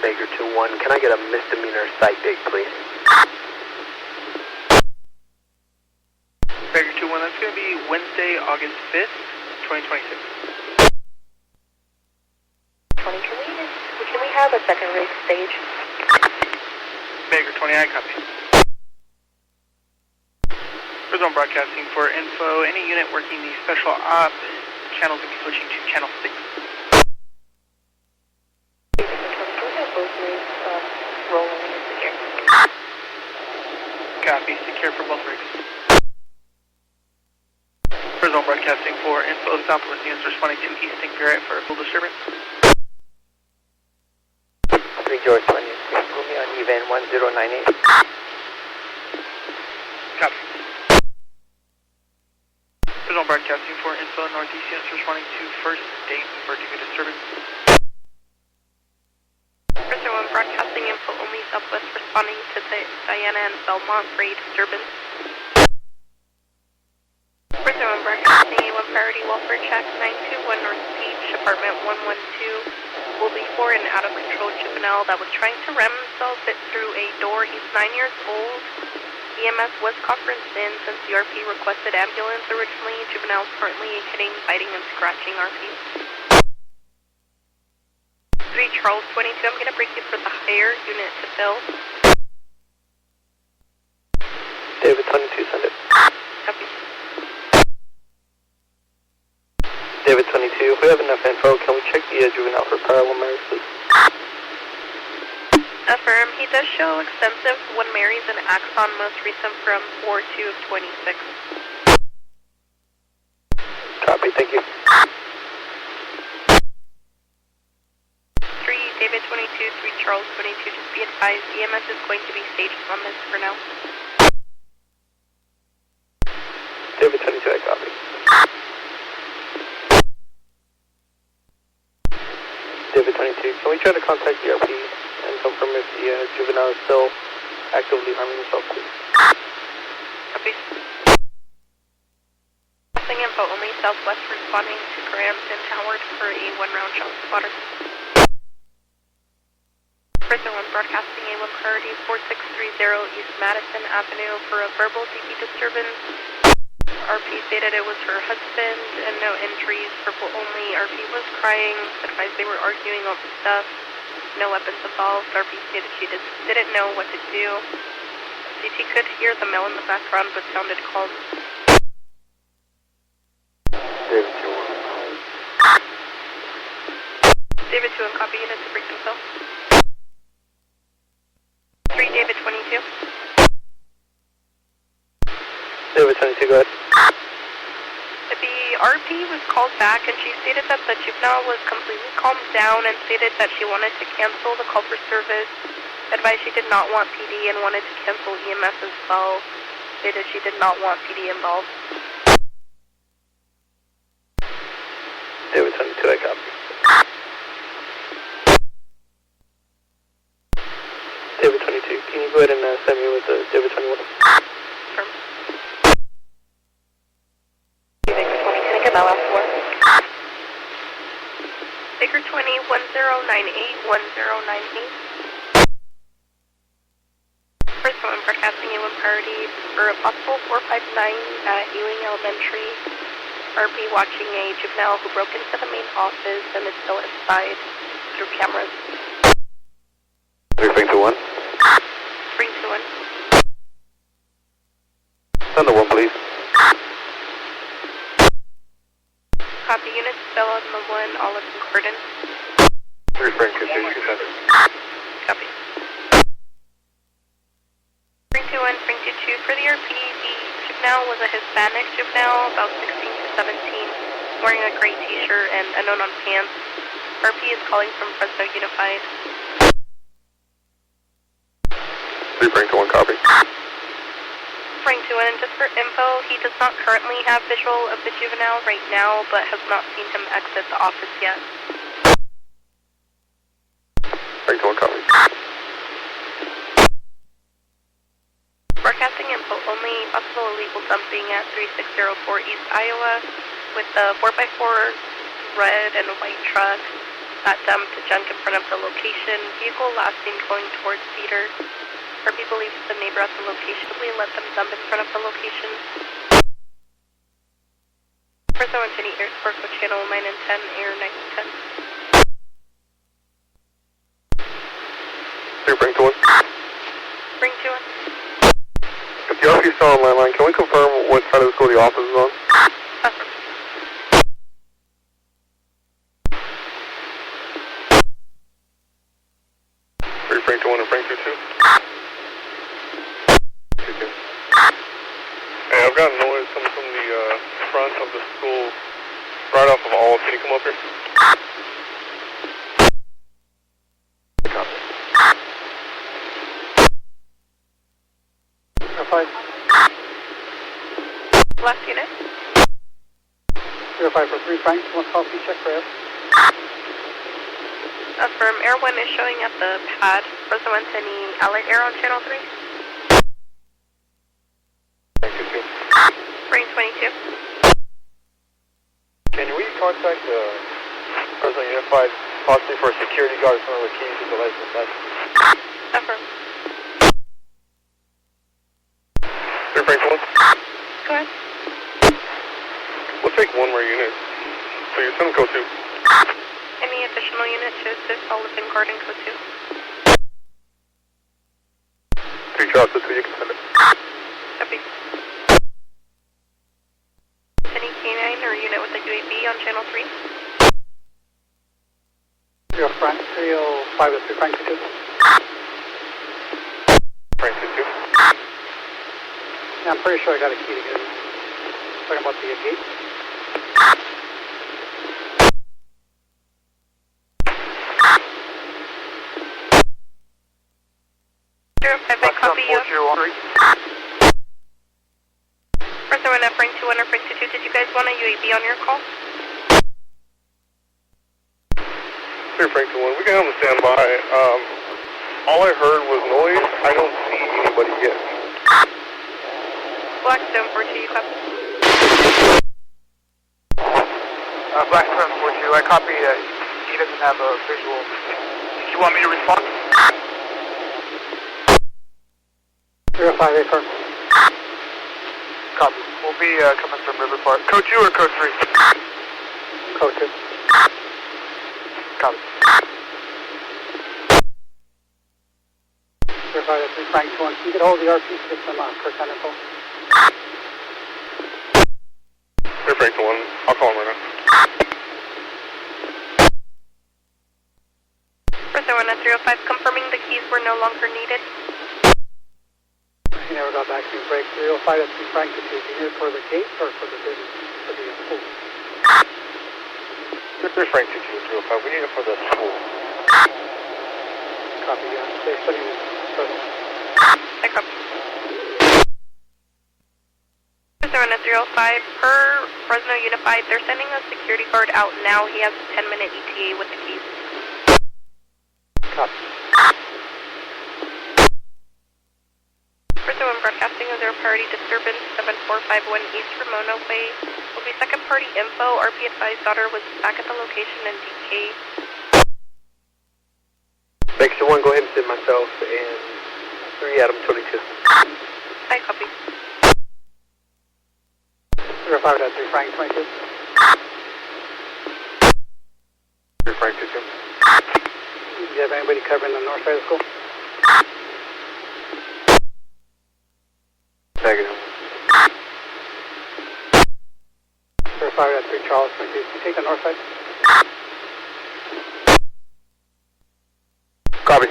Baker 2-1, can I get a misdemeanor site date, please? Baker 2-1, that's going to be Wednesday, August 5th, 2026. 20, can we have a second race stage? Baker 20, I copy. Fresno broadcasting for info. Any unit working the special op channels will be switching to channel 6. Rolling and secure. Copy, secure for both rigs. Fresno broadcasting for info. Southwest units responding to East St. Pierre for a full disturbance. 3 George 20, put me on event 1098. Copy. Fresno broadcasting for info. Northeast units responding to first date for due disturbance. Fresno 1 broadcasting info only. Southwest responding to the Diana and Belmont for a disturbance. Fresno 1 broadcasting A1 priority welfare check 921 North Beach, apartment 112. Will be for an out-of-control juvenile that was trying to ram himself through a door. He's 9 years old. EMS was conferenced in since the RP requested ambulance originally. Juvenile's currently hitting, biting, and scratching RP. 3 Charles 22, I'm going to break you for the higher unit to fill. David 22, send it. Copy. David 22, if we have enough info, can we check the juvenile for parallel marriage, please? Affirm, he does show extensive when Mary's and Axon, most recent from 4/2 of 26. Copy, thank you. 3 David 22, 3 Charles 22, just be advised, EMS is going to be staging on this for now. David 22, I copy. David 22, can we try to contact the RP and confirm if the juvenile is still actively harming himself, please? Copy. Passing info only. Southwest responding to Grams and Howard for a 1-round shot spotter. Fresno 1 broadcasting A1 priority 4630 East Madison Avenue for a verbal DP disturbance. RP stated it was her husband and no injuries, verbal only. RP was crying, advised they were arguing over stuff. No weapons involved. RP stated she didn't know what to do. CT could hear the mill in the background but sounded calm. David 2 and copy unit to break themselves. 3 David 22. David 22, go ahead. The RP was called back and she stated that the juvenile was completely calmed down and stated that she wanted to cancel the call for service. Advised she did not want PD and wanted to cancel EMS as well. Stated she did not want PD involved. David 22, I copy. David 22, can you go ahead and send me with David 21? Confirm. My last four. Baker 20, 1098, 1098. First one, broadcasting A1 priority for a possible 459 at Ewing Elementary. RP watching a juvenile who broke into the main office and is still inside through cameras. Spring to 1. Spring to 1. Send the 1, please. Copy, units still on the 1, all of concordance. Spring continue to center. Copy. Spring to 1, Spring to 2 for the RP. The juvenile was a Hispanic juvenile, about 16 to 17, wearing a gray t-shirt and unknown on pants. RP is calling from Fresno Unified. Spring to 1, copy. Spring to 1, and just for info, he does not currently have visual of the juvenile right now, but has not seen him exit the office yet. Spring to 1, copy. Broadcasting info only, possible illegal dumping at 3604 East Iowa with the 4x4 red and white truck that dumped junk in front of the location. Vehicle last seen going towards Cedar. RP believes the neighbor at the location. Please let them dump in front of the location. Fresno and Jenny Air Sport for channel 9 and 10, air 9 and 10. Here, bring to one. Bring to one. If the RP is still on landline, can we confirm what side of the school the office is on? Here, bring to one and bring 22. 22. Hey, I've got noise coming from the front of the school, right off of all. Can you come up here? Last unit. 0543 Frank, 1 call, please check for air. Affirm, Air 1 is showing at the pad. Fresno and any Allied Air on channel 3. Bring 22. Can we contact Fresno Unified, possibly for a security guard or some of the keys to the license plate? Affirm. Here, bring one. Go ahead. We'll take one more unit. So you're sending code 2. Any additional units to assist all within guard and code 2? 3 Charles, so you can send it. Copy. Any K9 or unit with a UAV on channel 3? 305 to Frank 22. Frank 22. Yeah, I'm pretty sure I got a key to get in. Talking about the gate. Copy you. Fresno and Frank 21 or Frank 22, did you guys want a UAV on your call? Here, Frank 21. We can have them stand by. All I heard was noise. I don't see anybody yet. Blackstone 42, you copy? Blackstone 42, I copy. He doesn't have a visual. Did you want me to respond? 05 affirm. Copy. We'll be coming from River Park. Code 2 or code 3? Code 2. Copy. 05 Frank 21. Can you get hold of the RP system for kind info? Here, Frank 21. I'll call him right now. Fresno and 305, confirming the keys were no longer needed. He never got back to me. Break 305, that's Frank 22. Is he here for the gate or for the business, for the school? This is Frank 22, 305. We need it for the school. Copy, they're studying this. I copy. Fresno and 305, per Fresno Unified, they're sending a security guard out now. He has a 10-minute ETA with the keys. Copy. Fresno and broadcasting of their priority disturbance 7451 East Ramona Way. Will be second party info. RP advised daughter was back at the location in DK. Section 1, go ahead and send myself and 3 Adam 22. I copy. 05 3 Frank 22. Here, Frank 22. Do you have anybody covering the north side of the school? Negative. 05 3 Charles 22. Can you take the north side? Copy.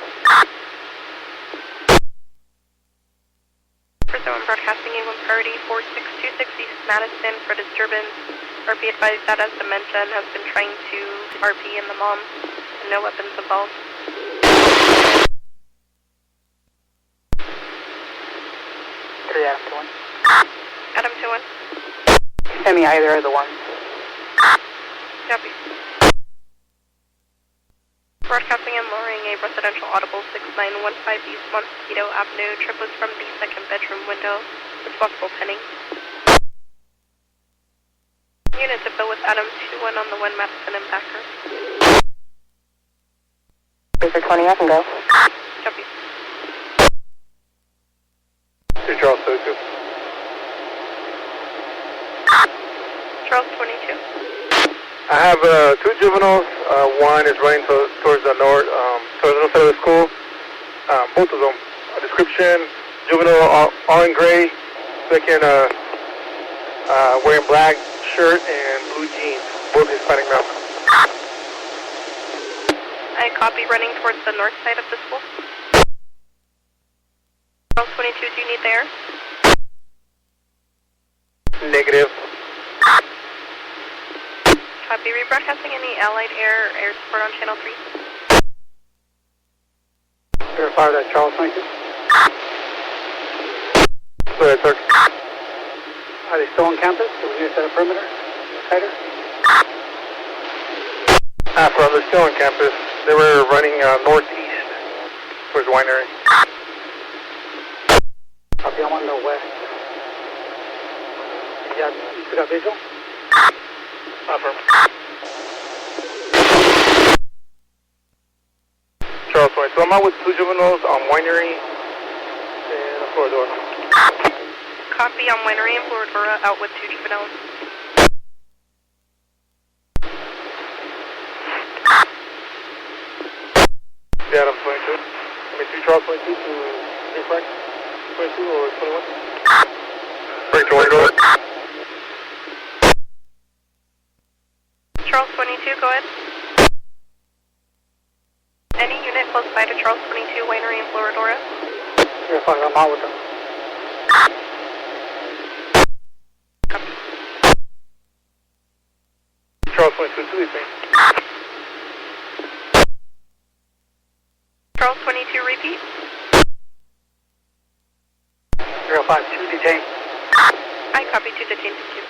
Fresno and broadcasting A1 priority 4626 East Madison for disturbance. RP advised that as dementia has been trying to RP and the mom. And no weapons involved. Adam 21. Send me either of the ones. Copy. Broadcasting and lowering a residential audible 6915 East Montecito Avenue. Trip was from the second bedroom window. Responsible pending. Unit to bill with Adam 21 on the 1 Madison and backer. 320, I can go. Copy. 2 Charles 22. Charles 22. I have 2 juveniles. One is running towards the north, towards the north side of the school. Both of them. A description: juvenile all in gray. Second, wearing black shirt and blue jeans. Both Hispanic male. I copy, running towards the north side of the school. Charles 22, do you need the air? Negative. Copy, rebroadcasting any Allied air support on channel 3. Verify that Charles 22. Go ahead, sir. Are they still on campus? Do we need to set a perimeter? Tighter? Affirm, they're still on campus. They were running northeast towards Winery. Copy, I'm on the west. You still got visual? Affirm. Charles 22. I'm out with 2 juveniles on Winery and a Floridor. Copy, on Winery and Floridora, out with 2 juveniles. Yeah, I'm 22. I mean, 2 Charles 22 to 3 Frank 22 or 21? Frank 22. Charles 22, go ahead. Any unit close by to Charles 22, Winery and Floridora? Verify, I'm out with them. Copy. Charles 22 to leaving. Charles 22, repeat. 052, detain. I copy, 2 detained, thank you.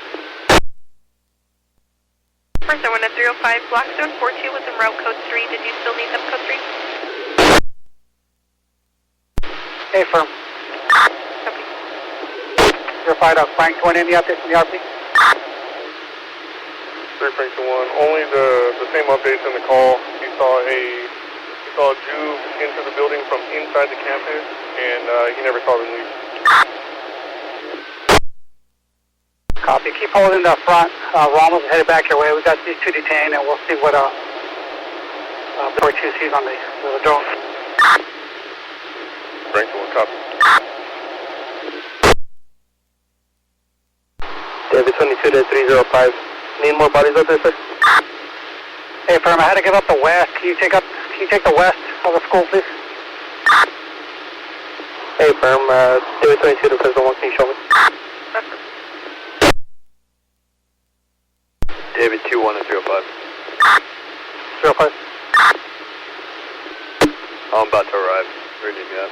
First, I went at 305 Blackstone, 42 was in route code 3. Did you still need them code 3? Hey, firm. Copy. Verified Frank 20, any updates from the RP? 3 Frank 21. Only the same updates in the call. He saw a Jew into the building from inside the campus, and he never saw them leave. Copy. Keep holding the front. Ramos headed back your way. We got these 2 detained, and we'll see what 42 sees on the drone. Frank 1, copy. David 22 to 305. Need more bodies out there, sir? Hey, firm. I had to give up the west. Can you take the west of the school, please? Hey, firm. David 22 to Fresno 1. Can you show me? David 21 to 305. 305. I'm about to arrive. Where do you need me at?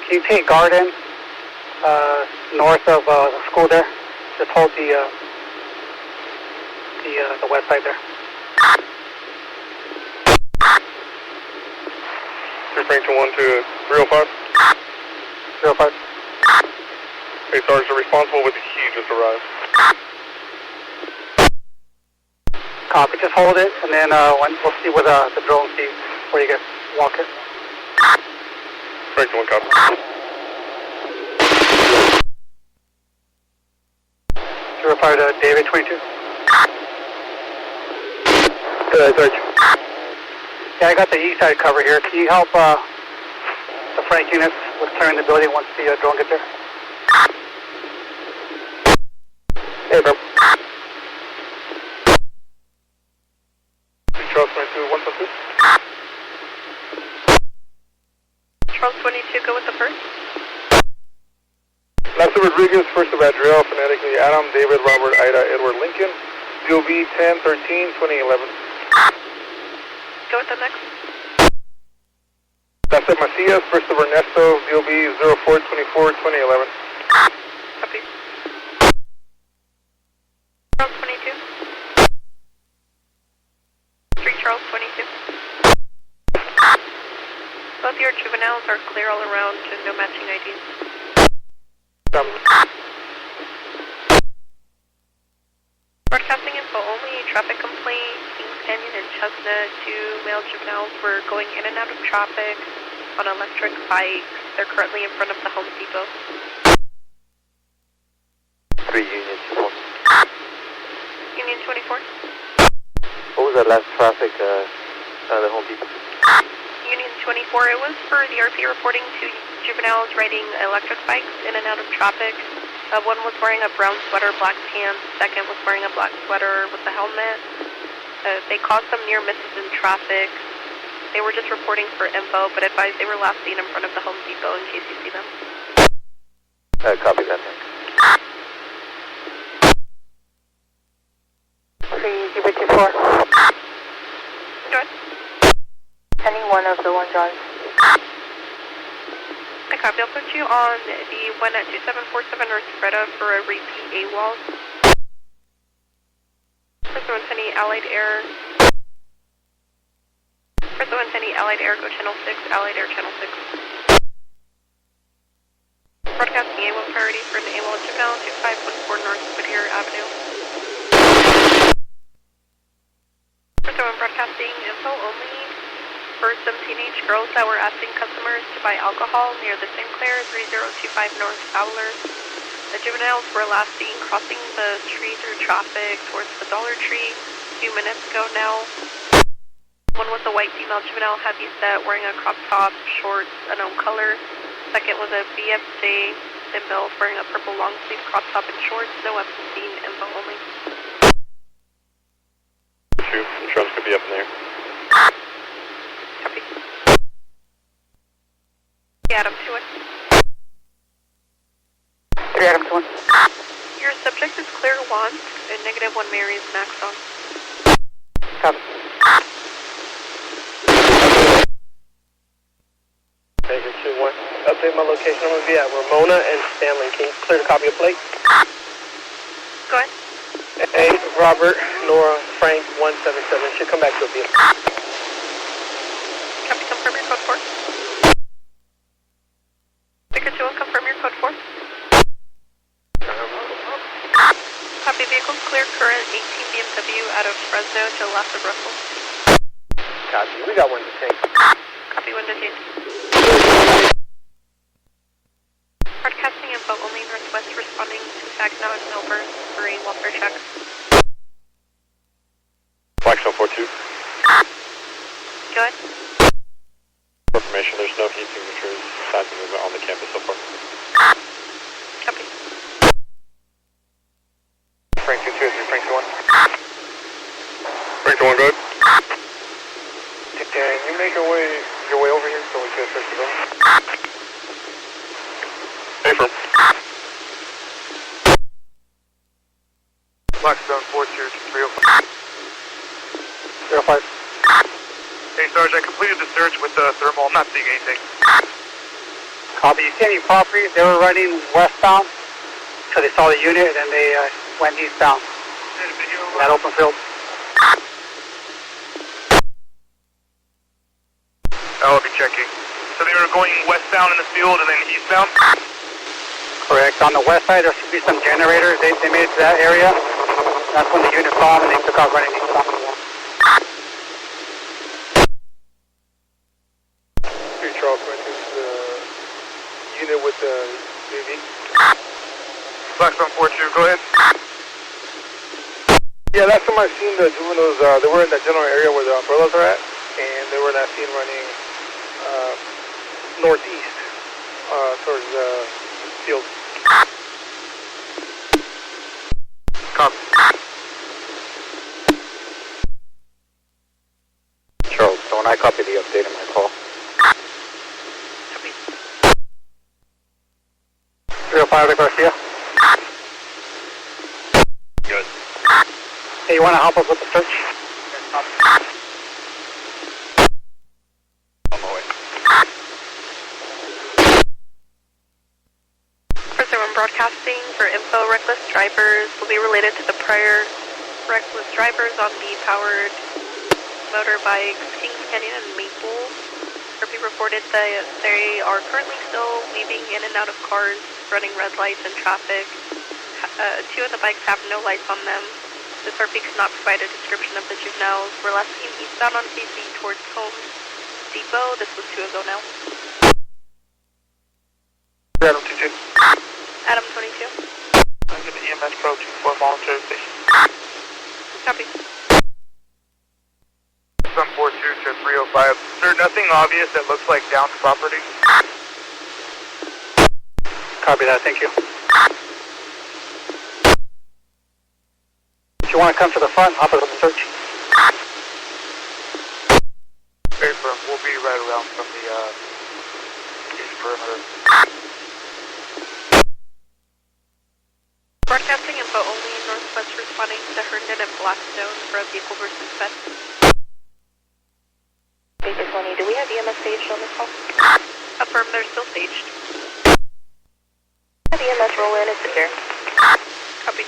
Can you take Garden north of the school there? Just hold the west side there. 3 Frank 1 to 305. 305. Hey, Sarge, the responsible with the key just arrived. Copy. Just hold it, and then we'll see with the drone, see where you guys walk it. Frank 1, copy. Verified David 22. Good, Sarge. Yeah, I got the east side cover here. Can you help the Frank units with clearing the building once the drone gets there? Hey, bro. Charles 22, 152. Charles 22, go with the first. Lester Rodriguez, first of Adriel, phonetically Adam, David, Robert, Ida, Edward, Lincoln. DOB 10-13-2011. Go with the next. Lester Macias, first of Ernesto, DOB 04-24-2011. Copy. Charles 22. 3 Charles 22. your juveniles are clear all around and no matching IDs. Broadcasting info only, traffic complaint, Kings Canyon and Chestnut. 2 male juveniles were going in and out of traffic on electric bikes. They're currently in front of the Home Depot. 3 Union 24. Union 24. What was that last traffic out of the Home Depot? Union 24, it was for the RP reporting to juveniles riding electric bikes in and out of traffic. One was wearing a brown sweater, black pants. Second was wearing a black sweater with a helmet. They caused some near misses in traffic. They were just reporting for info, but advised they were last seen in front of the Home Depot in case you see them. Copy that. 3 UV-K6. Go ahead. Any one of the 1 drives. I copy. I'll put you on the one at 2747 North Freda for a repeat AWOL. Fresno Antennae Allied Air. Fresno Antennae Allied Air, go channel 6, Allied Air channel 6. Broadcasting A1 priority for an AWOL juvenile 2514 North Whittier Avenue. Fresno broadcasting info only for some teenage girls that were asking customers to buy alcohol near the Sinclair 3025 North Fowler. The juveniles were last seen crossing the street through traffic towards the Dollar Tree a few minutes ago now. One was a white female juvenile, heavy set, wearing a crop top, shorts, unknown color. Second was a BFJ, thin built, wearing a purple long sleeve crop top and shorts. No weapons seen, info only. True, the drums could be up in there. Copy. Adam 2-1. 3 Adam 2-1. Your subject is Claire Want, and -1 Mary is Maxon. Copy. Major 2-1. Update my location. I'm going to be at Ramona and Stanley. Can you clear the copy of plate? Go ahead. A, Robert, Nora, Frank, 177. Should come back to a vehicle. Copy, confirm your code 4. Baker 2-1, confirm your code 4. Copy, vehicles clear, current 18 BMW out of Fresno to the left of Russell. Copy. We got one to take. Copy, one detained. Broadcasting info only northwest, responding to Saginaw and Melbourne for a welfare check. Blackstone 42. Go ahead. Information, there's no heat signatures, signs of movement on the campus so far. Copy. Frank 2-2, Frank 2-1. Frank 2-1, good. Can you make your way over here so we can search the building? Hey, firm. Blackstone 42305. 05. Hey, Sarge, I completed the search with the thermal. I'm not seeing anything. Copy. You see any properties? They were running westbound, so they saw the unit, and then they went eastbound. That open field. I'll be checking. So they were going westbound in the field and then eastbound? Correct. On the west side, there should be some generators. They made it to that area. That's when the unit saw them, and they took off running eastbound. Hey, Charles, this is the unit with the UV. Blackstone 42, go ahead. Yeah, last time I seen the juveniles, they were in that general area where the umbrellas are at, and they were last seen running northeast towards the field. Copy. Charles, don't I copy the update on my call? Copy. 305 to Garcia. Good. Hey, you want to help us with the search? On my way. Fresno broadcasting for info, reckless drivers will be related to the prior reckless drivers on the powered motorbikes, Kings Canyon and Maple. RP reported that they are currently still weaving in and out of cars, running red lights and traffic. Two of the bikes have no lights on them. This RP could not provide a description of the juveniles. We're last seen eastbound on KC towards Home Depot. This was 2 ago now. Adam 22. Adam 22. I'm going to EMS Pro 24 volunteer station. Copy. 742 to 305. Is there nothing obvious that looks like downed property? Copy that, thank you. If you want to come to the front, hop it on the search. Very firm. We'll be right around from the east perimeter. Broadcasting info only, northwest responding to Herndon and Blackstone for a vehicle versus fed. Baker 20, do we have EMS staged on this call? Affirm, they're still staged. Have EMS roll in, it's secure. Copy.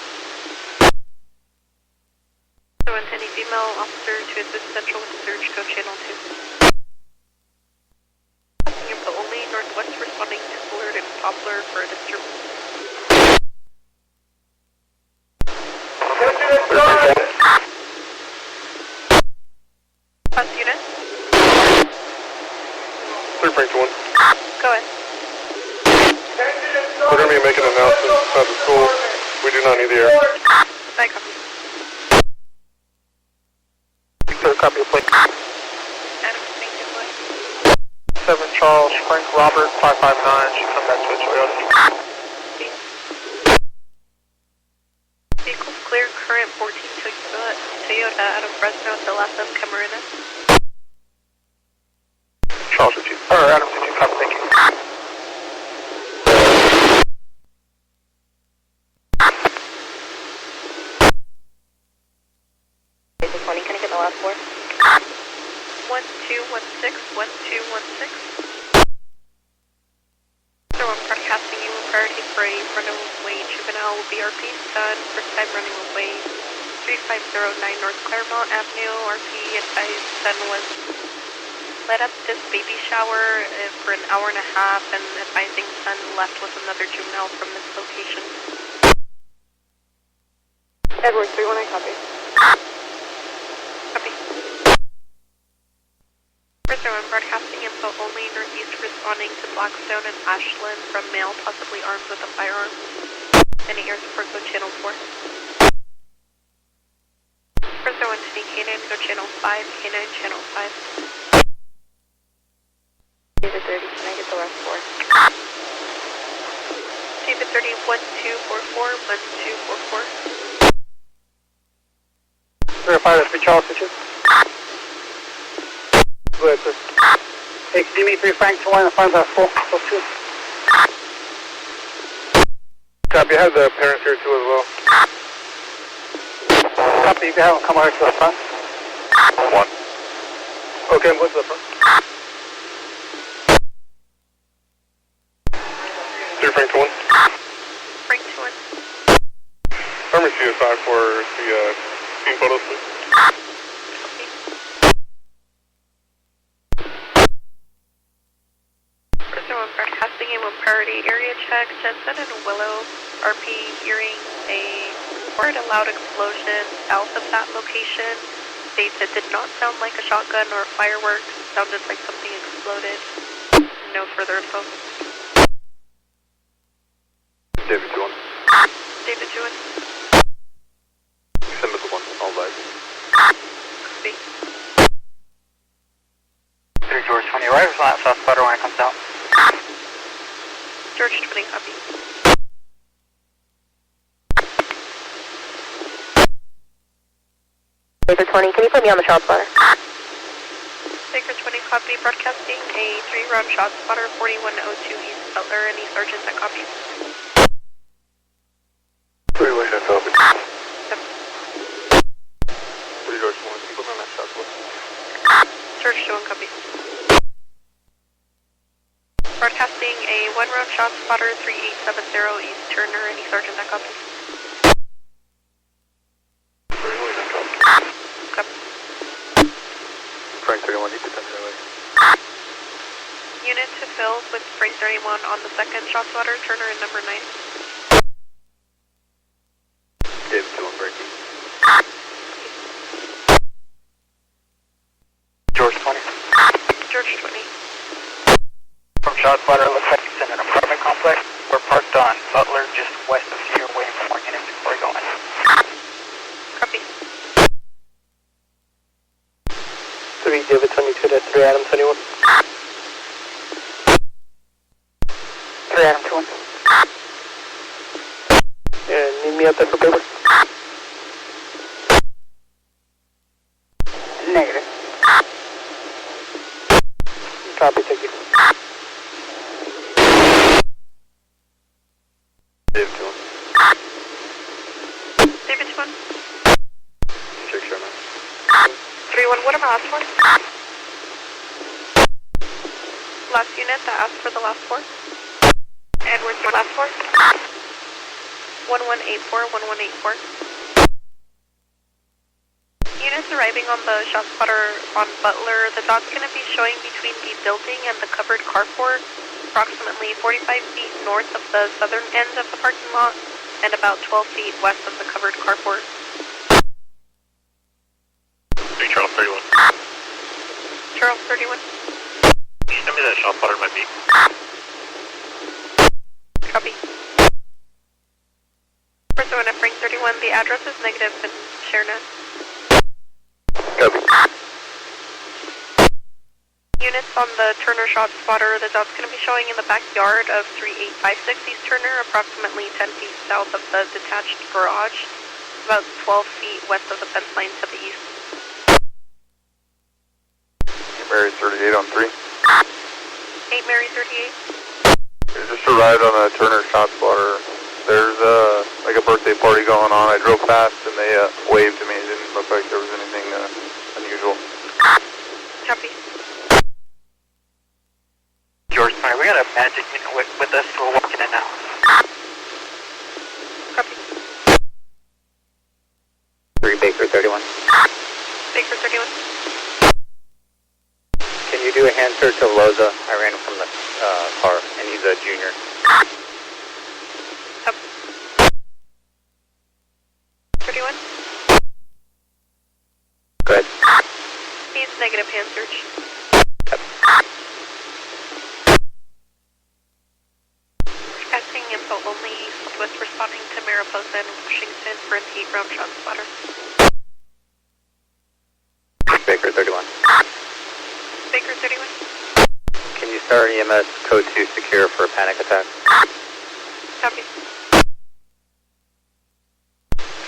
So, any female officer to assist central with the search, go channel 2. Broadcasting info only, northwest responding to Bullard and Poplar for a disturbance. Bus unit. 3.1. Go ahead. We're going to be making an announcement at the school. We do not need the air. I copy. Third copy of plate. Adam, thank you, play. 7 Charles, Frank Robert, 559. Should come back to a Toyota. Vehicles clear, current 14 Toyota out of Fresno to last of Camarena. Charles, Adam, did you copy? Thank you. Baker 20, can I get the last 4? 1216, 1216. So I'm broadcasting you a priority for a runaway juvenile will be RP son, first time running away. 3509 North Claremont Avenue, RP advised son was led up this baby shower for an hour and a half and advising son left with another juvenile from this location. Edward 319, copy. Copy. Further, I'm broadcasting info only, northeast responding to Blackstone and Ashland from male possibly armed with a firearm. Any air support, go channel 4. Further, 1 to K9, go channel 5, K9 channel 5. David 30, can I get the last 4? David 30, 1244, 1244. Verify the 3 Charles switches. Go ahead, sir. Hey, can you meet 3 Frank 21 and find that 4, those 2? Copy, I have the parents here too as well. Copy, you can have them come over to the front. 1. Okay, I'm going to the front. 3 Frank 21. Frank 21. Army CSI for the team photos, please. Further, I'm broadcasting a one priority area check. Jensen and Willow RP hearing a word a loud explosion south of that location. States it did not sound like a shotgun or fireworks. Sounded like something exploded. No further info. David 2-1. David Jewin. December 1, all right. Copy. 3 George 20, arrivals on that south sputter when it comes out. George 20, copy. Baker 20, can you put me on the shot spotter? Baker 20, copy. Broadcasting a 3-round shot spotter, 4102 East Butler. Any sergeant that copies? 3 way that's open. 7. 3 George 1, keep on that shot spotter. George 21, copy. Broadcasting a 1-round shot spotter, 3870 East Turner. Any sergeant that copies? 3 way that's open. Copy. Frank 31, you can send it away. unit to fill with Frank 31 on the second shot spotter, Turner and number 9. David 2-1 breaking. George 20. George 20. From shot spotter, looks like it's in an apartment complex. We're parked on Butler, just west of here, waiting for more units before we go in. Copy. 3 David 22-3 Adam 21. 3 Adam 21. Yeah, need me out there for paper? Negative. Copy, thank you. David 2-1. David 1. Check Sherman. 3-1, what am I last for? Last unit that asked for the last 4. Edwards, last 4. 1184, 1184. Units arriving on the shot spotter on Butler. The dot's going to be showing between the building and the covered carport, approximately 45 feet north of the southern end of the parking lot, and about 12 feet west of the covered carport. 3 Charles 31. Charles 31. Can you send me that shot spotter in my beat? Copy. First one at Frank 31, the address is negative in ShareNet. Copy. Units on the Turner shot spotter, the dot's going to be showing in the backyard of 3856 East Turner, approximately 10 feet south of the detached garage, about 12 feet west of the fence line to the east. Mary 38 on 3. 8 Mary 38. Just arrived on a Turner shot spotter. There's like a birthday party going on. I drove past and they waved to me. It didn't look like there was anything unusual. Copy. George 20, we got a magic unit with us, so we're walking in now. Copy. 3 Baker 31. Baker 31. Can you do a hand search of Loza? I ran him from the car, and he's a junior. Up. 31. Good. He's negative hand search. Passing info only, Southwest responding to Mariposa and Washington for an 8-round shot spotter. Baker 31. Baker 31. Can you start EMS code 2 secure for a panic attack? Copy.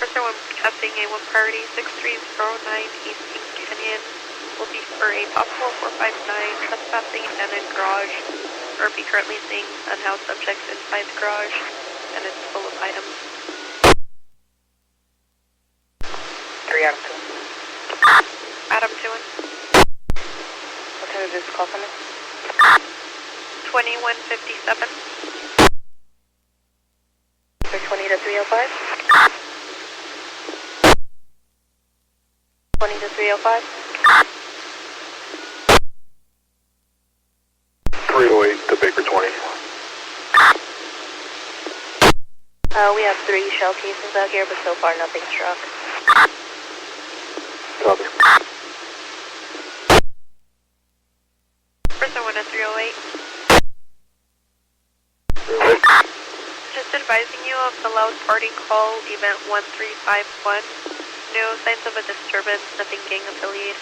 First one, casting A1 priority 6309 East King Canyon will be for a possible 459 trespassing and in garage. RP currently seeing unhoused subjects inside the garage, and it's full of items. 3 Adam 2. Adam 2. What time is this call coming? 2157. 20 to 305. 20 to 305. 308 to Baker 20. We have 3 shell casings out here, but so far nothing struck. Copy. First one at 308. 308. Just advising you of the loud party call, event 1351. No signs of a disturbance, nothing gang affiliated.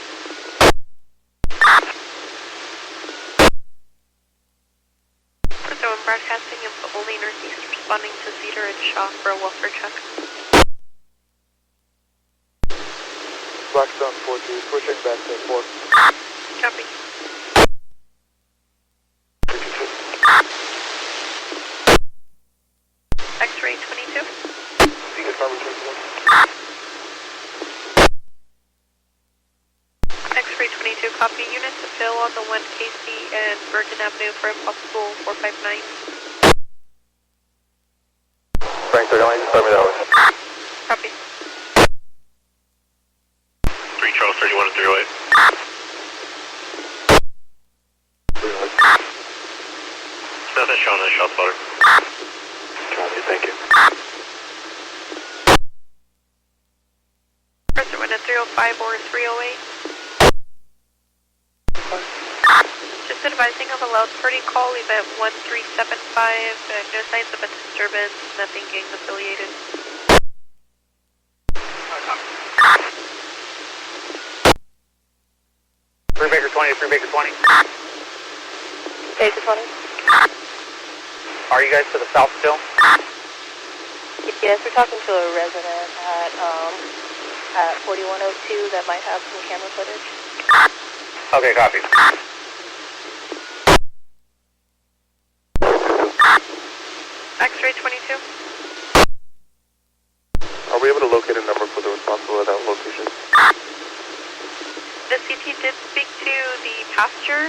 First one broadcasting info only, northeast responding to Cedar and Shaw for a welfare check. Blackstone 4-2, switching back to 4. Copy. X-ray 22. X-ray 22, copy. Unit to fill on the 1KC and Bergen Avenue for impossible 459. Frank 39, just start me that way. Copy. 3 Charles 31 and 308. 308. Nothing showing in shot spotter. Copy, thank you. Pressure went at 305 or 308. Just advising of a loud party call, event 1375, no signs of a disturbance, nothing gang affiliated. 3 Baker 20 to 3 Baker 20. Baker 20. Are you guys to the south still? Yes, we're talking to a resident at 4102 that might have some camera footage. Okay, copy. X-ray 22. Are we able to locate a number for the responsible at that location? The CT did speak to the pastor,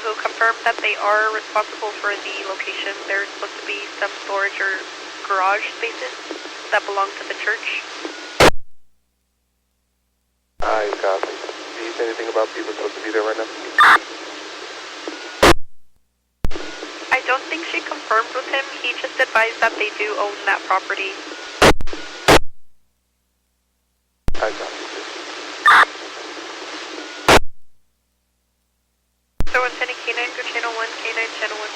who confirmed that they are responsible for the location. There's supposed to be some storage or garage spaces that belong to the church. I copy. Do you say anything about people supposed to be there right now? I don't think she confirmed with him. He just advised that they do own that property. I copy. So, Antenna K9, go channel 1, K9, channel 1.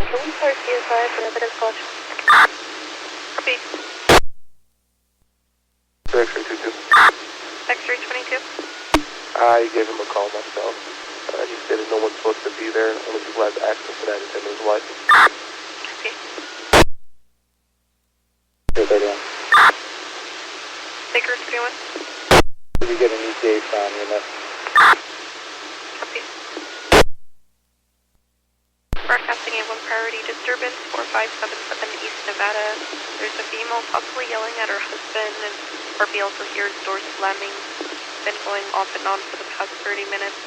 Can we start CSI for evidence collection? Copy. X-ray 22. X-ray 22. I gave him a call myself. He said that no one's supposed to be there. Only people who have access to that is him and his wife. Okay. 231. Baker 31. Did you get an ETA from EMS? Copy. Broadcasting a 1 priority disturbance, 4577 East Nevada. There's a female possibly yelling at her husband, and RP also hears doors slamming. Been going off and on for the past 30 minutes.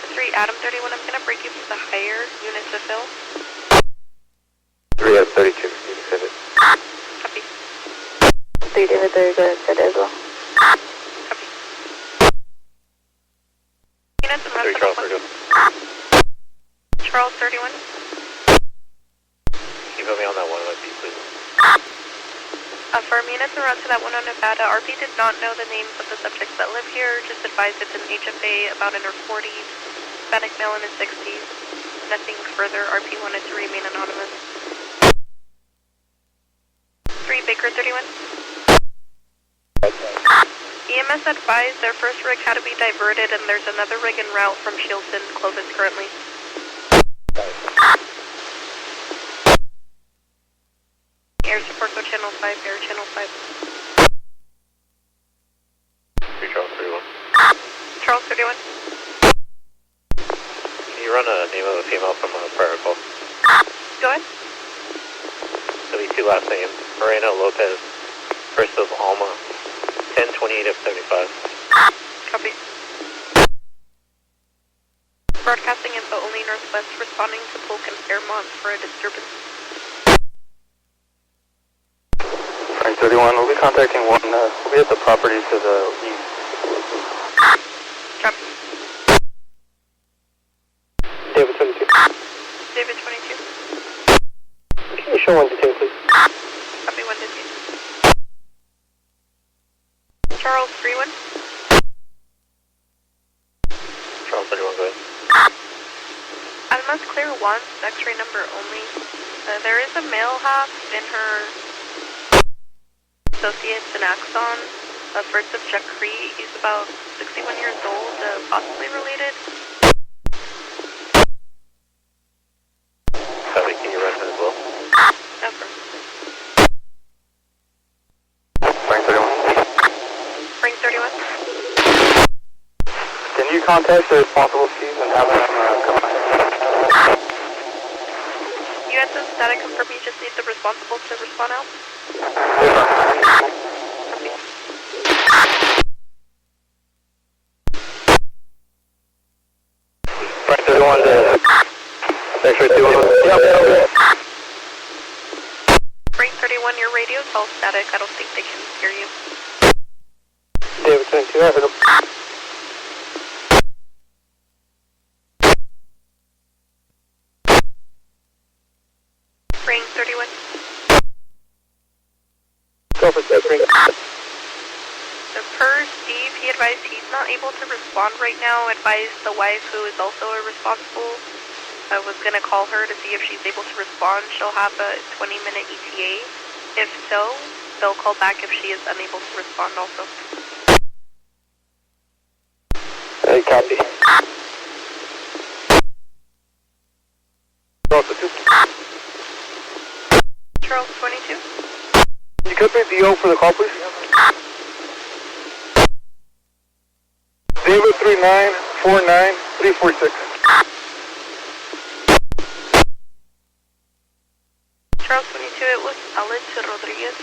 3 Adam 31, I'm gonna break you for the higher unit to fill. 3 Adam 32, you can send it. Copy. 3 David 30, go ahead and send it as well. Copy. Units and rest 3 Charles 31. Charles 31. Can you put me on that one OP, please? For units en route to that one on Nevada, RP did not know the names of the subjects that live here, just advised it's an HFA about in her 40s, Hispanic male in his 60s. Nothing further, RP wanted to remain anonymous. 3 Baker 31. EMS advised their first rig had to be diverted, and there's another rig en route from Shieldston, Clovis currently. Air support, go channel 5, air channel 5. 3 Charles 31. Charles 31. Can you run a name of a female from a prior call? Go ahead. There'll be 2 last names. Moreno Lopez, first of Alma, 1028 F75. Copy. Broadcasting info only northwest, responding to Polk and Fairmont for a disturbance. 31, we'll be contacting one, we'll be at the property to the east. Copy. David 22. David 22. Can you show 1 to 2, please? Copy 1 to 2. Charles 31. Charles 31, go ahead. Alma's clear once, X-ray number only. There is a male half in her associates in Axon, first of Jacri. He's about 61 years old, possibly related. Copy, can you run that as well? Never. Frank 31. Frank 31. Can you contact the responsible chief and have them come out? You had some static confirm you just need the responsible to respond out? Copy. Frank 31 to X-ray 2. Yep. Frank 31, your radio's all static. I don't think they can hear you. David 22, I heard him. 31. Go for that. So per Steve, he advised he's not able to respond right now. Advised the wife, who is also responsible, I was going to call her to see if she's able to respond. She'll have a 20-minute ETA. If so, they'll call back if she is unable to respond also. Hey, copy. Charles 22. Can you cut me the O for the call, please? David 3949346. Charles 22, it was Alex Rodriguez.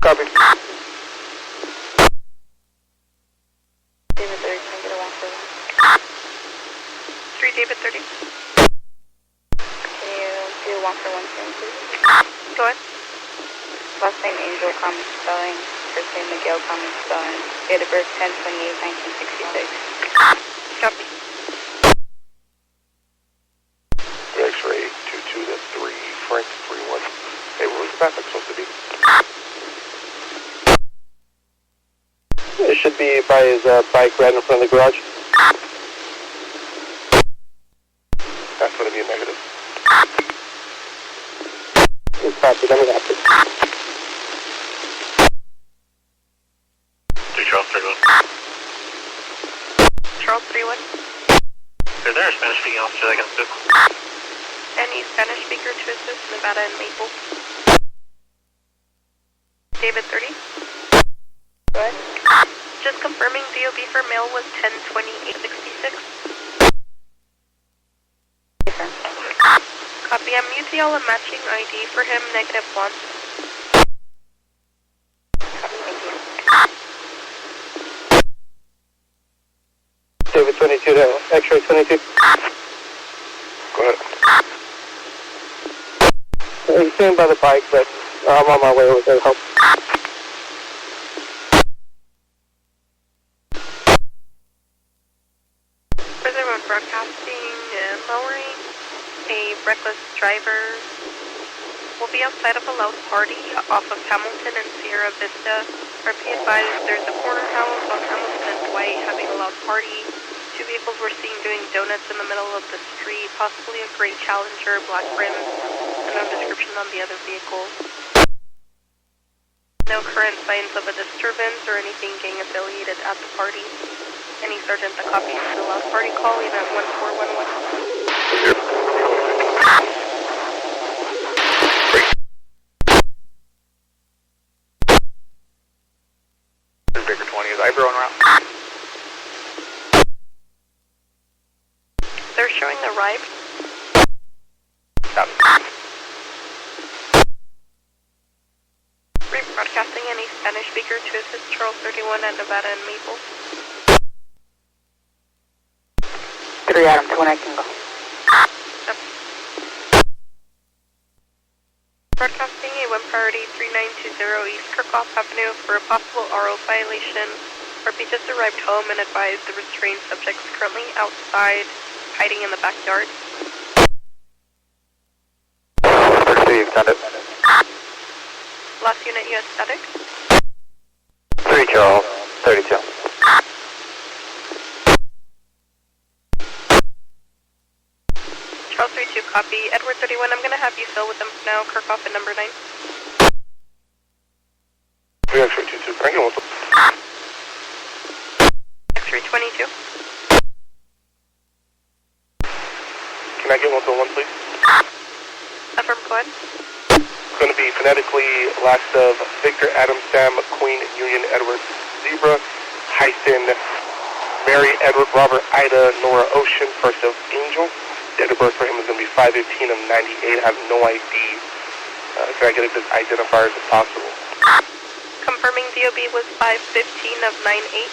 Copy. David 30, can I get a walk for one? 3 David 30. Can you do a walk for one for me, please? Go ahead. Last name Angel, common spelling. First name Miguel, common spelling. Date of birth 10/28/1966. Copy. X-ray 22 to 3, Frank 31. Hey, where's the traffic supposed to be? It should be by his bike right in front of the garage. That's going to be a negative. It's copy, let me have it. Charles 31. Charles 31. Is there a Spanish speaking officer that can assist? Any Spanish speaker to assist Nevada and Maple? David 30. Go ahead. Just confirming DOB for mail was 10/28/66. Copy. I'm UTL a matching ID for him, -1. David 22 to X-ray 22. Go ahead. He's staying by the bike, but I'm on my way with their help. Further on broadcasting and lowering. A reckless driver will be outside of a loud party off of Hamilton and Sierra Vista. Be advised, there's a corner house on Hamilton and Dwight having a loud party. 2 vehicles were seen doing donuts in the middle of the street, possibly a gray Challenger, black rims, and no description on the other vehicle. No current signs of a disturbance or anything gang affiliated at the party. Any sergeant that copies the loud party call, event 1411. Baker 20, is Ivor on route? They're showing arrived. Stop. Rebroadcasting any Spanish speaker to assist Charles 31 at Nevada and Maple. 3 Adam 2, I can go. Broadcasting A1 priority 3920 East Kirkhoff Avenue for a possible RO violation. RP just arrived home and advised the restrained subjects currently outside, hiding in the backyard. 32, extended. Last unit, US static. 3 Charles 32. Charles 32, copy. Edward 31, I'm going to have you fill with them now. Kirkhoff at number 9. X-ray 22, can I get one? X-ray 22. Can I get 101, please? Affirm, go ahead. It's going to be phonetically last of Victor, Adam, Sam, Queen, Union, Edward, Zebra, hyphen, Mary, Edward, Robert, Ida, Nora, Ocean, first of Angel. Date of birth for him is going to be 5/18 of 98. I have no ID. Can I get a good identifiers if possible? Confirming DOB was 5/15 of 98.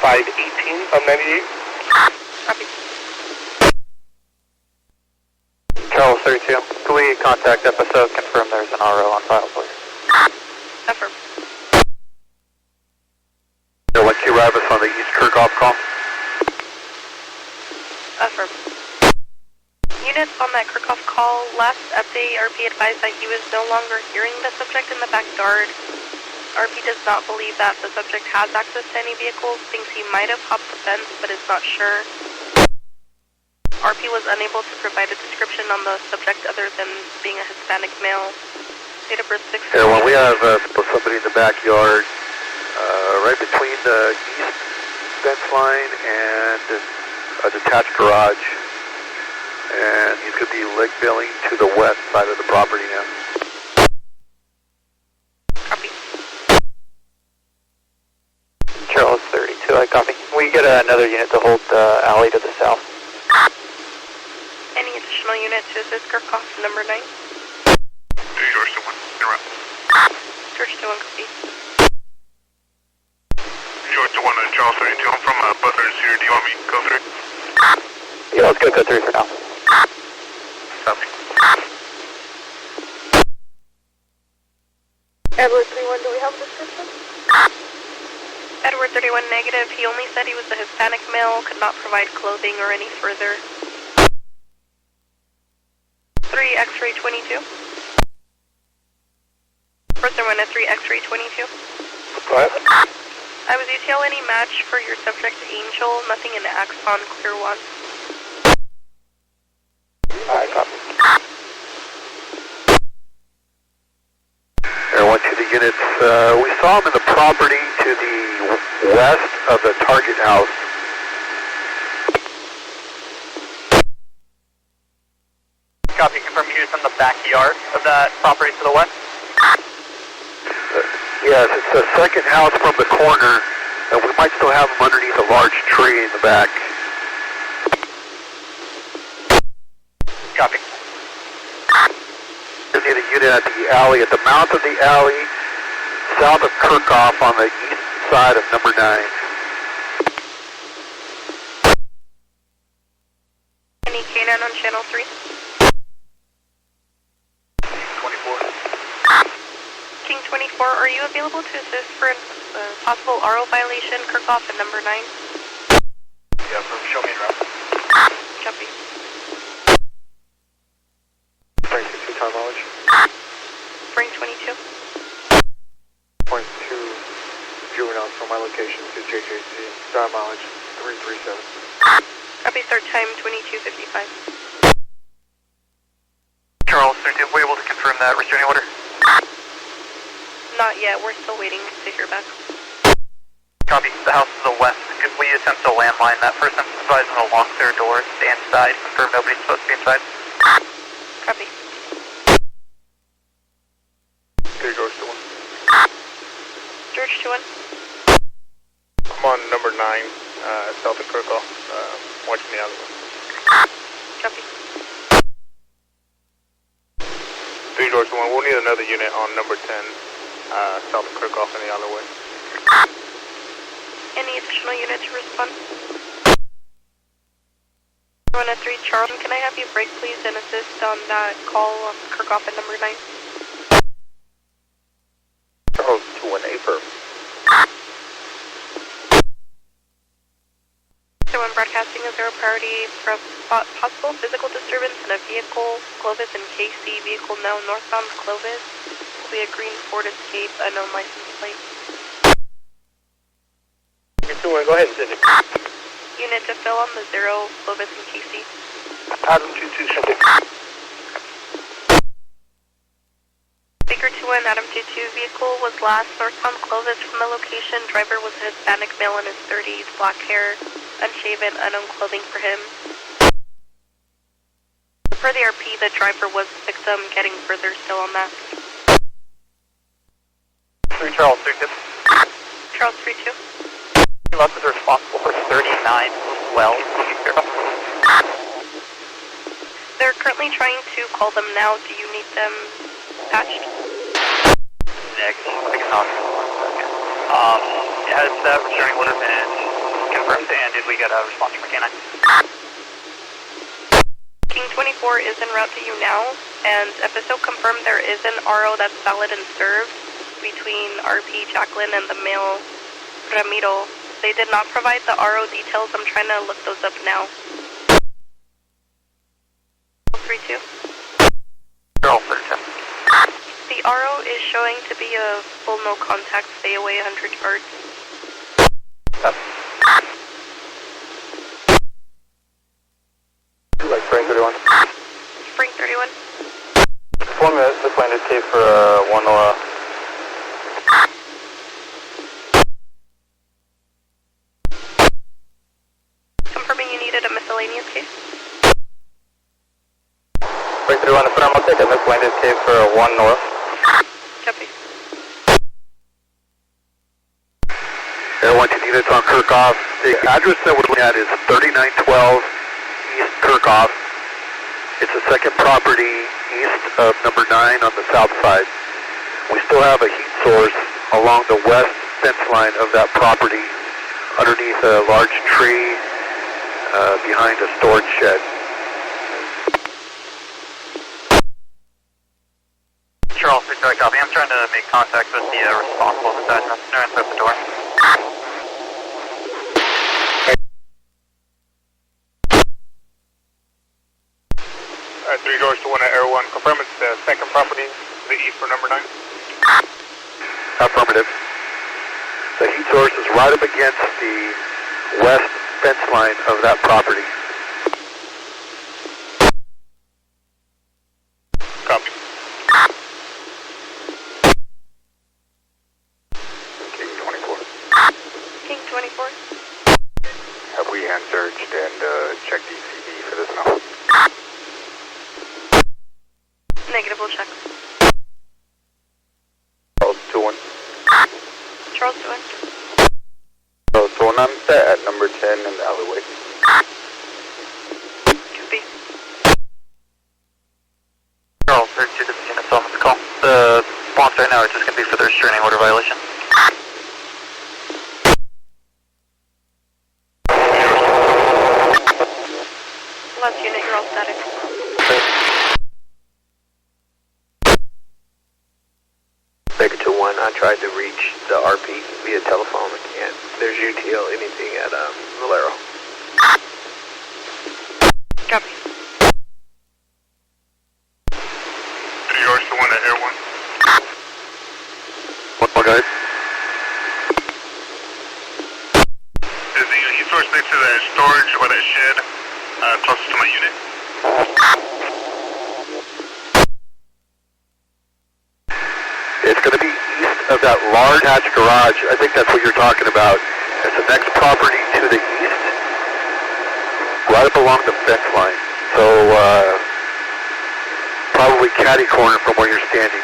5/18 of 98? Copy. Charles 32. Can we contact episode, confirm there's an RO on file, please? Affirm. Once you arrive us on the East Kirkhoff call. Affirm. Units on that Kirchhoff call, last update, RP advised that he was no longer hearing the subject in the backyard. RP does not believe that the subject has access to any vehicles, thinks he might have hopped the fence, but is not sure. RP was unable to provide a description on the subject other than being a Hispanic male. Date of birth 6. Yeah, well, we have somebody in the backyard, right between the east fence line and a detached garage. And he's going to be leg billing to the west side of the property now. Copy. Charles 32, I copy. We get another unit to hold the alley to the south. Any additional unit to assist Kirchhoff, number 9? George 2-1, interrupt. George 2-1, copy. George 2-1, Charles 32, I'm from Butler's here. Do you want me to go through? Yeah, let's go code 3 for now. Copy. Edward 31, do we have a description? Edward 31, negative. He only said he was a Hispanic male, could not provide clothing or any further. 3 X-ray 22. First one at 3 X-ray 22. What? I was UTL any match for your subject Angel, nothing in Axon, clear 1. Alright, copy. Air 1 to the units. We saw him in the property to the west of the target house. Copy, confirm units from the backyard of that property to the west. Yes, it's the second house from the corner, and we might still have him underneath a large tree in the back. Copy. There's a unit at the alley, at the mouth of the alley, south of Kirchhoff on the east side of number 9. Any K9 on channel 3? 24. King 24, are you available to assist for a possible RO violation, Kirchhoff at number 9? Yeah, show me around. Copy. Frank 62, time knowledge. Frank 22. Point 2 juveniles from my location to JJC. Time knowledge 337. Copy, start time 22:55. Charles 32, were you able to confirm that restraining order? Not yet, we're still waiting to hear back. Copy, the house to the west. Could we attempt to landmine that person? Advise them to lock their doors, stay inside, confirm nobody's supposed to be inside. Copy. Okay, George 2-1. George 2-1. I'm on number 9, south of Kirkhoff, watching the other one. Copy. 3 George 1, we'll need another unit on number 10, south of Kirkhoff and the other way. Any additional unit to respond? 103 Charlton, can I have you break please and assist on that call on Kirchhoff at number 9? Charles 2-1, affirm. So when broadcasting a 0 priority for possible physical disturbance in a vehicle, Clovis and KC, vehicle now northbound Clovis, will be a green Ford Escape, unknown license plate. 2-1, go ahead and send it. Unit to fill on the 0, Clovis and KC. Adam 22, send it. Baker 2-1, Adam 22, vehicle was last northbound Clovis from the location. Driver was a Hispanic male in his 30s, black hair, unshaven, unknown clothing for him. Per the RP, the driver was the victim, getting further still on that. 3 Charles 32. Charles 32. Left is responsible for 39 well. They're currently trying to call them now. Do you need them patched? Negative. I can talk. Has that restraining order been confirmed, and did we get a response from K9? King 24 is en route to you now, and FSO confirmed there is an RO that's valid and served between RP Jacqueline and the male Ramiro. They did not provide the RO details. I'm trying to look those up now. 32. Charles 32. The RO is showing to be a full no contact, stay away 100 yards. Like Spring 31. Spring 31. 4 minutes, this landed K for 1 Nora. Confirming you needed a miscellaneous case. Spring 31, the I'll take a mislanded K for 1 North. Copy. Air 1 2 units on Kirkhoff. The address that we're looking at is 3912 East Kirkhoff. It's the second property east of number 9 on the south side. We still have a heat source along the west fence line of that property underneath a large tree behind a storage shed. Charles 32, copy. I'm trying to make contact with the responsible for that. No answer at the door. Alright, 3 doors to 1 at Air 1. Confirm it's the second property to the east for number 9. Affirmative. The heat source is right up against the west fence line of that property. Copy. King 24. King 24. Have we hand searched and checked ECD for this now? Negative, we'll check. Charles 2-1. Charles 2-1. Charles 2-1, I'm set at number 10 in the alleyway. Copy. Charles 32, this is units on this call. The response right now is just going to be for the restraining order violation. Last unit, you're all static. Baker 2-1, I tried to reach the RP via telephone. I can't. There's UTL anything at Valero. Copy. 3 doors to 1 at Air 1. One more, guys. Is the heat source next to that storage or that shed closest to my unit? It's going to be east of that large hatch garage. I think that's what you're talking about. It's the next property to the east, right up along the fence line. So, probably catty corner from where you're standing.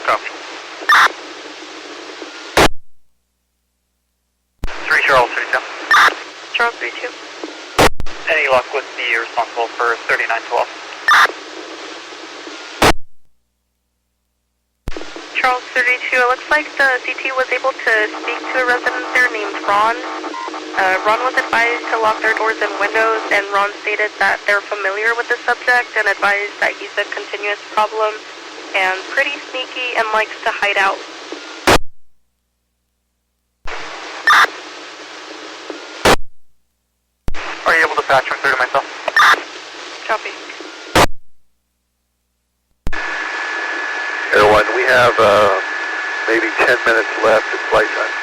Copy. 3 Charles 32. Charles 32. Any luck with the responsible for 3912? Charles 32, it looks like the CT was able to speak to a resident there named Ron. Ron was advised to lock their doors and windows, and Ron stated that they're familiar with the subject and advised that he's a continuous problem and pretty sneaky and likes to hide out. Are you able to patch him through to myself? Copy. Air 1, we have maybe 10 minutes left in flight time.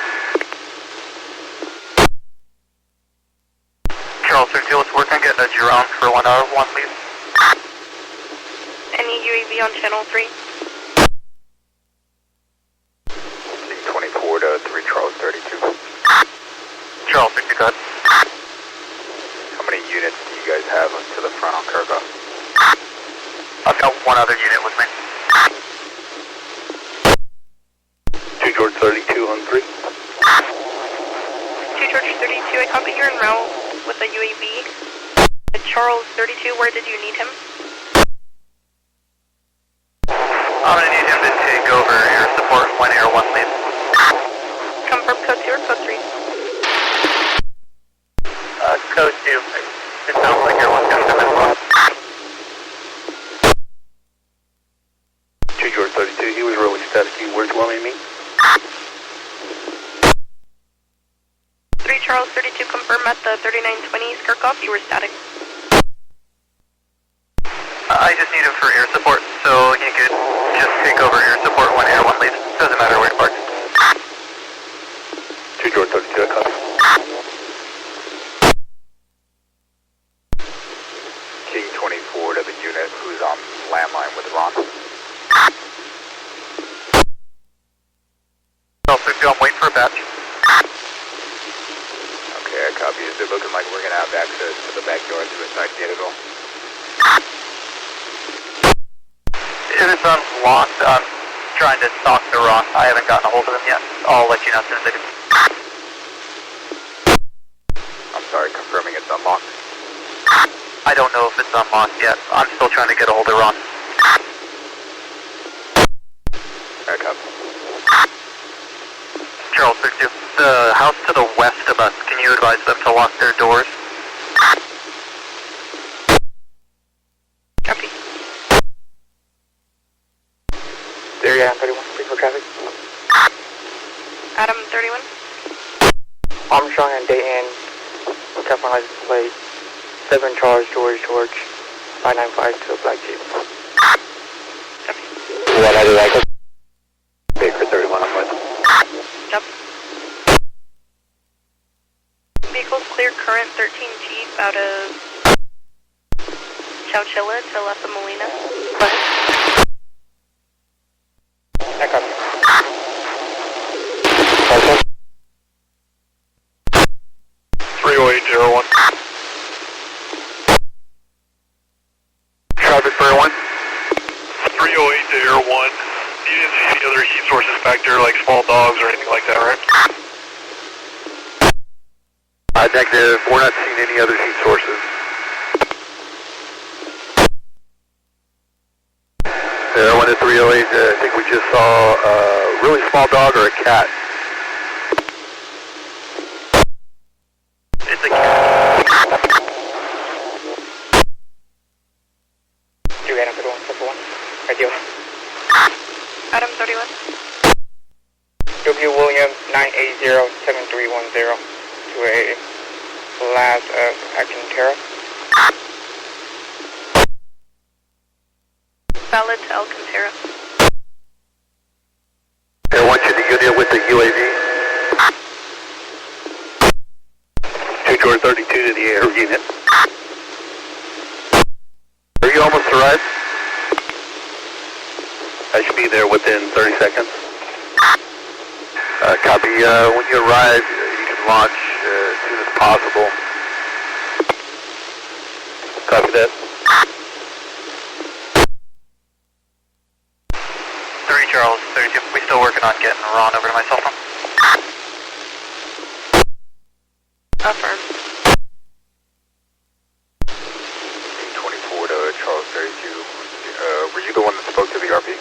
Charles 32, let's work on getting a drone for 1 hour, 1 please. Any UAV on channel 3? King 24 to 3 Charles 32. Charles 32, go ahead. How many units do you guys have to the front on Kirkhoff? I've got 1 other unit with me. 2 George 32 on 3. 2 George 32, I copy you're en route with a UAV. Charles 32, where did you need him? I'm going to need him to take over air support when Air 1 leaves. Confirm code 2 or code 3? Code 2. It sounds like Air 1's going to come in well. 2 George 32, he was really staticky. Where'd you want me to meet? 3 Charles 32, confirm at the 3920 Skirkoff, you were static. I just need him for air support, so he could just take over air support when Air 1 leaves. Doesn't matter where he parks. 2 George 32, I copy. King 24 to the unit who's on landline with Ron. Also, I'm waiting for a batch. Okay, I copy. Is it looking like we're going to have access to the backyard through a side gate at all? It is unlocked. I'm trying to stalk the rock. I haven't gotten a hold of him yet. I'll let you know as soon as I do. I'm sorry, confirming it's unlocked. I don't know if it's unlocked yet. I'm still trying to get a hold of Ron. I copy. Charles 32. The house to the west of us, can you advise them to lock their doors? Copy. There you are, 31, please for traffic. Adam 31. Armstrong and Dayton, California license plate, 7 Charles George 595 to a black Jeep. What I do, I go. Baker 31, I'm with. Yep. Vehicles clear current 13 Jeep out of Chowchilla to La Molina. Go ahead. I copy. 30801. Traffic for Air 1. 308 to Air 1. You didn't see any other heat sources back there, like small dogs or anything like that, right? Negative. We're not seeing any other heat sources. Air 1 to 308, I think we just saw a really small dog or a cat. It's a cat. Do Adam 31, step 1. Radio. Adam 31. W. Williams 980-7310 to a last of Alcantara. Valid to Alcantara. Air 1 to the unit with the UAV. 2 George 32 to the air unit. Are you almost arrived? I should be there within 30 seconds. Copy. When you arrive, you can launch as soon as possible. Copy that. 3 Charles 32. We still working on getting Ron over to my cell phone. Affirm. 24 to Charles 32. Were you the one that spoke to the RP?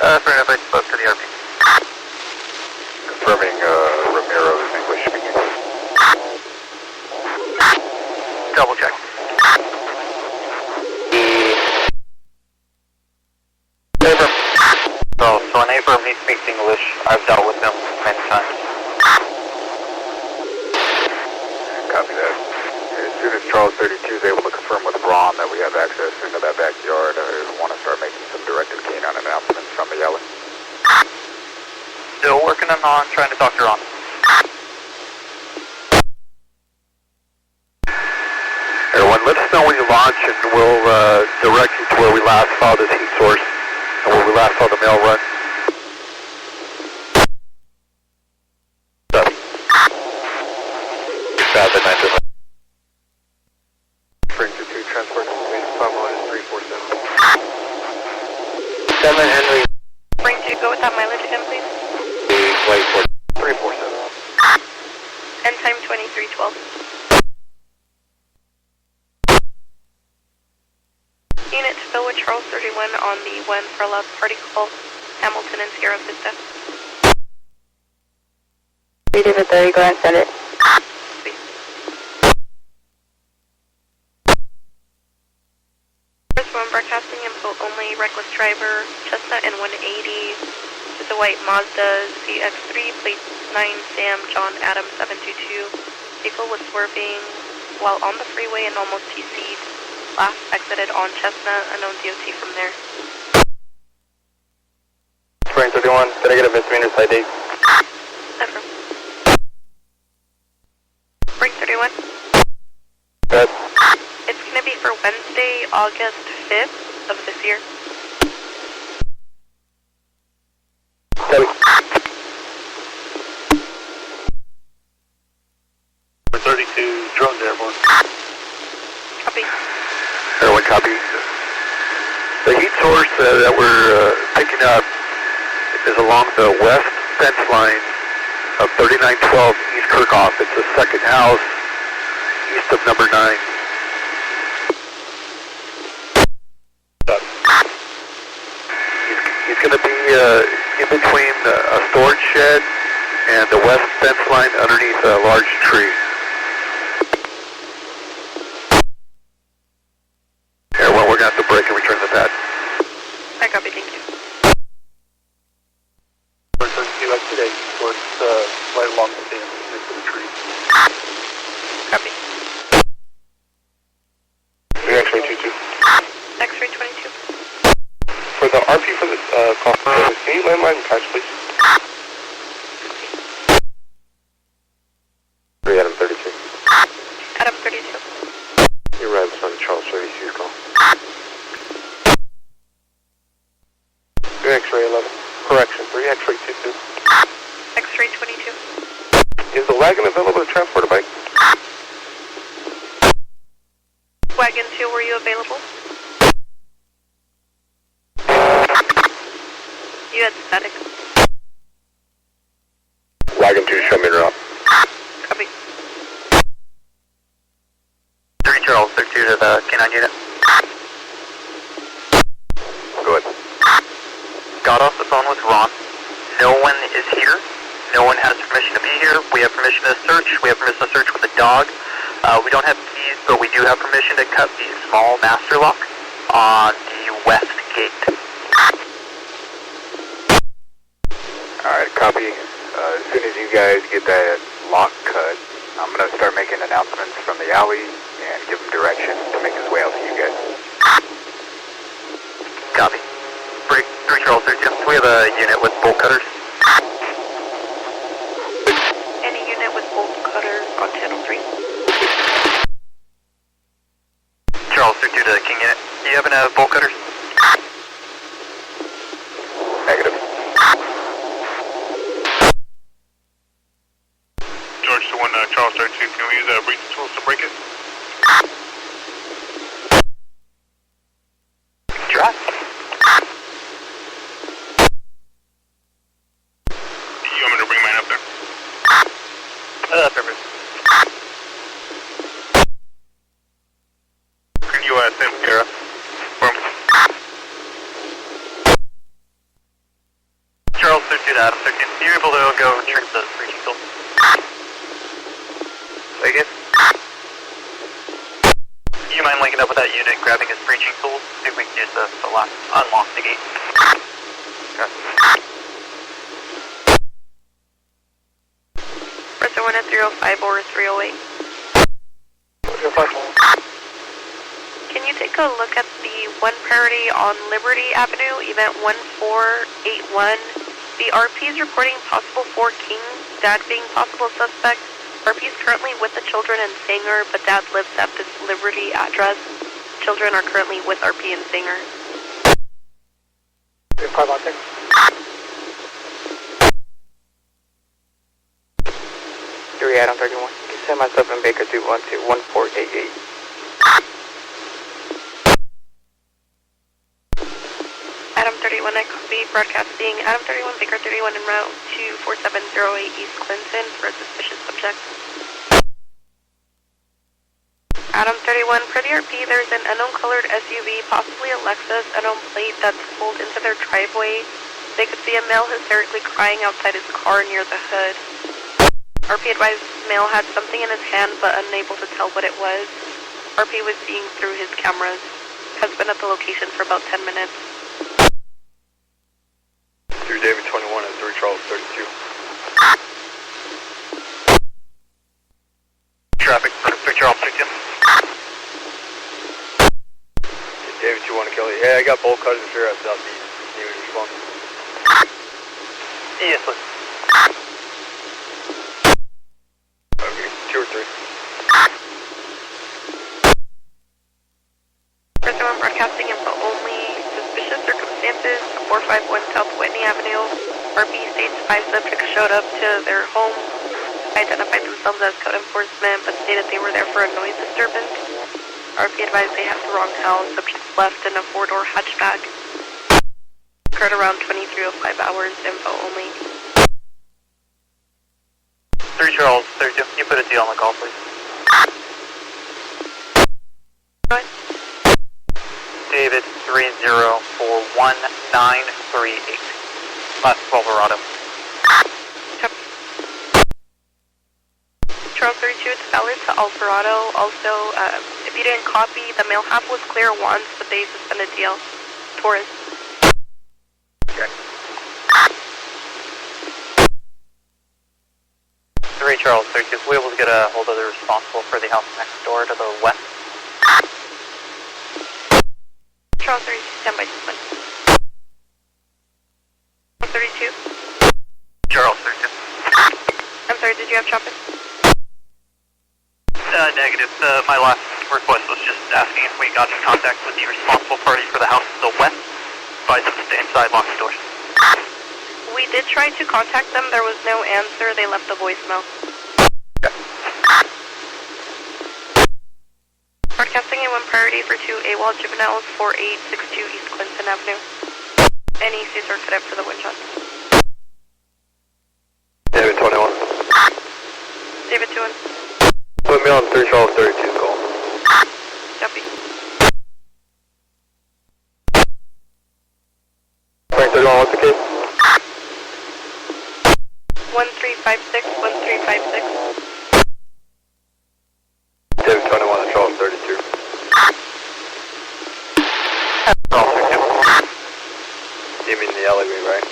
Fair enough, I spoke to the RP. Confirming Romero is English speaking. Double check. Abram. So an Abram, he speaks English. I've dealt with him many times. Copy that. As soon as Charles 32 is able to confirm with Ron that we have access into that backyard, I want to start making some directed canine announcements from the alley. Still working on trying to talk to Ron. Air 1, let us know when you launch and we'll direct you to where we last saw this heat source and where we last saw the mail run. Copy. South at 9. Spring to 2, transport information, 5 347. 7 Henry. Spring 2, go with that mileage again, please. Flight 347. End time 2312. Unit to fill with Charles 31 on the 1 for love party call, Hamilton and Sierra Vista. 3 David 30, go ahead and send it. First one broadcasting info only, reckless driver, Chestnut and 180 is the white Mazda CX-3, plate 9 Sam John Adam 722. Vehicle was swerving while on the freeway and almost TC'd. Last exited on Chestnut, unknown DOT from there. Spring 31, negative misdemeanor side date. Affirm. Spring 31. Good. It's going to be for Wednesday, August 5th of this year. Copy. 32, drones airborne. Copy. Airline copy. The heat source that we're picking up is along the west fence line of 3912 East Kirkhoff. It's the second house east of number 9. He's going to be in between a storage shed and the west fence line underneath a large tree. Well, we're going to have to break and return the pad. I copy, thank you. We're going to see like today, so it's right along the fence next to the tree. Copy. X-ray 22. X-ray 22. For the RP for this call, can you landline and catch, please? Adam 32. Adam 32. You arrived on Charles 32's call. X-ray 11. Correction, 3 X-ray 22. X-ray 22. Is the wagon available to transport a bike? Wagon 2, were you available? You had static. Wagon 2, show me the route. Copy. 3 Charles, 32 to the K9 unit. Go ahead. Got off the phone with Ron. No one is here. No one has permission to be here. We have permission to search. We have permission to search with a dog. We don't have keys, but we do have permission to cut the small master lock on the west gate. Alright, copy. As soon as you guys get that lock cut, I'm going to start making announcements from the alley and give him directions to make his way out to you guys. Copy. 3 Charles, 32. We have a unit with bolt cutters. Any unit with bolt cutter on channel 3. Charles, 32 to King unit. Do you happen to have bolt cutters? Negative. George to 1, Charles 32. Can we use breaching tools to break it? Try. You want me to bring mine up there? Perfect. Can you send Kara? From Charles 32 to Adam 13. Are you able to go retrieve the breaching tool? Say again? Do you mind linking up with that unit, grabbing his breaching tool? See if we can use the lock, unlock the gate. Okay. First one at 305 or 308. Can you take a look at the 1 priority on Liberty Avenue, event 1481? The RP is reporting possible 4 Kings, dad being possible suspect. RP is currently with the children in Sanger, but dad lives at this Liberty address. Children are currently with RP in Sanger. 5 on 6. 3 Adam 31. You send myself in Baker 212 1488. Adam 31, I copy, broadcasting Adam 31, Baker 31 en route to 4708 East Clinton for a suspicious subject. Adam 31, per the RP, there's an unknown colored SUV, possibly a Lexus, unknown plate that's pulled into their driveway. They could see a male hysterically crying outside his car near the hood. RP advised the male had something in his hand but unable to tell what it was. RP was seeing through his cameras. Has been at the location for about 10 minutes. Through David 21 Charles 32. Traffic, 3 Charles 32. David 2-1 Kelly. Yeah, I got bolt cutters here at Southeast. Need me to respond? Yes, please. Okay, 2 or 3. Fresno one broadcasting info only. Suspicious circumstances. 451 South Whitney Avenue. RP states 5 subjects showed up to their home, identified themselves as code enforcement, but stated they were there for a noise disturbance. RP advised they had the wrong house. Subjects left in a 4-door hatchback. Occurred around 23:05 hours. Info only. 3 Charles 32. You put a deal on the call, please. Go ahead. David 3041-938. Last Silverado. Charles 32, it's valid to Alvarado. Also, if you didn't copy, the mail half was clear once, but they suspended DL. Torres. Okay. 3 Charles 32. We able to get a hold of the responsible for the house next door to the west? Charles 32, stand by suspend. Charles 32. Charles 32. I'm sorry, did you have traffic? Negative. My last request was just asking if we got in contact with the responsible party for the house to the west. Advise them to stay inside, lock the doors. We did try to contact them. There was no answer. They left a voicemail. Okay. Broadcasting A1 priority for 2 AWOL juveniles, 4862 East Clinton Avenue. NECs are cadet for the wind shot. David 21. David 2-1. Put me on 3 Charles 32 call. Copy. Frank 31, what's the case? 1356, 1356. David 21 to Charles 32. Charles 32. You mean the alleyway, right?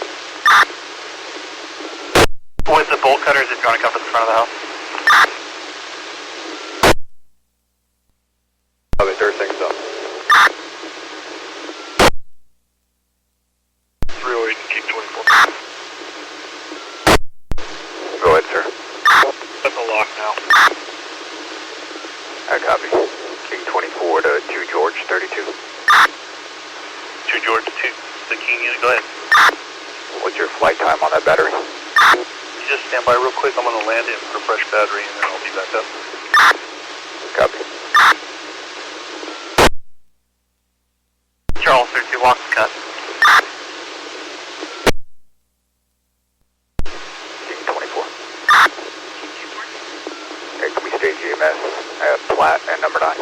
With the bolt cutters, if you want to come to the front of the house. Probably third things up. 308 King 24. Go ahead, sir. That's a lock now. I copy. King 24 to 2 George 32. 2 George 2. The King unit, go ahead. What's your flight time on that battery? You just stand by real quick. I'm going to land it for a fresh battery and then I'll be back up. Copy. Charles 32, lock and cut. King 24. Okay, can we stage EMS at Platte and number 9?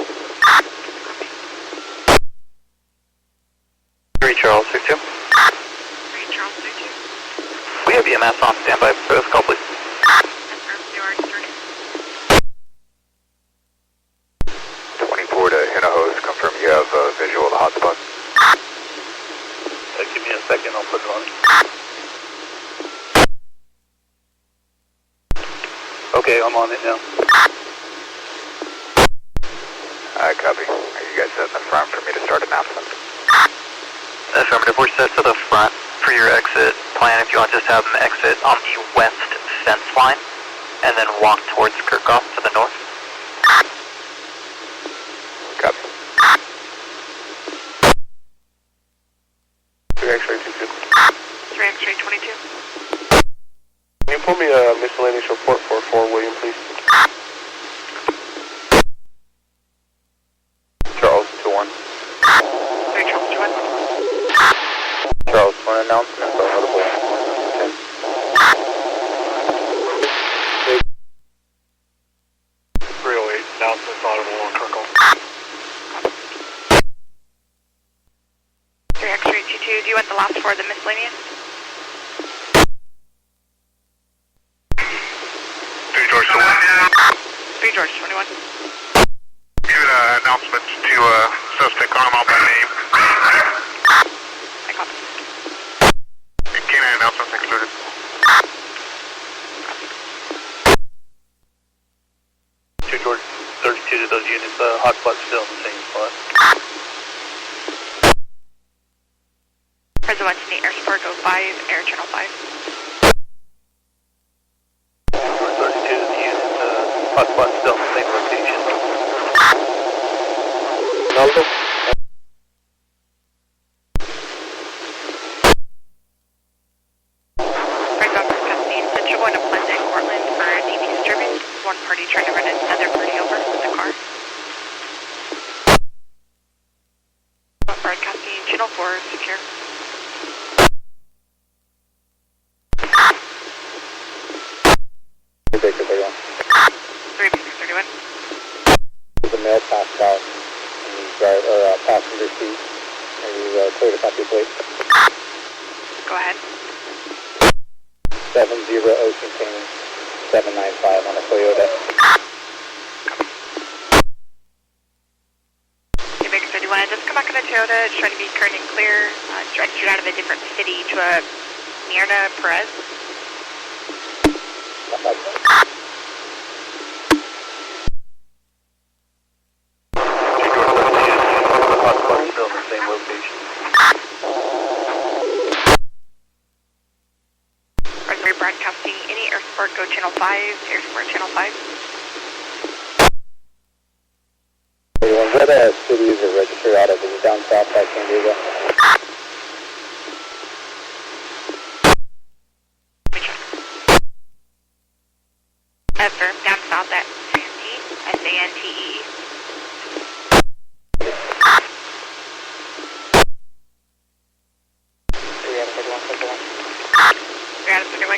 3 Charles 32. 3 Charles 32. We have EMS on standby for this call, please. Confirm they are starting. 24 to Hinojo's, confirm you have visual of the hotspot. Give me a second, I'll put it on. Okay, I'm on it now. I copy. Are you guys set in the front for me to start announcement? Affirmative, we're set to the front for your exit plan. If you want to just have them exit on the west fence line and then walk towards Kirkhoff to the north. Copy. 3 X-ray 22. 3 X-ray 22. Can you pull me a miscellaneous report for 4 William, please? Charles 2-1. 3 Charles 2-1. Charles, one announcement for audible. 308, announcement audible on Kirkhoff. 3 X-ray 22. Do you want the last 4 of the miscellaneous? 3 George 21. 3 George 21. Give an announcement to suspect on by name. I copy. Canine announcements included. 2 to those units, hotspot's still in the same spot. President 1 to Air Support, go 5, Air Channel 5. 32 to the unit, hotspot's still in the same location. Number? One party trying to run another party over with the car. Broadcasting channel 4 secure. Baker 31. 3 Baker 31. The male passed out in the passenger seat. Are you clear to copy, please? Go ahead. 70 Ocean King 795 on a Toyota. Okay, Baker 31, just come back on the Toyota. It's trying to be current and clear. Registered out of a different city to a Myrna Perez. Hotspot's still in the same location. Broadcasting any Air Support, go channel 5, Air Support channel 5. What cities are registered out of? Is it down south by San Diego? Affirm, down south at Santee, S-A-N-T-E.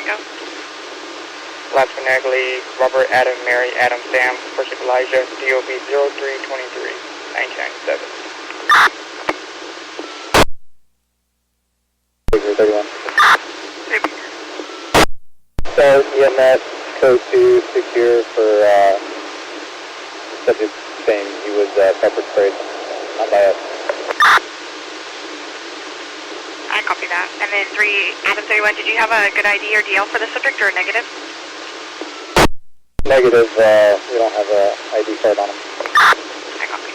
Go. Last phonetically, Robert, Adam, Mary, Adam, Sam, Worship Elijah, DOB 0323, 1997. Baker 31. So EMS code 2 secure for subject saying he was pepper sprayed, not by us. I copy that. And then 3, Adam 31, did you have a good ID or DL for the subject or a negative? Negative, we don't have a ID card on him. I copy.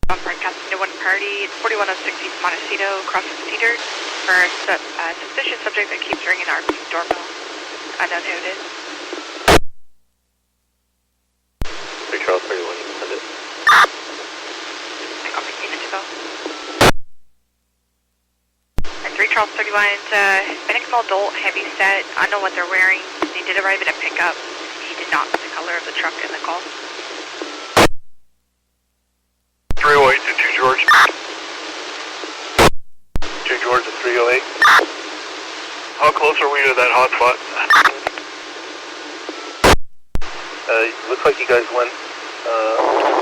On broadcasting to one party, it's 4106 East Montecito, crossing Cedar, for a suspicious subject that keeps ringing our doorbell. I don't know who it is. 3 Charles 31, you can send it. I copy, unit to go. 3 Charles 31, Benix adult, heavy set, I don't know what they're wearing. He did arrive in a pickup. He did not put the color of the truck in the call. 308 to 2 George. 2 George to 308. How close are we to that hotspot? Looks like you guys went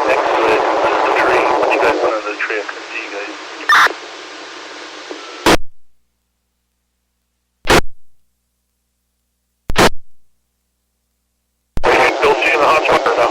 next to it under the tree. Once you guys went under the tree, I couldn't see you guys. Still seeing the hotspot or no?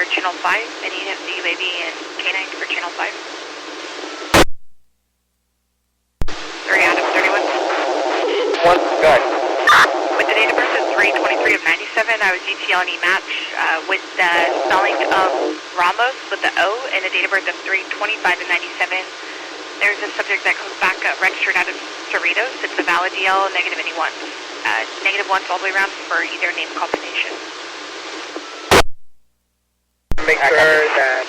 Channel 5, and you have the UAV and K9 for Channel 5. 3 Adam 31. 1, go ahead. With the date of birth of 3/23 of 97, I was ETL and match with the spelling of Ramos with the O and a date of birth of 3/25 of 97. There's a subject that comes back registered out of Cerritos. It's a valid DL, negative any ones. Negative ones all the way around for either name combination. Make sure that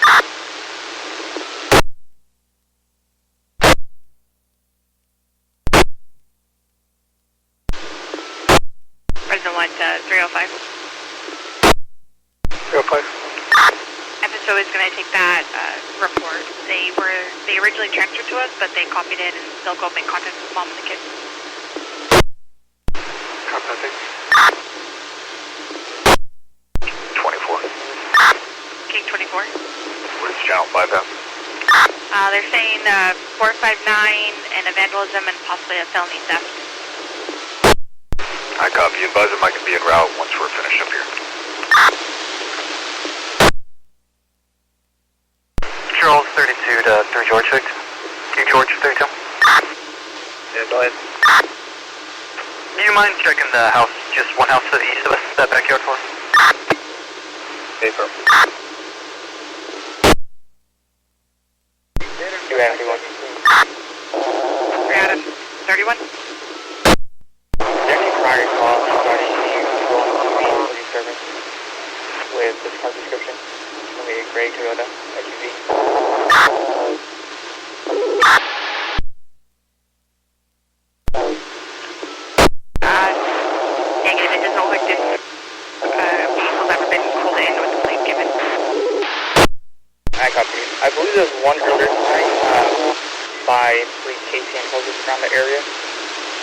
President 1 305. 305. Evan so is going to take that report. They originally transferred to us, but they copied it and they'll go make contact with mom and the kids. Copy. 24. King 24. What is channel 5 at? They're saying 459 and a vandalism and possibly a felony theft. I copy. Advise them I can be en route once we're finished up here. Charles 32 to 3 George 6. King George 32. Yeah, go ahead. Do you mind checking the house, just one house to the east of us, that backyard for us? Paper. You have anyone? 3 Adam 31. Is there any prior call regarding any control police service with this car description? It's going to be a gray Toyota SUV. Negative, it doesn't look like this vehicle's ever been pulled in with the plate given. I copy. I believe there's one earlier tonight by police Casey and Moses around the area.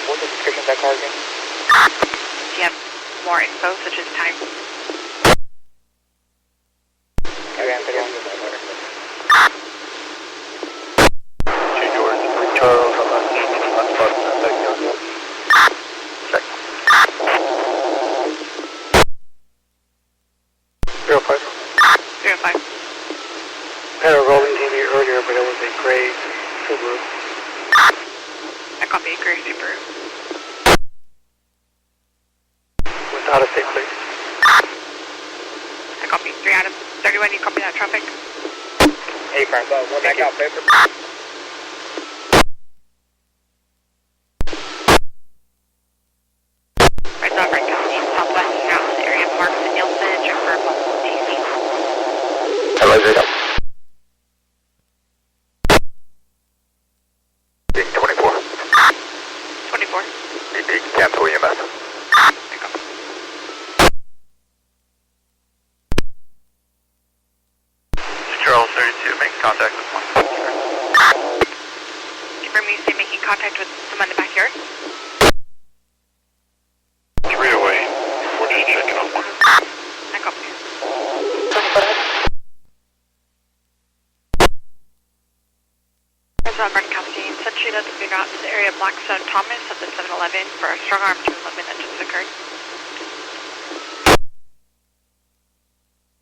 What's the description of that car again? Do you have more info, such as time? Okay, I'm pretty on this. King George, 3 Charles, I'm not spotting that backyard. Check. 05. 305. Had a rolling TV earlier, but it was a gray Subaru. I copy a gray Subaru. With out-of-state plate. I copy 3 Adam 31, you copy that traffic? Hey, Frank, one back out paper. Right on Brent County, southwest out in the area of Marks and Nielsen, check for a possible DUV. Hello, Zeta. King 24. 24. Cancel EMS. Charles 32, making contact with one. Confirm you say making contact with someone in the backyard? 3 away. We're just checking on one. I copy. There's Brent County, essentially that's moving out to the area of Blackstone Thomas at the 7-Eleven for a strong arm movement that just occurred.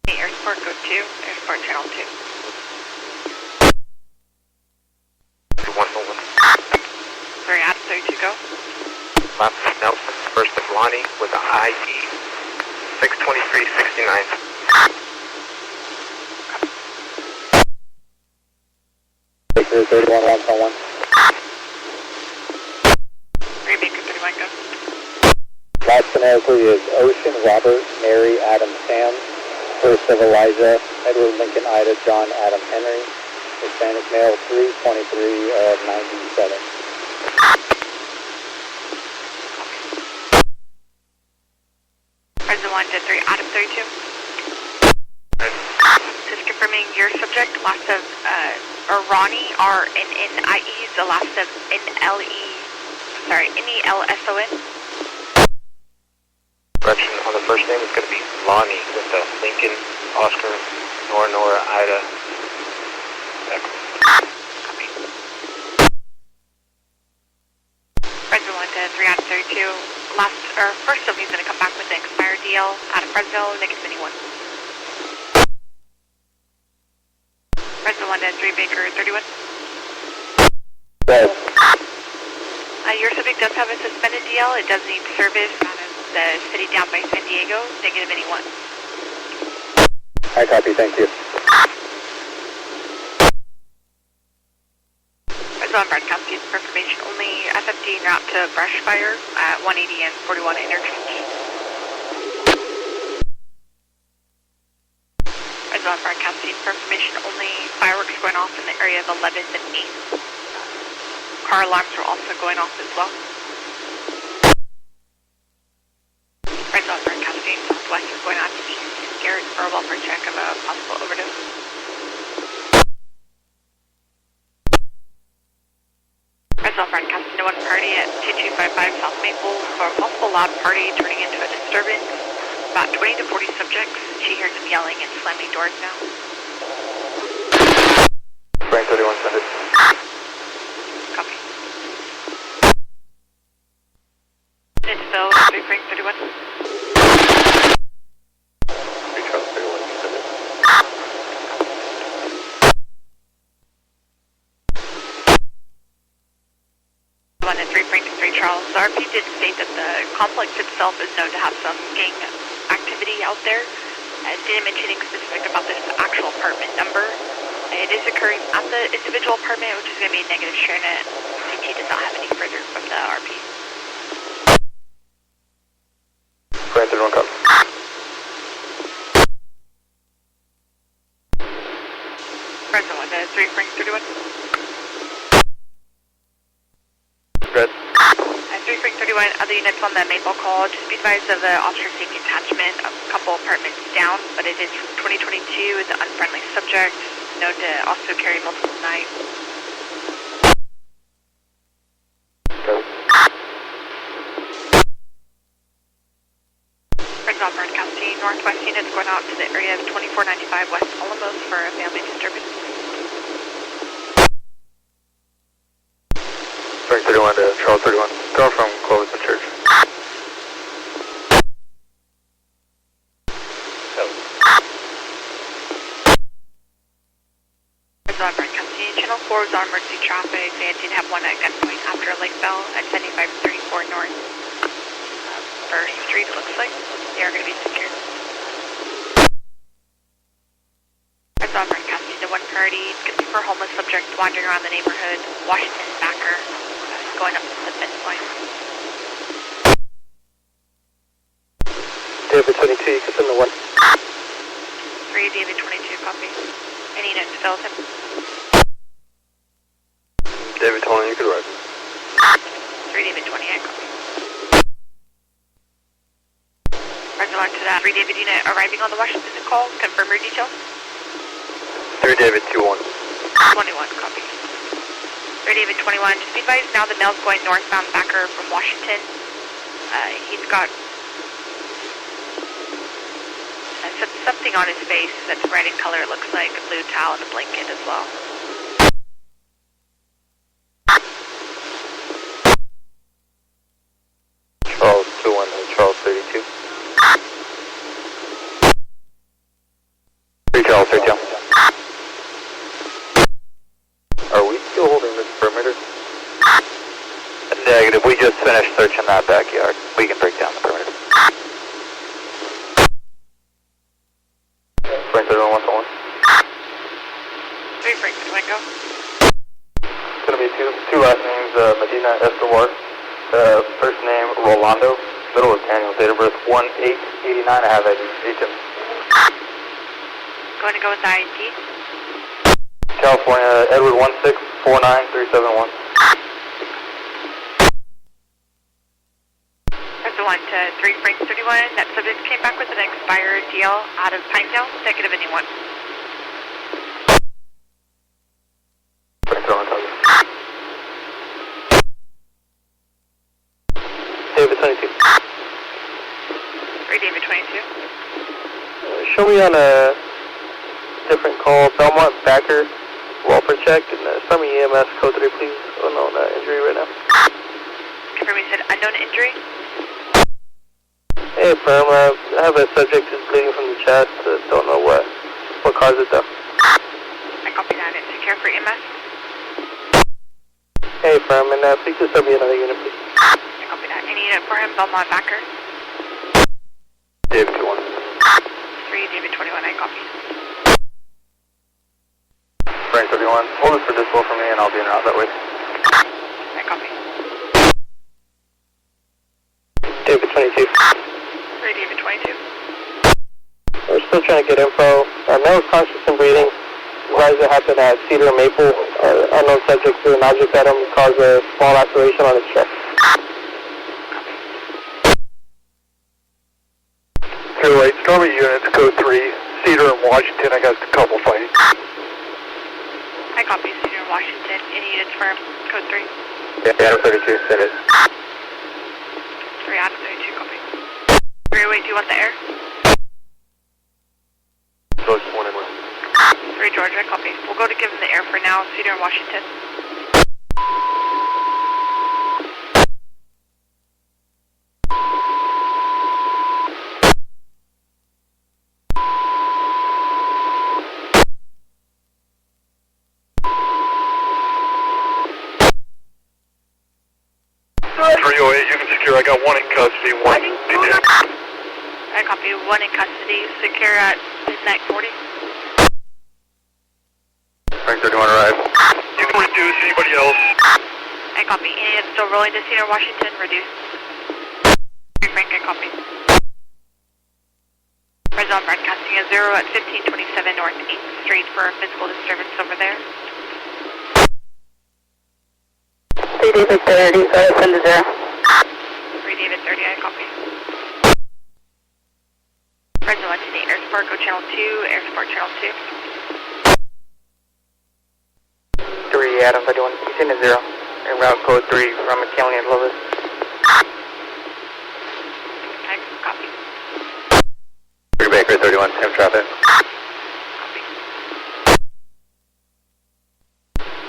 Air Sport go 2, Air Sport channel 2. 101. 3 Adam 32 go. Last is Nelson, first of Lonnie with an IE 62369. Baker 31, 1.1. 3 Baker 31 go. Last phonetically is Ocean, Robert, Mary, Adam, Sam. First of Elijah, Edward, Lincoln, Ida, John, Adam, Henry. Hispanic male 323 of 97. President 1 to 3 Adam 32. Just confirming your subject, last of Ronnie, R-N-N-I-E, the last of N-E-L-S-O-N. Correction on the first name is going to be Lonnie with the Lincoln, Oscar, Nora, Ida. Copy. President 1 to 3 Adam 32. First of he's going to come back with an expired DL out of Fresno, negative anyone. President 1 to 3 Baker 31. Yes. Your subject does have a suspended DL. It does need service out of the city down by San Diego, negative anyone. I copy, thank you. President broadcasting for information only. FFD en route to brush fire at 180 and 41 interchange. President broadcasting for information only. Fireworks going off in the area of 11th and 8th. Car alarms are also going off as well. President broadcasting southwest is going on to east. Garrett for a welfare check of a possible overdose. Fresno broadcasting to one party at 2255 South Maple for a possible loud party turning into a disturbance. About 20 to 40 subjects. She hears them yelling and slamming doors now. Frank 31, send it. Copy. It's Phil, 3 Frank 31. 3 Charles 31, send it. One and 3 Frank 3 Charles. The RP did state that the complex itself is known to have some gang activity out there. It didn't mention anything specific about this actual apartment number. It is occurring at the individual apartment, which is going to be a negative share net. CT does not have any further from the RP. Frank 31, copy. Fresno 1 to 3 Frank 31. Red. 3 Frank 31, other units on the Maple call, just be advised of the officer safety attachment, a couple apartments down, but it is from 2022, it's an unfriendly subject, known to also carry multiple knives. Fresno broadcasting, northwest units going out to the area of 2495 West Alamos for a family disturbance. Frank 31 to Charles 31. Call from Clovis and Church. Broadcasting, Channel 4 is on emergency traffic. They did have one at gunpoint after a late bell at 7534 North. First Street, it looks like. They are going to be secured. Broadcasting to one party. It's going to be for a homeless subject wandering around the neighborhood. Washington backer. Going up to the fence line. David 22, you can send the 1. 3 David 22, copy. Any units filled him? David 20, you can ride. 3 David 20, I copy. Fresno on to that 3 David unit arriving on the Washington call. Confirm your details. 3 David 21. 21, copy. 3 David 21, just be advised now the mail's going northbound backer from Washington. He's got something on his face that's red in color, it looks like a blue towel and a blanket as well. Charles 21 to Charles 32. 3 Charles 32. Are we still holding this perimeter? Negative, we just finished searching that backyard. We can break down the perimeter. Frank 31, 1-1. 3 Frank, go. It's going to be two last names, Medina Escobar. First name, Rolando. Middle is Daniel. Date of birth, 1/8/89. I have HM. Going to go with the ID. California, Edward 1649371. That's the 1 to 3 Frank 31. That subject came back with an expired deal out of Pinedale. Negative anyone. Frank 31, David 22. 3 David 22. Show me on a different call, Belmont Backer, welfare check, and start me EMS code 3, please. Unknown injury right now. Confirm you said unknown injury? Hey, firm, I have a subject who's bleeding from the chest. Don't know what caused it, though. I copy that. It's secure for EMS. Hey, firm, and please just start me another unit, please. I copy that. Any unit for him, Belmont Backer? David 21. 3 David 21, I copy. Frank 31. Hold this for dispo for me and I'll be in route that way. I copy. David 22. 3 David 22. We're still trying to get info. Male is conscious and breathing. Rise that happened at Cedar and Maple. Unknown subject threw an object at him, caused a small laceration on his chest. Clear light, Stormy units, code 3, Cedar and Washington. I got a couple fighting. I copy, Cedar, Washington. Any units firm, code 3. Yeah, Adam 32, send it. 3, Adam 32, copy. 308, do you want the air? George 1 and 1. 3, Georgia, copy. We'll go to give them the air for now, Cedar and Washington. I got one in custody, one detained. I copy, 1 in custody, secure at midnight 40. Frank 31 arrive. You can reduce anybody else. I copy, any units still rolling to Cedar, Washington, reduce. Frank, I copy. Fresno broadcasting a 0 at 1527 North 8th Street for a physical disturbance over there. 3 David 30, send it 0. 3 David 30, I copy. Fresno Anthony, Air Support, go channel 2, Air Support channel 2. 3 Adam 31, he's in a 0. And route code 3 from McKinley and Lewis. I copy. 3 Baker 31, same traffic.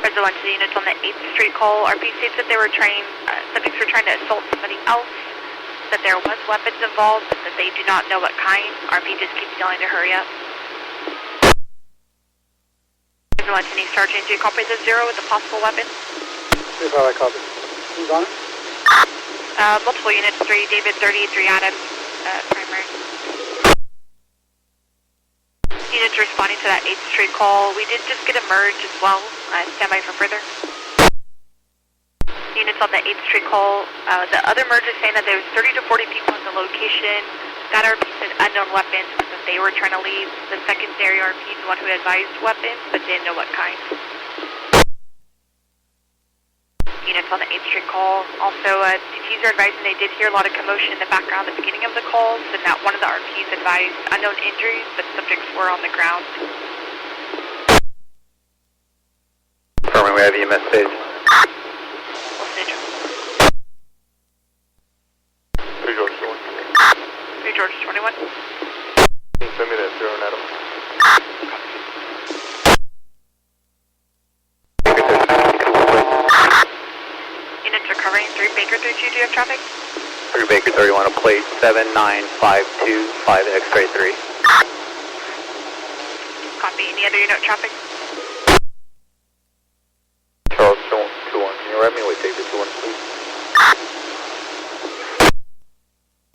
Fresno Anthony, units on the 8th Street call. RP states that they were subjects were trying to assault somebody else, that there was weapons involved, but that they do not know what kind. RP just keeps yelling to hurry up. Fresno Anthony, Sergeant, do you copy the 0 with a possible weapon? Here's how I copy. Who's on it? Multiple units, 3 David 30, 3 Adam, primary. Units responding to that 8th Street call. We did just get a merge as well. Stand by for further. Units on the 8th Street call. The other merge is saying that there was 30 to 40 people in the location. That RP said unknown weapons, but that they were trying to leave. The secondary RP is the one who advised weapons, but didn't know what kind. Units on the 8th Street call. Also, CTs are advising they did hear a lot of commotion in the background at the beginning of the calls, and that one of the RPs advised unknown injuries, but subjects were on the ground. Confirming we have EMS stage. Stage. 3 George 21. 3 George 21. Send me that 0 and Adam. Units recovering, 3 Baker 32, do you have traffic? 3 Baker 31, a plate 7952, 5 X-ray 3. Copy, any other unit traffic? Charles 21, can you write me with David 21, please?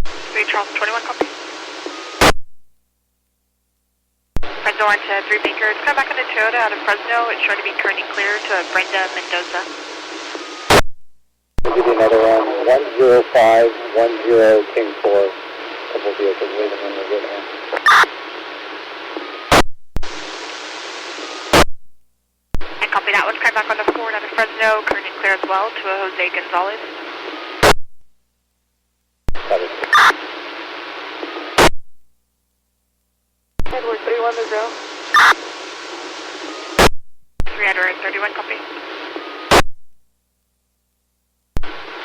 3 Charles 21, copy. Fresno on to 3 Baker, it's coming back on the Toyota out of Fresno. It's showing to be currently clear to Brenda Mendoza. I'll give you another one. 10510 King 4. Couple vehicles waiting when we're getting in. And copy that one. Coming back on the 4 out of Fresno. Currently clear as well to a Jose Gonzalez. Edward 310. 331, copy.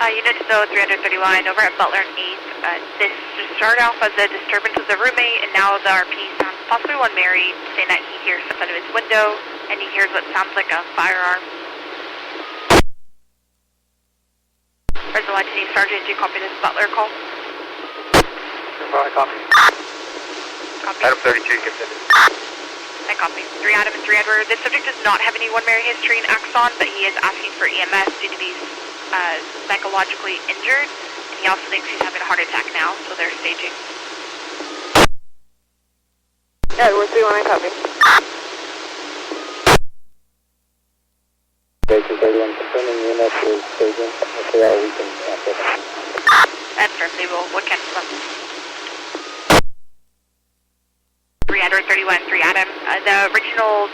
Units though 331 over at Butler and 8th. This just started off as a disturbance with a roommate, and now the RP sounds possibly one Mary saying that he hears something out of his window, and he hears what sounds like a firearm. Fresno Anthony, Sergeant, do you copy this Butler call? Copy. Copy. Adam 32, you can send it. I copy. 3 Adam and 3 Edward. This subject does not have any one Mary history in Axon, but he is asking for EMS due to be psychologically injured, and he also thinks he's having a heart attack now, so they're staging. Edward 319, copy. Baker 31, confirming unit is staging. If they are, we can cancel them. That's perfectly we'll cancel them. 3 Edward 31, 3 Adam. The original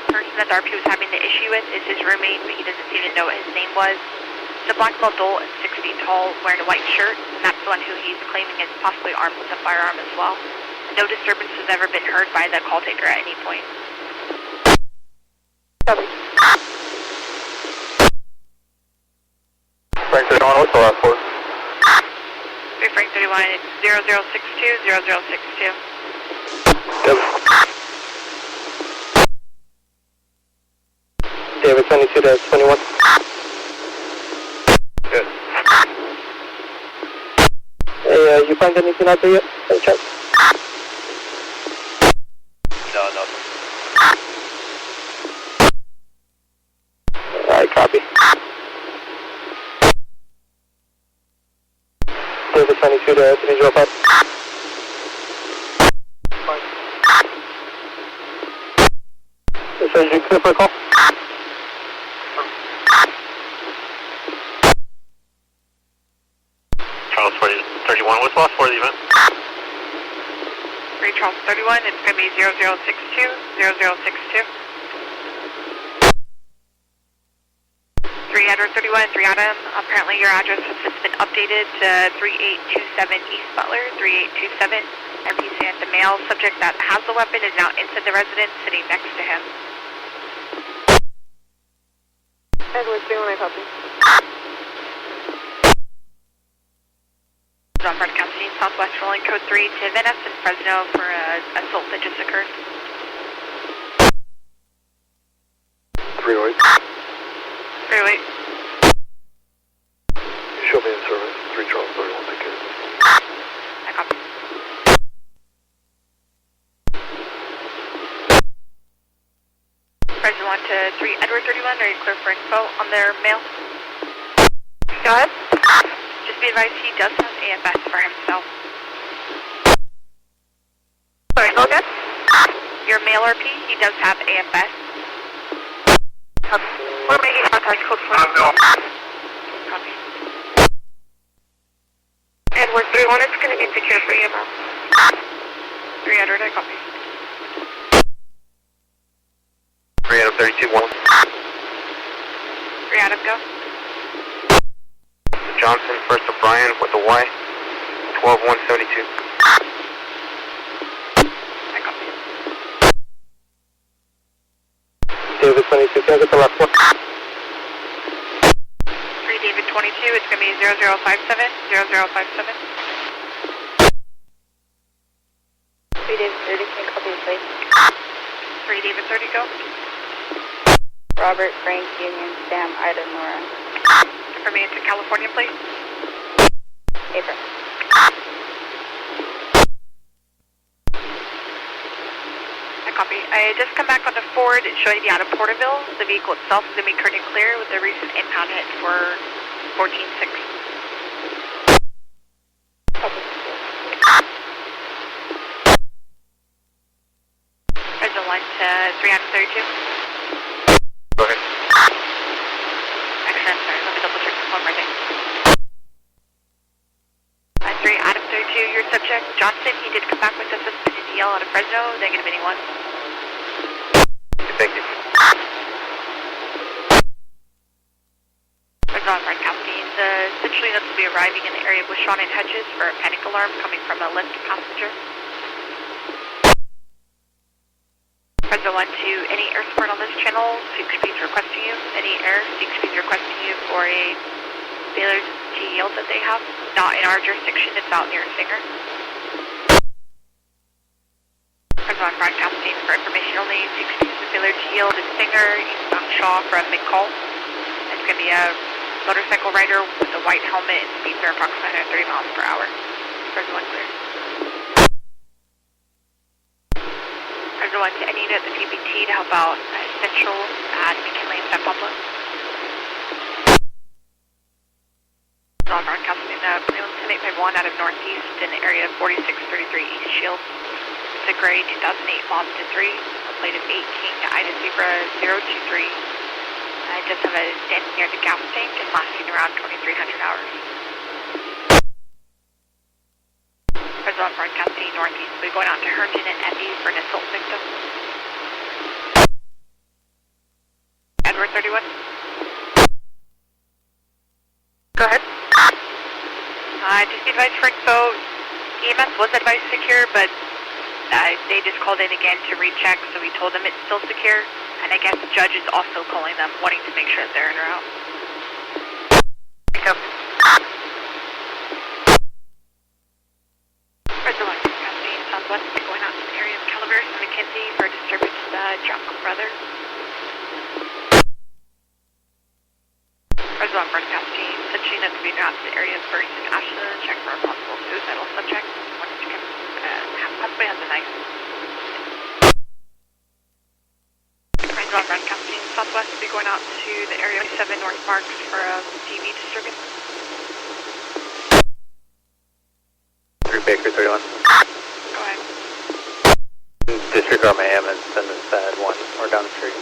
person that the RP was having the issue with is his roommate, but he doesn't seem to know what his name was. He's a black male adult and 6 feet tall, wearing a white shirt, and that's the one who he's claiming is possibly armed with a firearm as well. No disturbance has ever been heard by the call taker at any point. Copy. 31, what's the last four? 3 Frank 31, it's 0062, 0062. David 22 to 21. Good. Hey, you find anything out there yet? By chance? No, nothing. Alright, copy. David 22 to 305. So you clear for a call? Charles 31, what's the last four of the event? 3 Charles 31, it's going to be 0062, 0062. 3 Edward 31, 3 Adam, apparently your address has just been updated to 3827 East Butler, 3827. RP sent the male subject that has the weapon is now inside the residence, sitting next to him. Edward 31, I copy. On broadcast scene, Southwest rolling code 3 to Venice and Fresno for an assault that just occurred. 308. 308. You show me in service. 3 Charles 31, take care. I copy. Fresno 1 to 3 Edward 31, are you clear for info on their mail? Go ahead. Just be advised he does have AFS for himself. Sorry, go again? Your mail RP, he does have AFS. We're making contact code 4. Copy. Edward 31, it's going to be secure for you now. 3 Edward, I copy. 3 Adam 32, 1. 3 Adam, go. Johnson, first to Brian with a Y, 12172. I copy. David 22, can I get the last one? 3 David 22, it's going to be 0057, 0057. 3 David 30, can you copy the place? 3 David 30, go. Robert, Frank, Union, Sam, Ida, Nora. For me into California, please. April. I copy. I just come back on the Ford showing you out of Porterville. The vehicle itself is going to be currently clear with a recent impound hit for 14-6. Fresno 1 to 332. Go ahead. Excellent, sorry, let me double check this one more thing. 3 Adam 32, your subject, Johnson, he did come back with a suspended DL out of Fresno, negative anyone. Thank you. Fresno on broadcasting, essentially that's will be arriving in the area with Sean and Hedges for a panic alarm coming from a Lyft passenger. Fresno 1 to any air support on this channel, seek speeds requesting you. Any air, seek speeds requesting you for a failure to yield that they have. Not in our jurisdiction, it's out near Singer. Fresno 1 broadcasting for information only, seek speeds to failure to yield in Singer, eastbound Shaw from McCall. It's going to be a motorcycle rider with a white helmet and speeds are approximately 30 miles per hour. Fresno 1 clear. Fresno 1 to any unit at the PBT to help out Central at McKinley and San Pablo. On broadcasting Prelim 10851 out of Northeast in the area of 4633 East Shields. It's a gray 2008 Mazda 3, a plate of 8 King Ida Zebra 023. I just have a stand near the gas tank and lasting around 2,300 hours. Fresno on broadcasting Northeast. We're going out to Herndon and Effie for an assault victim. Edward 31. Go ahead. Just be advised for info. EMS was advised secure, but they just called in again to recheck, so we told them it's still secure. And I guess the judge is also calling them, wanting to make sure that they're in or out. Go. Fresno 1, broadcasting southwest, going out to the area of Calaveras and McKenzie for a disturbance to the Jocko brother. Fresno 1, broadcasting, touching at the out to the area of Burns and Ashland, check for a possible suicidal subject. Possibly has a knife. Fresno 1, broadcasting southwest, be going out to the area of 7 North Parks for a TV disturbance. 3 Baker 31. Go ahead. Disregard my AM and send us at 1 or down the street.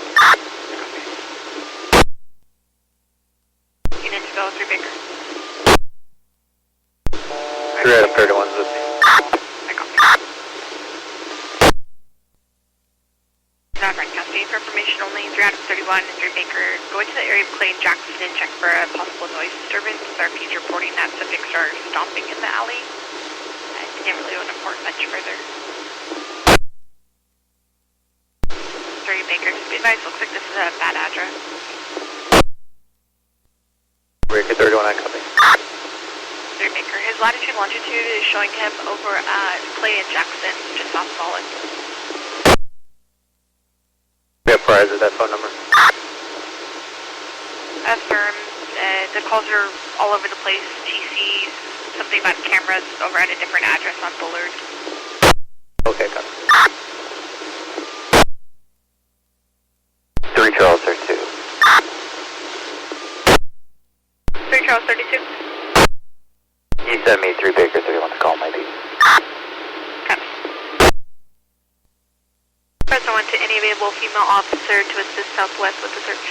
Unit to go, 3 Baker. 3 Adam 31's with me. I copy. Broadcasting for information only, 3 Adam 31 and 3 Baker. Go into the area of Clay and Jackson and check for a possible noise disturbance. RP's reporting that subjects are stomping in the alley. I didn't really want to report much further. 3 Baker, just be advised, looks like this is a bad address. Baker 31, I copy. 3 Baker, his latitude and longitude is showing him over at Clay and Jackson, just off solid. We have priors at that phone number. Affirm, the calls are all over the place. GCs, something about cameras over at a different address on Bullard. Okay, copy. 3 Charles 32. 3 Charles 32. He sent me 3 Baker 31 to call maybe. Copy. Press 1 to any available female officer to assist Southwest with the search.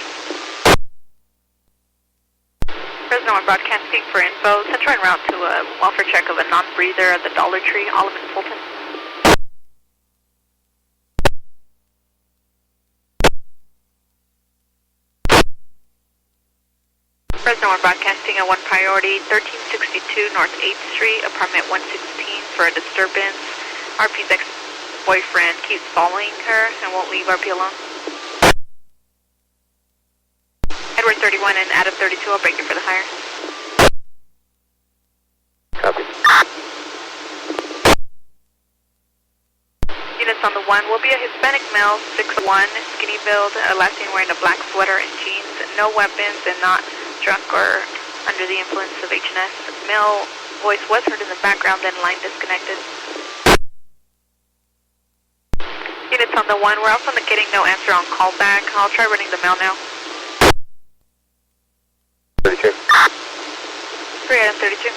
Fresno 1 broadcasting for info. Central en route to a welfare check of a non-breather at the Dollar Tree, Olive and Fulton. Fresno 1 broadcasting at 1 priority, 1362 North 8th Street, apartment 116 for a disturbance. RP's ex-boyfriend keeps following her and won't leave RP alone. Edward 31 and Adam 32, I'll break it for the hire. Copy. Units on the 1 will be a Hispanic male, 6'1", skinny build, last seen wearing a black sweater and jeans, no weapons and not drunk or under the influence of HNS. Male voice was heard in the background, then line disconnected. Units on the 1, we're also getting no answer on callback. I'll try running the mail now. 32. 3 Adam 32.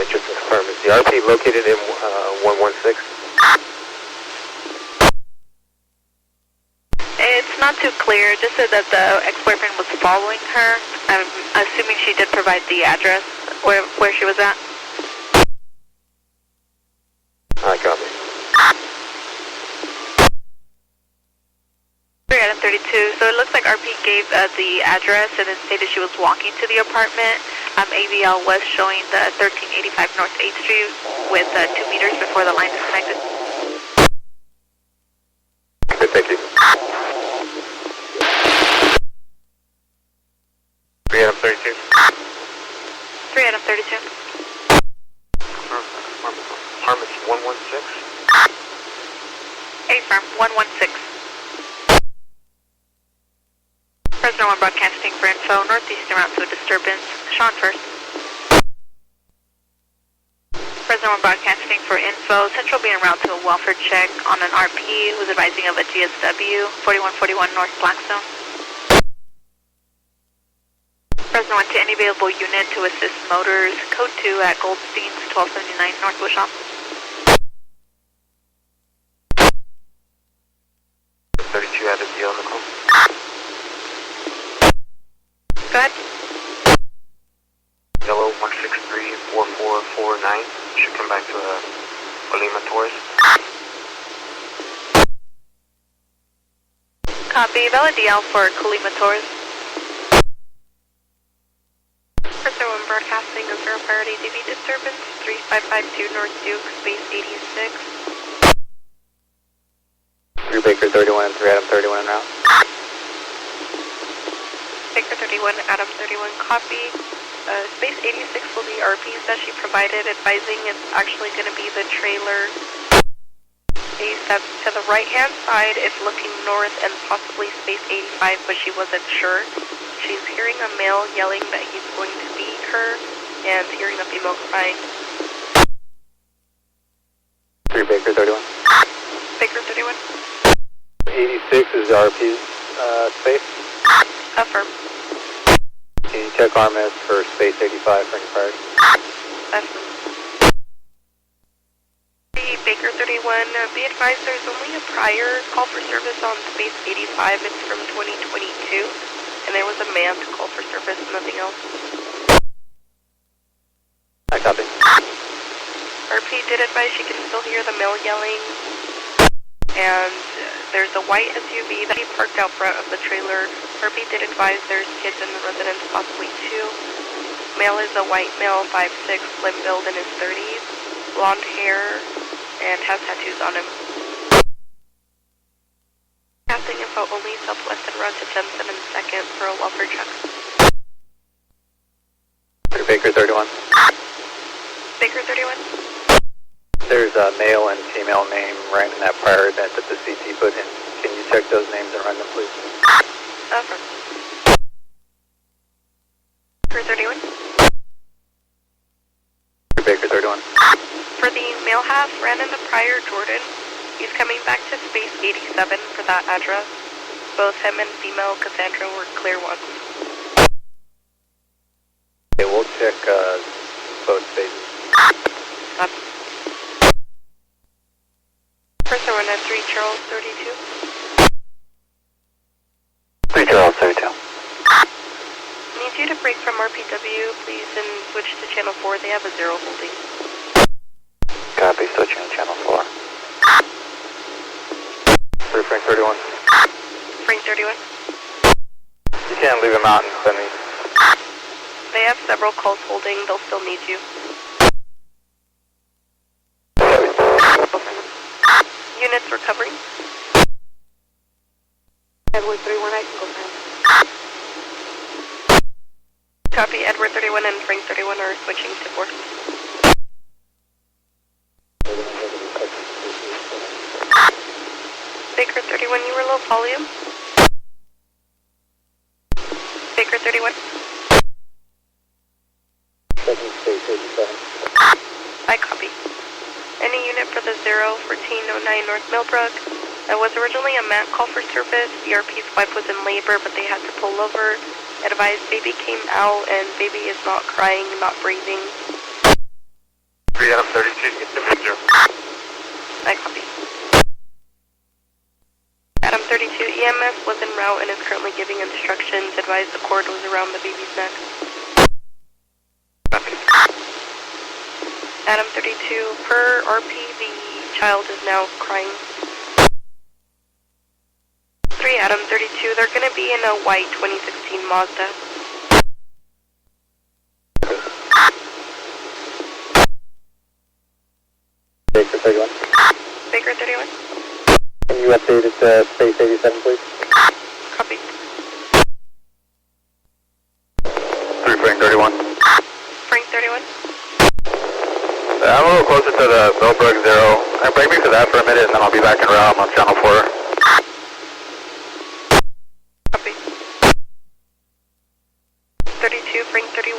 Just to confirm, is the RP located in 116? It's not too clear. It just said that the ex-boyfriend was following her. I'm assuming she did provide the address where she was at. I copy. 3 Adam 32. So it looks like RP gave the address and then stated she was walking to the apartment. AVL was showing the 1385 North 8th Street with 2 meters before the line disconnected. Good, thank you. 3 Adam 32. 3 Adam 32. Apartment 116? A-firm, 116. Fresno 1 broadcasting for info, northeastern route to a disturbance. Sean first. Fresno 1 broadcasting for info, central being en route to a welfare check on an RP who was advising of a GSW, 4141 North Blackstone. Fresno 1 to any available unit to assist motors, code 2 at Goldstein's, 1279 North Bushop. 32 out of the on the call. Go ahead. Yellow 163-4449. Should come back to Colima Torres. Copy. Valid DL for Colima Torres. Fresno 1 broadcasting a 0 priority DV disturbance, 3552 North Duke, space 86. 3 Baker 31 and 3 Adam 31 en route. Baker 31, Adam 31, copy. Space 86 will be RPs that she provided, advising it's actually going to be the trailer space that's to the right-hand side. It's looking north and possibly space 85, but she wasn't sure. She's hearing a male yelling that he's going to beat her and hearing a female crying. 3 Baker 31. Baker 31. 86 is RP's space. Affirm. Can you check RMS for space 85 for any priority? Affirm. Baker 31, be advised there's only a prior call for service on space 85. It's from 2022, and there was a manned call for service, nothing else. I copy. RP did advise she can still hear the male yelling, and there's a white SUV that he parked out front of the trailer. RP did advise there's kids in the residence, possibly 2. Male is a white male, 5'6", slim build, in his 30s, blonde hair, and has tattoos on him. Casting info only southwest and route to 10-7 seconds for a welfare check. Baker 31. Baker 31. There's a male and female name right in that prior event that the CT put in. Can you check those names and run them, please? Affirm. Baker 31. Baker 31. For the male half, ran in the prior Jordan. He's coming back to space 87 for that address. Both him and female Cassandra were clear ones. Okay, we'll check both spaces. First one at 3 Charles 32. 3 Charles 32. Need you to break from RPW, please, and switch to channel 4. They have a 0 holding. Copy, switching to channel 4. 3 Frank 31. Frank 31. You can't leave him out and send me. They have several calls holding. They'll still need you. Units recovering. Edward 31, I can go for him. Copy, Edward 31 and Frank 31 are switching to 4. Baker 31, you were low volume. Baker 31. Space 87. I copy. Any unit for the 01409 North Millbrook. That was originally a MAT call for service. The RP's wife was in labor, but they had to pull over. Advised baby came out, and baby is not crying, not breathing. 3 Adam 32, get the picture. I copy. Adam 32, EMS was en route and is currently giving instructions. Advised the cord was around the baby's neck. Adam 32, per RP, the child is now crying. 3 Adam 32, they're going to be in a white 2016 Mazda. Baker 31. Baker 31. Can you update it to space 87, please? Copy. 3 Frank 31. Frank 31. I'm a little closer to the Millbrook 0. Break me for that for a minute and then I'll be back in route. I'm on channel 4. Copy. 32, Frank 31,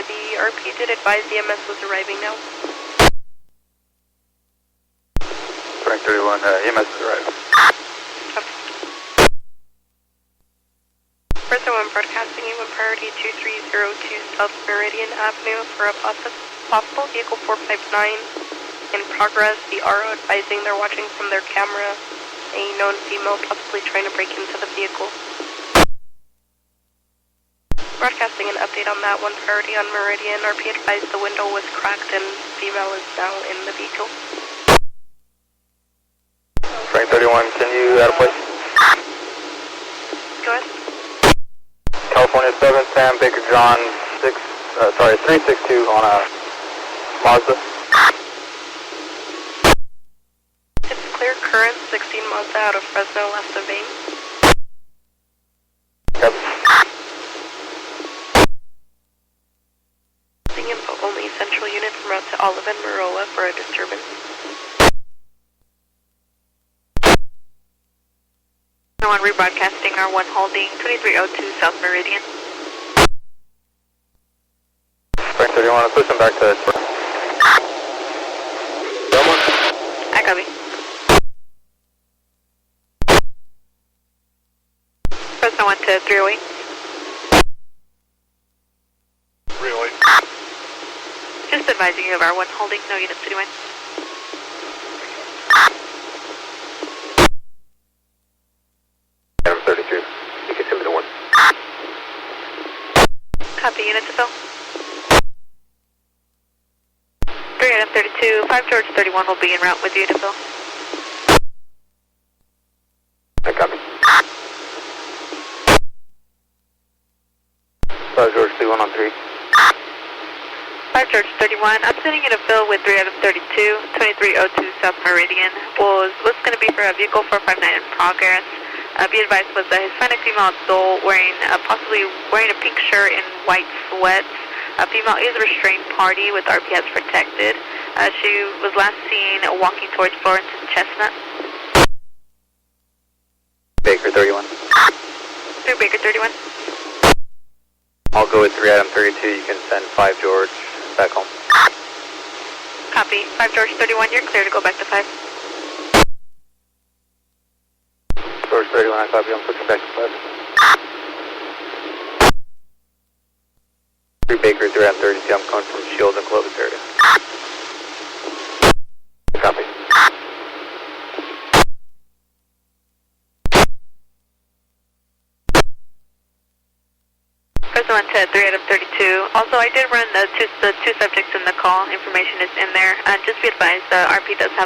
the RP did advise the MS was arriving now. Frank 31, EMS is arriving. First one broadcasting you in priority 2302 South Meridian Avenue for a possible vehicle 459 in progress. The RO advising they're watching from their camera a known female possibly trying to break into the vehicle. Broadcasting an update on that one, priority on Meridian. RP advised the window was cracked and female is now in the vehicle. Frank 31, can you add a place? Go ahead. California 7, Sam, Baker John, 362 on a Mazda. It's clear current, 16 Mazda out of Fresno, left of Vane. Yep. Olive and Maroa for a disturbance. One rebroadcasting R1 holding 2302 South Meridian. Frank 31, push them back to I copy. Fresno 1 to 308. 308. Just advising you of R1 holding, no unit citywide. Adam 32, you can send me the 1. Copy, unit to fill. 3 Adam 32, 5 George 31 will be en route with you to fill. I copy. 5 George 31 on 3. 5 George 31, I'm sending you to fill with 3 Adam 32, 2302 South Meridian. What's going to be for a vehicle 459 in progress. Be advised was a Hispanic female adult possibly wearing a pink shirt and white sweats. Female is a restrained party with RPS protected. She was last seen walking towards Florence and Chestnut. Baker 31. Through Baker 31. I'll go with 3 Adam 32, you can send 5 George back home. Copy. 5 George 31, you're clear to go back to 5. George 31, I copy, I'm switching back to 5. 3 Baker 3 Adam 32, I'm coming from Shields and Clovis area. Copy. Fresno 1 to 3 Adam 32. Also, I did run the two subjects in the call. Information is in there. Just be advised, RP does have